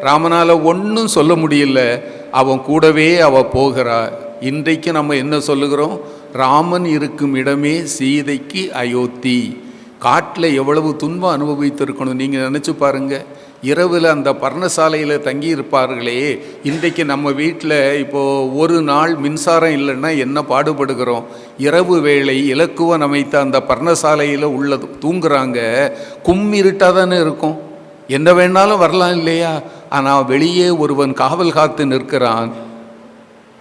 ராமனால ஒன்றும் சொல்ல முடியல. அவன் கூடவே அவ போகிறா. இன்றைக்கு நம்ம என்ன சொல்லுகிறோம்? ராமன் இருக்கும் இடமே சீதைக்கு அயோத்தி. காட்டில் எவ்வளவு துன்பம் அனுபவித்திருக்கணும் நீங்கள் நினச்சி பாருங்க. இரவில் அந்த பர்ணசாலையில் தங்கி இருப்பார்களே. இன்றைக்கு நம்ம வீட்டில் இப்போது ஒரு நாள் மின்சாரம் இல்லைன்னா என்ன பாடுபடுகிறோம். இரவு வேளை இலக்குவன் அமைத்த அந்த பர்ணசாலையில் உள்ளது தூங்குறாங்க. கும்மிருட்டாக தானே இருக்கும், என்ன வேணாலும் வரலாம் இல்லையா. ஆனால் வெளியே ஒருவன் காவல் காத்து நிற்கிறான்,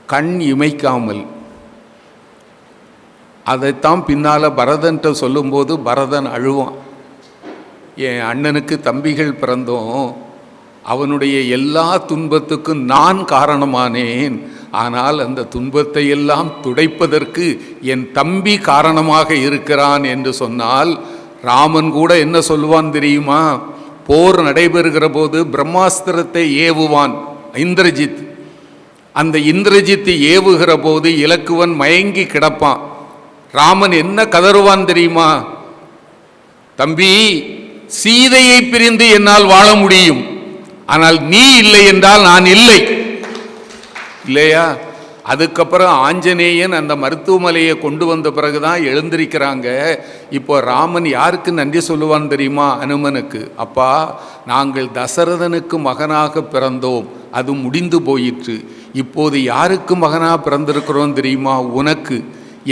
கண் இமைக்காமல். அதைத்தான் பின்னால் பரதன்ட்ட சொல்லும்போது பரதன் அழுவான். என் அண்ணனுக்கு தம்பிகள் பிறந்தோம், அவனுடைய எல்லா துன்பத்துக்கும் நான் காரணமானேன். ஆனால் அந்த துன்பத்தை எல்லாம் துடைப்பதற்கு என் தம்பி காரணமாக இருக்கிறான் என்று சொன்னால், ராமன் கூட என்ன சொல்லுவான் தெரியுமா? போர் நடைபெறுகிற போது பிரம்மாஸ்திரத்தை ஏவுவான் இந்திரஜித். அந்த இந்திரஜித் ஏவுகிற போது இலக்குவன் மயங்கி கிடப்பான். ராமன் என்ன கதறுவான் தெரியுமா? தம்பி, சீதையை பிரிந்து என்னால் வாழ முடியும், ஆனால் நீ இல்லை என்றால் நான் இல்லை, இல்லையா? அதுக்கப்புறம் ஆஞ்சநேயன் அந்த மருத்துவமனையை கொண்டு வந்த பிறகுதான் எழுந்திருக்கிறாங்க. இப்போ ராமன் யாருக்கு நன்றி சொல்லுவான் தெரியுமா? அனுமனுக்கு. அப்பா, நாங்கள் தசரதனுக்கு மகனாக பிறந்தோம், அது முடிந்து போயிற்று. இப்போது யாருக்கு மகனாக பிறந்திருக்கிறோம் தெரியுமா? உனக்கு.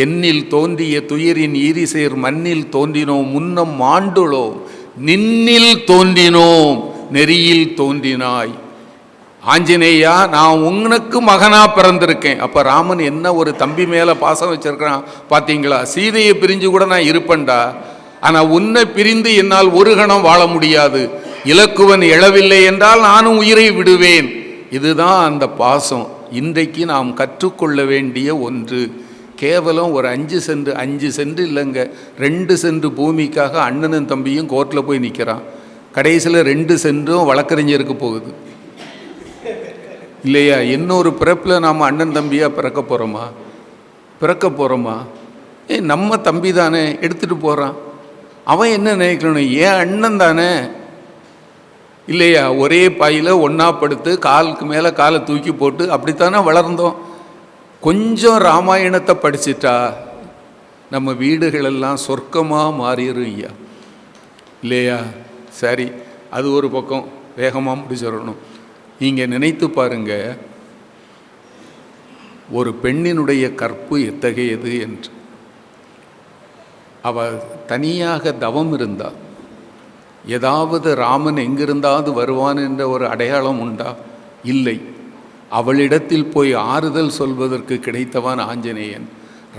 எண்ணில் தோன்றிய துயரின் ஈரிசேர் மண்ணில் தோன்றினோம், முன்னம் மாண்டுளோம், நின்னில் தோன்றினோம், நெறியில் தோன்றினாய். ஆஞ்சநேயா, நான் உனக்கு மகனா பிறந்திருக்கேன். அப்ப ராமன் என்ன ஒரு தம்பி மேல பாசம் வச்சிருக்கிறான் பாத்தீங்களா? சீதையை பிரிஞ்சு கூட நான் இருப்பேன்டா, ஆனா உன்னை பிரிந்து என்னால் ஒரு கணம் வாழ முடியாது. இலக்குவன் எழவில்லை என்றால் நானும் உயிரை விடுவேன். இதுதான் அந்த பாசம். இன்றைக்கு நாம் கற்றுக்கொள்ள வேண்டிய ஒன்று. கேவலம் ஒரு 5 சென்ட் இல்லைங்க, 2 சென்ட் பூமிக்காக அண்ணனும் தம்பியும் கோர்ட்டில் போய் நிற்கிறான். கடைசியில் 2 சென்ட்டும் வழக்கறிஞருக்கு போகுது, இல்லையா? இன்னொரு பிறப்பில் நாம் அண்ணன் தம்பியாக பிறக்க போகிறோமா? நம்ம தம்பி தானே எடுத்துகிட்டு போகிறான். அவன் என்ன நினைக்கணும்? ஏன் அண்ணன் தானே, இல்லையா? ஒரே பாயில் ஒன்றா படுத்து காலுக்கு மேலே காலை தூக்கி போட்டு அப்படித்தானே வளர்ந்தோம். கொஞ்சம் ராமாயணத்தை படிச்சிட்டா நம்ம வீடுகளெல்லாம் சொர்க்கமாக மாறிடும் ஐயா, இல்லையா? சரி, அது ஒரு பக்கம். வேகமாக முடிச்சிடணும். நீங்கள் நினைத்து பாருங்க, ஒரு பெண்ணினுடைய கற்பு எத்தகையது என்று. அவள் தனியாக தவம் இருந்தா, ஏதாவது ராமன் எங்கிருந்தாவது வருவான் என்ற ஒரு அடையாளம் உண்டா? இல்லை. அவளிடத்தில் போய் ஆறுதல் சொல்வதற்கு கிடைத்தவன் ஆஞ்சநேயன்.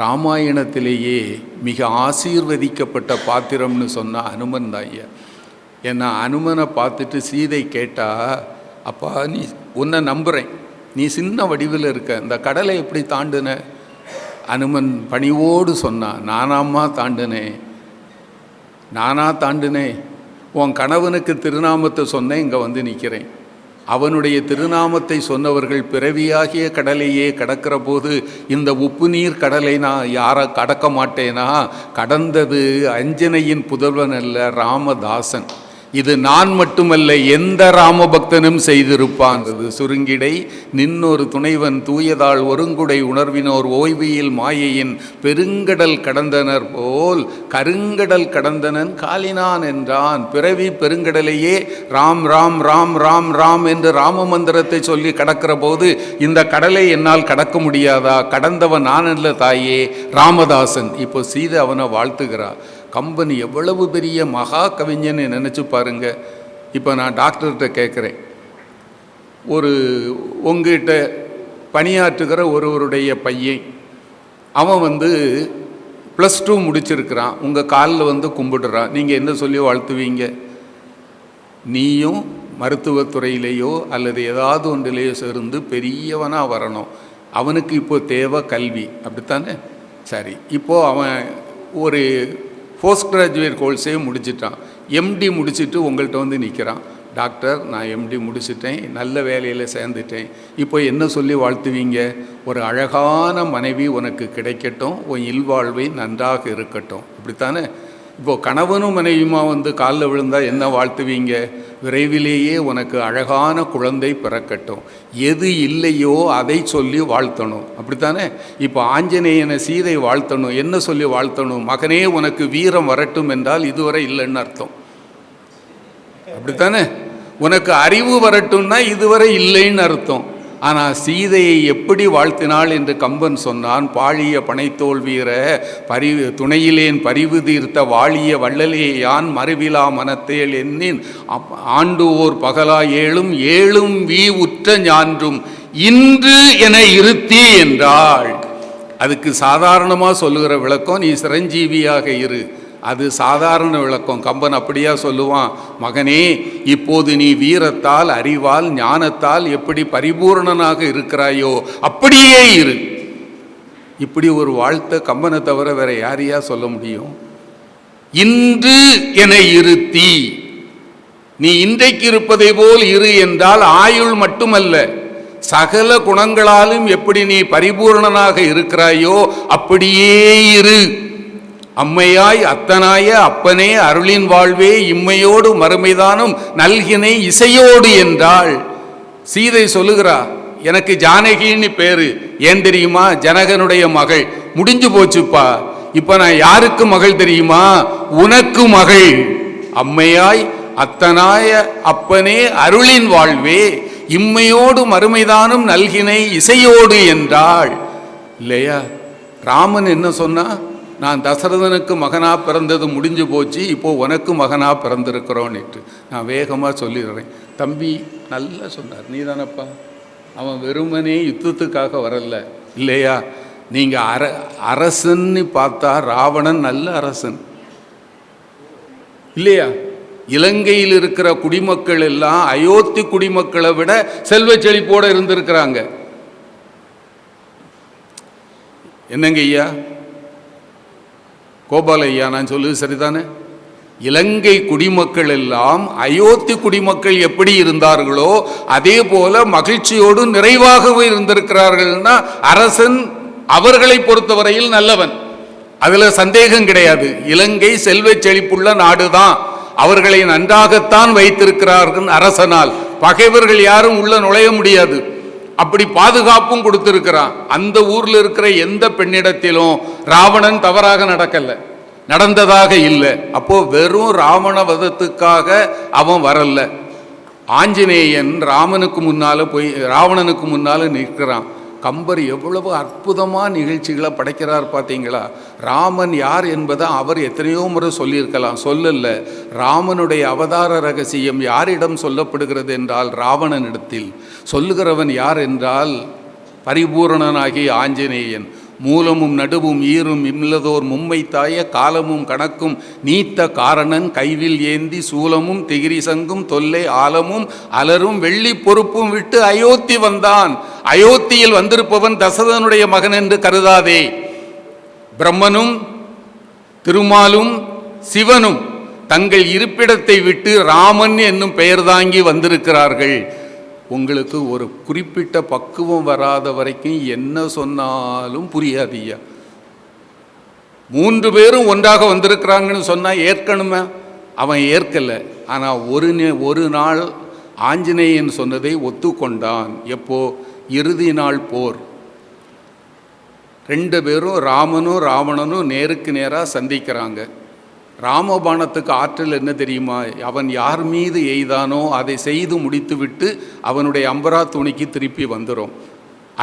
ராமாயணத்திலேயே மிக ஆசீர்வதிக்கப்பட்ட பாத்திரம்னு சொன்ன அனுமன் தான் ஐயா. ஏன்னா அனுமனை பார்த்துட்டு சீதை கேட்டா, அப்பா, நீ உன்னை நம்புகிறேன், நீ சின்ன வடிவில் இருக்க, இந்த கடலை எப்படி தாண்டுன? அனுமன் பணிவோடு சொன்னான், நானாம்மா தாண்டினேன். உன் கணவனுக்கு திருநாமத்தை சொன்னேன், இங்கே வந்து நிற்கிறேன். அவனுடைய திருநாமத்தை சொன்னவர்கள் பிறவியாகிய கடலையே கடக்கிற போது இந்த உப்பு நீர் கடலை நான் யாரை கடக்க மாட்டேனா? கடந்தது அஞ்சனையின் புதல்வன் அல்ல, ராமதாசன். இது நான் மட்டுமல்ல, எந்த ராமபக்தனும் செய்திருப்பான். சுருங்கிடை நின்னொரு துணைவன் தூயதாள் ஒருங்குடை உணர்வினோர் ஓய்வியில் மாயையின் பெருங்கடல் கடந்தனர் போல் கருங்கடல் கடந்தனன் காலினான் என்றான். பிறவி பெருங்கடலையே ராம் ராம் ராம் ராம் ராம் என்று ராம மந்திரத்தை சொல்லி கடக்கிற போது இந்த கடலை என்னால் கடக்க முடியாதா? கடந்தவன் நான் அல்ல தாயே, ராமதாசன். இப்போ சீதை அவனை வாழ்த்துகிறார். கம்பன் எவ்வளவு பெரிய மகா கவிஞன்னு நினச்சி பாருங்க. இப்போ நான் டாக்டர்கிட்ட கேட்குறேன், உங்ககிட்ட பணியாற்றுகிற ஒருவருடைய பையன், அவன் +2 முடிச்சிருக்கிறான், உங்கள் காலில் கும்பிடுறான், நீங்கள் என்ன சொல்லி வாழ்த்துவீங்க? நீயும் மருத்துவத்துறையிலேயோ அல்லது ஏதாவது ஒன்றிலேயோ சேர்ந்து பெரியவனாக வரணும், அவனுக்கு இப்போ தேவை கல்வி, அப்படித்தானே? சரி, இப்போது அவன் ஒரு போஸ்ட் கிராஜுவேட் கோர்ஸே முடிச்சிட்டான், எம்டி முடிச்சுட்டு உங்கள்கிட்ட நிற்கிறான், டாக்டர் நான் எம்டி முடிச்சிட்டேன், நல்ல வேலையில் சேர்ந்துட்டேன், இப்போ என்ன சொல்லி வாழ்த்துவீங்க? ஒரு அழகான மனைவி உனக்கு கிடைக்கட்டும், உன் இல்வாழ்வை நன்றாக இருக்கட்டும், அப்படித்தானே? இப்போது கணவனும் மனைவியுமா காலில் விழுந்தால் என்ன வாழ்த்துவீங்க? விரைவிலேயே உனக்கு அழகான குழந்தை பிறக்கட்டும். எது இல்லையோ அதை சொல்லி வாழ்த்தணும், அப்படித்தானே? இப்போ ஆஞ்சநேயனை சீதை வாழ்த்தணும், என்ன சொல்லி வாழ்த்தணும்? மகனே உனக்கு வீரம் வரட்டும் என்றால் இதுவரை இல்லைன்னு அர்த்தம், அப்படித்தானே? உனக்கு அறிவு வரட்டும்னா இதுவரை இல்லைன்னு அர்த்தம். ஆனால் சீதையை எப்படி வாழ்த்தினாள் என்று கம்பன் சொன்னான். பாழிய பனைத்தோல் வீர துணையிலேன் பரிவு தீர்த்த வாழிய வள்ளலே யான் மறுவிழா மனத்தேல் எண்ணின் ஆண்டு ஓர் பகலா ஏழும் ஏழும் வீ உற்ற ஞான்றும் இன்று என இருத்தி என்றாள். அதுக்கு சாதாரணமாக சொல்லுகிற விளக்கம், நீ சிரஞ்சீவியாக இரு, அது சாதாரண விளக்கம். கம்பன் அப்படியா சொல்லுவான்? மகனே, இப்போது நீ வீரத்தால் அறிவால் ஞானத்தால் எப்படி பரிபூர்ணனாக இருக்கிறாயோ அப்படியே இரு. இப்படி ஒரு வாழ்த்தை கம்பனை தவிர வேற யாரையா சொல்ல முடியும்? இன்று என இருத்தி, நீ இன்றைக்கு இருப்பதை போல் இரு என்றால் ஆயுள் மட்டுமல்ல, சகல குணங்களாலும் எப்படி நீ பரிபூர்ணனாக இருக்கிறாயோ அப்படியே இரு. அம்மையாய் அத்தனாய அப்பனே அருளின் வாழ்வே இம்மையோடு மறுமைதானும் நல்கினை இசையோடு என்றாள். சீதை சொல்லுகிறா, எனக்கு ஜானகின்னு பேரு. ஏன் தெரியுமா? ஜனகனுடைய மகள். முடிஞ்சு போச்சுப்பா. இப்ப நான் யாருக்கு மகள் தெரியுமா? உனக்கு மகள். அம்மையாய் அத்தனாய அப்பனே அருளின் வாழ்வே இம்மையோடு மறுமைதானும் நல்கினை இசையோடு என்றாள். இல்லையா? ராமன் என்ன சொன்னா? நான் தசரதனுக்கு மகனா பிறந்தது முடிஞ்சு போச்சு, இப்போ உனக்கு மகனா பிறந்திருக்கிறோன்னுட்டு. நான் வேகமாக சொல்லிடுறேன். தம்பி நல்லா சொன்னார், நீ தானப்பா. அவன் வெறுமனே யுத்தத்துக்காக வரல, இல்லையா? நீங்கள் அரசன்னு பார்த்தா ராவணன் நல்ல அரசன், இல்லையா? இலங்கையில் இருக்கிற குடிமக்கள் எல்லாம் அயோத்தி குடிமக்களை விட செல்வ செழிப்போடு இருந்திருக்கிறாங்க. என்னங்க ஐயா, கோபால ஐயா, நான் சொல்லுது சரிதானே? இலங்கை குடிமக்கள் எல்லாம் அயோத்தி குடிமக்கள் எப்படி இருந்தார்களோ அதே போல மகிழ்ச்சியோடு நிறைவாகவே இருந்திருக்கிறார்கள்னா அரசன் அவர்களை பொறுத்தவரையில் நல்லவன், அதுல சந்தேகம் கிடையாது. இலங்கை செல்வ செழிப்புள்ள நாடுதான், அவர்களை நன்றாகத்தான் வைத்திருக்கிறார்கள் அரசனால். பகைவர்கள் யாரும் உள்ள நுழைய முடியாது, அப்படி பாதுகாப்பும் கொடுத்திருக்கிறான். அந்த ஊர்ல இருக்கிற எந்த பெண்ணிடத்திலும் ராவணன் தவறாக நடந்ததாக இல்லை. அப்போ வெறும் ராவண வதத்துக்காக அவன் வரல. ஆஞ்சநேயன் ராமனுக்கு ராவணனுக்கு முன்னால நிற்கிறான். கம்பர் எவ்வளவு அற்புதமா நிகழ்ச்சிகளை படைக்கிறார் பார்த்தீங்களா? ராமன் யார் என்பதை அவர் எத்தனையோ முறை சொல்லியிருக்கலாம், சொல்லல. ராமனுடைய அவதார ரகசியம் யாரிடம் சொல்லப்படுகிறது என்றால் ராவணனிடத்தில். சொல்லுகிறவன் யார் என்றால் பரிபூரணனாகி ஆஞ்சநேயன். மூலமும் நடுவும் ஈரும் இம்லதோர் மும்மை தாய காலமும் கணக்கும் நீத்த காரணன் கைவில் ஏந்தி சூலமும் திகிரி சங்கும் தொல்லை ஆலமும் அலரும் வெள்ளி பொறுப்பும் விட்டு அயோத்தி வந்தான். அயோத்தியில் வந்திருப்பவன் தசரதனுடைய மகன் என்று கருதாதே. பிரம்மனும் திருமாலும் சிவனும் தங்கள் இருப்பிடத்தை விட்டு ராமன் என்னும் பெயர் தாங்கி வந்திருக்கிறார்கள். உங்களுக்கு ஒரு குறிப்பிட்ட பக்குவம் வராத வரைக்கும் என்ன சொன்னாலும் புரியாதியா. 3 பேரும் ஒன்றாக வந்திருக்கிறாங்கன்னு சொன்னால் ஏற்கனவே அவன் ஏற்கலை. ஆனால் ஒரு நாள் ஆஞ்சநேயன் சொன்னதை ஒத்துக்கொண்டான். எப்போ? இறுதி நாள் போர். 2 பேரும் ராமனும் ராவணனும் நேருக்கு நேராக சந்திக்கிறாங்க. ராமபாணத்துக்கு ஆற்றல் என்ன தெரியுமா? அவன் யார் மீது எய்தானோ அதை செய்து முடித்துவிட்டு அவனுடைய அம்பரா துணிக்கு திருப்பி வந்துடும்.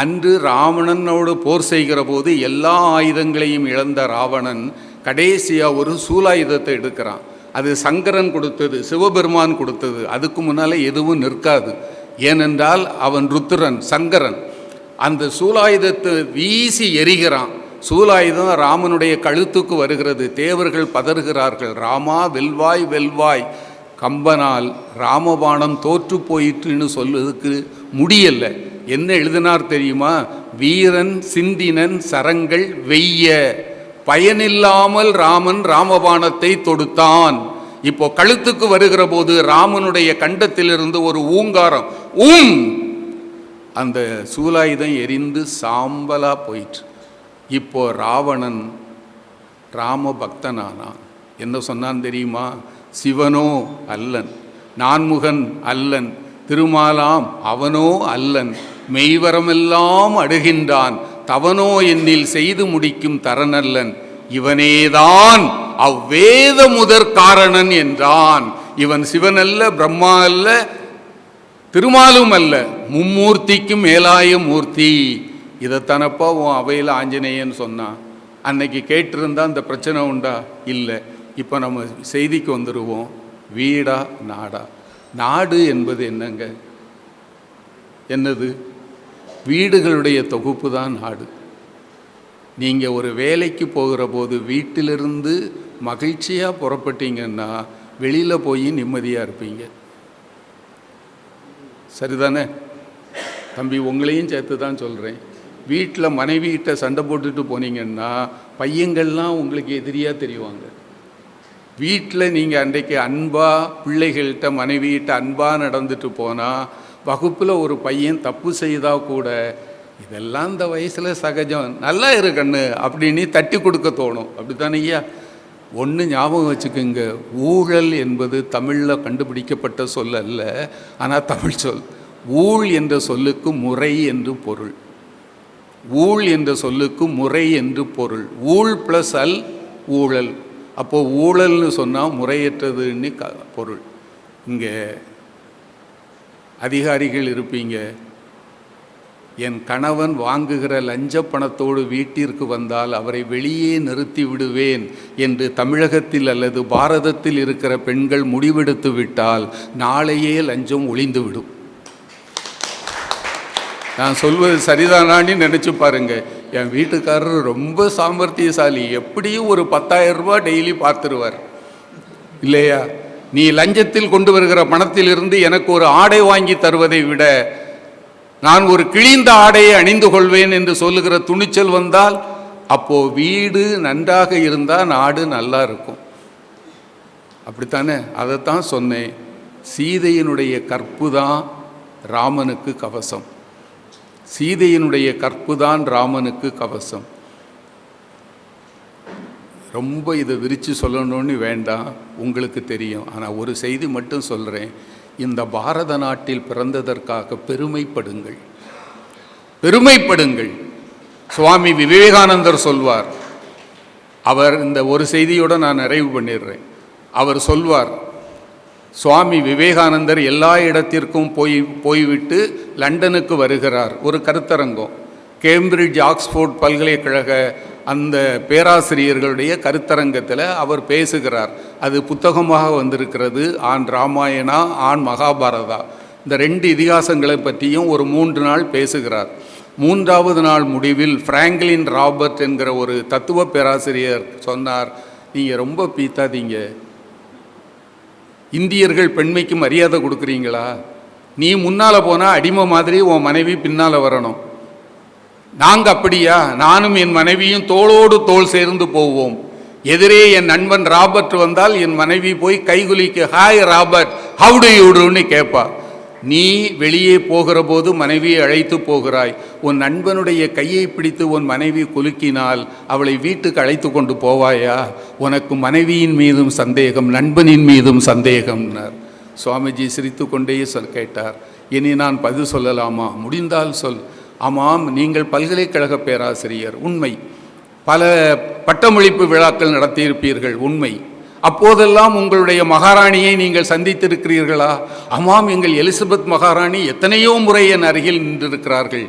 அன்று ராவணனோடு போர் செய்கிற போது எல்லா ஆயுதங்களையும் இழந்த ராவணன் கடைசியாக ஒரு சூலாயுதத்தை எடுக்கிறான். அது சங்கரன் கொடுத்தது, சிவபெருமான் கொடுத்தது. அதுக்கு முன்னால் எதுவும் நிற்காது. ஏனென்றால் அவன் ருத்ரன், சங்கரன். அந்த சூலாயுதத்தை வீசி எரிகிறான். சூலாயுதம் ராமனுடைய கழுத்துக்கு வருகிறது. தேவர்கள் பதறுகிறார்கள், ராமா வெல்வாய் வெல்வாய். கம்பனால் ராமபாணம் தோற்று போயிற்றுன்னு சொல்வதற்கு முடியல. என்ன எழுதினார் தெரியுமா? வீரன் சிந்தினன் சரங்கள் வெய்ய பயனில்லாமல் ராமன் ராமபாணத்தை தொடுத்தான். இப்போ கழுத்துக்கு வருகிற போது ராமனுடைய கண்டத்திலிருந்து ஒரு ஊங்காரம், அந்த சூலாயுதம் எரிந்து சாம்பலா போயிற்று. இப்போ ராவணன் ராம பக்தனானான். என்ன சொன்னான் தெரியுமா? சிவனோ அல்லன், நான்முகன் அல்லன், திருமாலாம் அவனோ அல்லன், மெய்வரமெல்லாம் அடுகின்றான், தவனோ என்னில் செய்து முடிக்கும் தரனல்லன், இவனேதான் அவ்வேத முதற் காரணன் என்றான். இவன் சிவன் அல்ல, பிரம்மா அல்ல, திருமாலும் அல்ல, மும்மூர்த்திக்கும் மேலாய மூர்த்தி. இதைத்தானப்பா உன் அவையில் ஆஞ்சநேயன் சொன்னான். அன்னைக்கு கேட்டிருந்தா அந்த பிரச்சனை உண்டா? இல்லை. இப்போ நம்ம செய்திக்கு வந்துடுவோம். வீடா நாடா? நாடு என்பது என்னங்க? என்னது? வீடுகளுடைய தொகுப்பு தான் நாடு. நீங்கள் ஒரு வேலைக்கு போகிற போது வீட்டிலிருந்து மகிழ்ச்சியாக புறப்பட்டீங்கன்னா வெளியில் போய் நிம்மதியாக இருப்பீங்க. சரிதானே தம்பி? உங்களையும் சேர்த்து தான் சொல்கிறேன். வீட்டில் மனைவிகிட்ட சண்டை போட்டுட்டு போனீங்கன்னா பையங்கள்லாம் உங்களுக்கு எதிரியாக தெரிவாங்க. வீட்டில் நீங்கள் அன்றைக்கு அன்பாக பிள்ளைகள்கிட்ட மனைவிகிட்ட அன்பாக நடந்துட்டு போனால் வகுப்பில் ஒரு பையன் தப்பு செய்தால் கூட இதெல்லாம் இந்த வயசில் சகஜம், நல்லா இரு கண்ணு அப்படின்னு தட்டி கொடுக்க தோணும். அப்படி தானே ஐயா? ஒன்று ஞாபகம் வச்சுக்கோங்க, ஊழல் என்பது தமிழில் கண்டுபிடிக்கப்பட்ட சொல் அல்ல, ஆனால் தமிழ் சொல். ஊழ் என்ற சொல்லுக்கு முறை என்று பொருள். ஊழ் என்ற சொல்லுக்கு முறை என்று பொருள். ஊழ் ப்ளஸ் அல் ஊழல். அப்போது ஊழல்னு சொன்னால் முறையற்றதுன்னு பொருள். இங்கே அதிகாரிகள் இருப்பீங்க, என் கணவன் வாங்குகிற லஞ்ச பணத்தோடு வீட்டிற்கு வந்தால் அவரை வெளியே நிறுத்தி விடுவேன் என்று தமிழகத்தில் அல்லது பாரதத்தில் இருக்கிற பெண்கள் முடிவெடுத்து விட்டால் நாளையே லஞ்சம் ஒளிந்துவிடும். நான் சொல்வது சரிதானான்னு நினச்சி பாருங்க. என் வீட்டுக்காரர் ரொம்ப சாமர்த்தியசாலி, எப்படியும் ஒரு 10,000 ரூபாய் டெய்லி பார்த்துருவார் இல்லையா? நீ லஞ்சத்தில் கொண்டு வருகிற பணத்திலிருந்து எனக்கு ஒரு ஆடை வாங்கி தருவதை விட நான் ஒரு கிழிந்த ஆடையை அணிந்து கொள்வேன் என்று சொல்லுகிற துணிச்சல் வந்தால் அப்போ வீடு நன்றாக இருந்தால் நாடு நல்லா இருக்கும். அப்படித்தானே? அதைத்தான் சொன்னேன். சீதையினுடைய கற்பு தான் ராமனுக்கு கவசம். சீதையினுடைய கற்பு தான் ராமனுக்கு கவசம். ரொம்ப இதை விரித்து சொல்லணும்னு வேண்டாம், உங்களுக்கு தெரியும். ஆனால் ஒரு செய்தி மட்டும் சொல்கிறேன். இந்த பாரத நாட்டில் பிறந்ததற்காக பெருமைப்படுங்கள், பெருமைப்படுங்கள். சுவாமி விவேகானந்தர் சொல்வார், அவர் இந்த ஒரு செய்தியோடு நான் நிறைவு பண்ணிடுறேன். அவர் சொல்வார், சுவாமி விவேகானந்தர் எல்லா இடத்திற்கும் போய்விட்டு லண்டனுக்கு வருகிறார். ஒரு கருத்தரங்கம், கேம்பிரிட்ஜ் ஆக்ஸ்போர்ட் பல்கலைக்கழக அந்த பேராசிரியர்களுடைய கருத்தரங்கத்தில் அவர் பேசுகிறார். அது புத்தகமாக வந்திருக்கிறது, ஆன் ராமாயணா ஆன் மகாபாரதா. இந்த 2 இதிகாசங்களை பற்றியும் ஒரு 3 நாள் பேசுகிறார். 3வது நாள் முடிவில் பிராங்க்லின் ராபர்ட் என்கிற ஒரு தத்துவ பேராசிரியர் சொன்னார், நீங்கள் ரொம்ப பீத்தாதீங்க, இந்தியர்கள் பெண்மைக்கு மரியாதை கொடுக்குறீங்களா? நீ முன்னால் போனால் அடிமை மாதிரி உன் மனைவி பின்னால் வரணும். நாங்கள் அப்படியா? நானும் என் மனைவியும் தோளோடு தோள் சேர்ந்து போவோம். எதிரே என் நண்பன் ராபர்ட் வந்தால் என் மனைவி போய் கைகுலிக்கு, hi Robert, how do you டுன்னு கேட்பா. நீ வெளியே போகிற போது மனைவியை அழைத்து போகிறாய். உன் நண்பனுடைய கையை பிடித்து உன் மனைவி குலுக்கினால் அவளை வீட்டுக்கு அழைத்து கொண்டு போவாயா? உனக்கு மனைவியின் மீதும் சந்தேகம், நண்பனின் மீதும் சந்தேகம்னார். சுவாமிஜி சிரித்து கொண்டே கேட்டார், இனி நான் பதில் சொல்லலாமா? முடிந்தால் சொல். ஆமாம், நீங்கள் பல்கலைக்கழக பேராசிரியர், உண்மை. பல பட்டமளிப்பு விழாக்கள் நடத்தியிருப்பீர்கள், உண்மை. அப்போதெல்லாம் உங்களுடைய மகாராணியை நீங்கள் சந்தித்திருக்கிறீர்களா? ஆமாம், எங்கள் எலிசபெத் மகாராணி எத்தனையோ முறை என் அருகில் நின்றிருக்கிறார்கள்.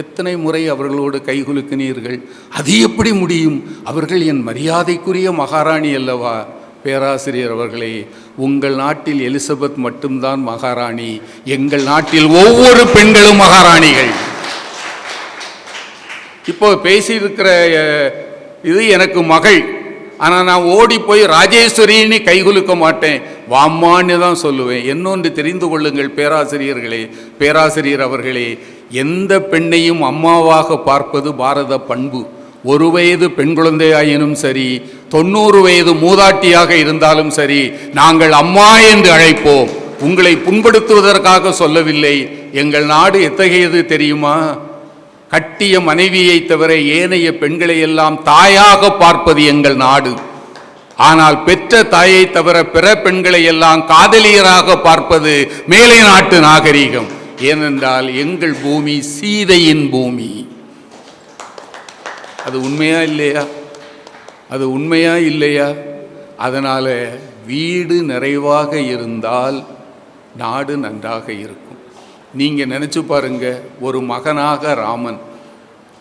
எத்தனை முறை அவர்களோடு கைகுலுக்கினீர்கள்? அது எப்படி முடியும்? அவர்கள் என் மரியாதைக்குரிய மகாராணி அல்லவா? பேராசிரியர் அவர்களே, உங்கள் நாட்டில் எலிசபெத் மட்டும்தான் மகாராணி, எங்கள் நாட்டில் ஒவ்வொரு பெண்களும் மகாராணிகள். இப்போ பேசியிருக்கிற இது எனக்கு மகள், ஆனால் நான் ஓடி போய் ராஜேஸ்வரின்னு கைகுலுக்க மாட்டேன், வாம்மான்னு தான் சொல்லுவேன். இன்னொன்று தெரிந்து கொள்ளுங்கள் பேராசிரியர்களே, பேராசிரியர் அவர்களே, எந்த பெண்ணையும் அம்மாவாக பார்ப்பது பாரத பண்பு. 1 வயது பெண் குழந்தையாயினும் சரி, 90 வயது மூதாட்டியாக இருந்தாலும் சரி, நாங்கள் அம்மா என்று அழைப்போம். உங்களை புண்படுத்துவதற்காக சொல்லவில்லை. எங்கள் நாடு எத்தகையது தெரியுமா? கட்டிய மனைவியை தவிர ஏனைய பெண்களை எல்லாம் தாயாக பார்ப்பது எங்கள் நாடு. ஆனால் பெற்ற தாயை தவிர பிற பெண்களை எல்லாம் காதலியராக பார்ப்பது மேலை நாட்டு நாகரிகம். ஏனென்றால் எங்கள் பூமி சீதையின் பூமி. அது உண்மையா இல்லையா? அது உண்மையா இல்லையா? அதனால் வீடு நிறைவாக இருந்தால் நாடு நன்றாக இருக்கும். நீங்கள் நினச்சி பாருங்க, ஒரு மகனாக ராமன்,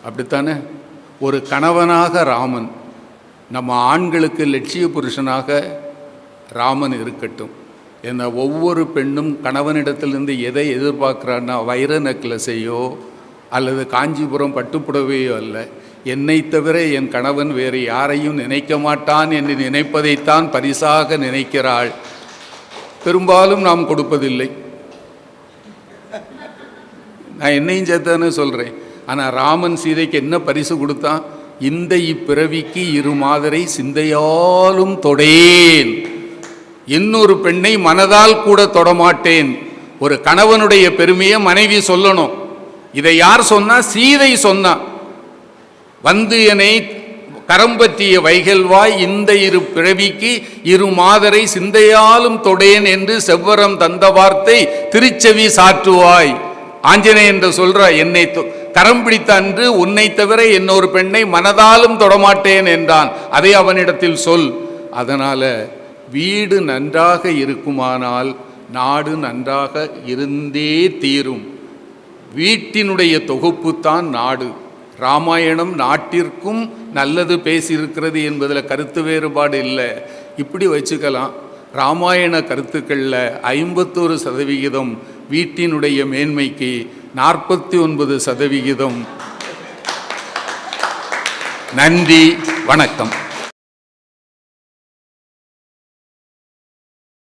அப்படித்தானே? ஒரு கணவனாக ராமன். நம்ம ஆண்களுக்கு லட்சிய புருஷனாக ராமன் இருக்கட்டும். ஏன்னா ஒவ்வொரு பெண்ணும் கணவனிடத்திலிருந்து எதை எதிர்பார்க்குறான்னா, வைர நெக்லஸையோ அல்லது காஞ்சிபுரம் பட்டுப்புடவையோ அல்ல. என்னை தவிர என் கணவன் வேறு யாரையும் நினைக்க மாட்டான் என்று நினைப்பதைத்தான் பரிசாக நினைக்கிறாள். பெரும்பாலும் நாம் கொடுப்பதில்லை. நான் என்னையும் சேர்த்தானே சொல்கிறேன். ஆனால் ராமன் சீதைக்கு என்ன பரிசு கொடுத்தான்? இந்த இப்பிறவிக்கு இரு மாதரை சிந்தையாலும் தொடேன், இன்னொரு பெண்ணை மனதால் கூட தொடமாட்டேன். ஒரு கணவனுடைய பெருமையை மனைவி சொல்லணும். இதை யார் சொன்னா? சீதை சொன்னா. வந்து என்னை கரம்பற்றிய வைகல்வாய் இந்த இரு பிறவிக்கு இரு மாதரை சிந்தையாலும் தொடேன் என்று செவ்வரம் தந்த வார்த்தை திருச்செவி சாற்றுவாய். ஆஞ்சநேயன் என்று சொல்ற, என்னை கரம் பிடித்த அன்று உன்னை தவிர இன்னொரு பெண்ணை மனதாலும் தொடமாட்டேன் என்றான். அதை அவனிடத்தில் சொல். அதனால வீடு நன்றாக இருக்குமானால் நாடு நன்றாக இருந்தே தீரும். வீட்டினுடைய தொகுப்பு தான் நாடு. ராமாயணம் நாட்டிற்கும் நல்லது பேசியிருக்கிறது என்பதில் கருத்து வேறுபாடு இல்லை. இப்படி வச்சுக்கலாம். ராமாயண கருத்துக்களில் 51% வீட்டினுடைய மேன்மைக்கு, 49%. நன்றி, வணக்கம்.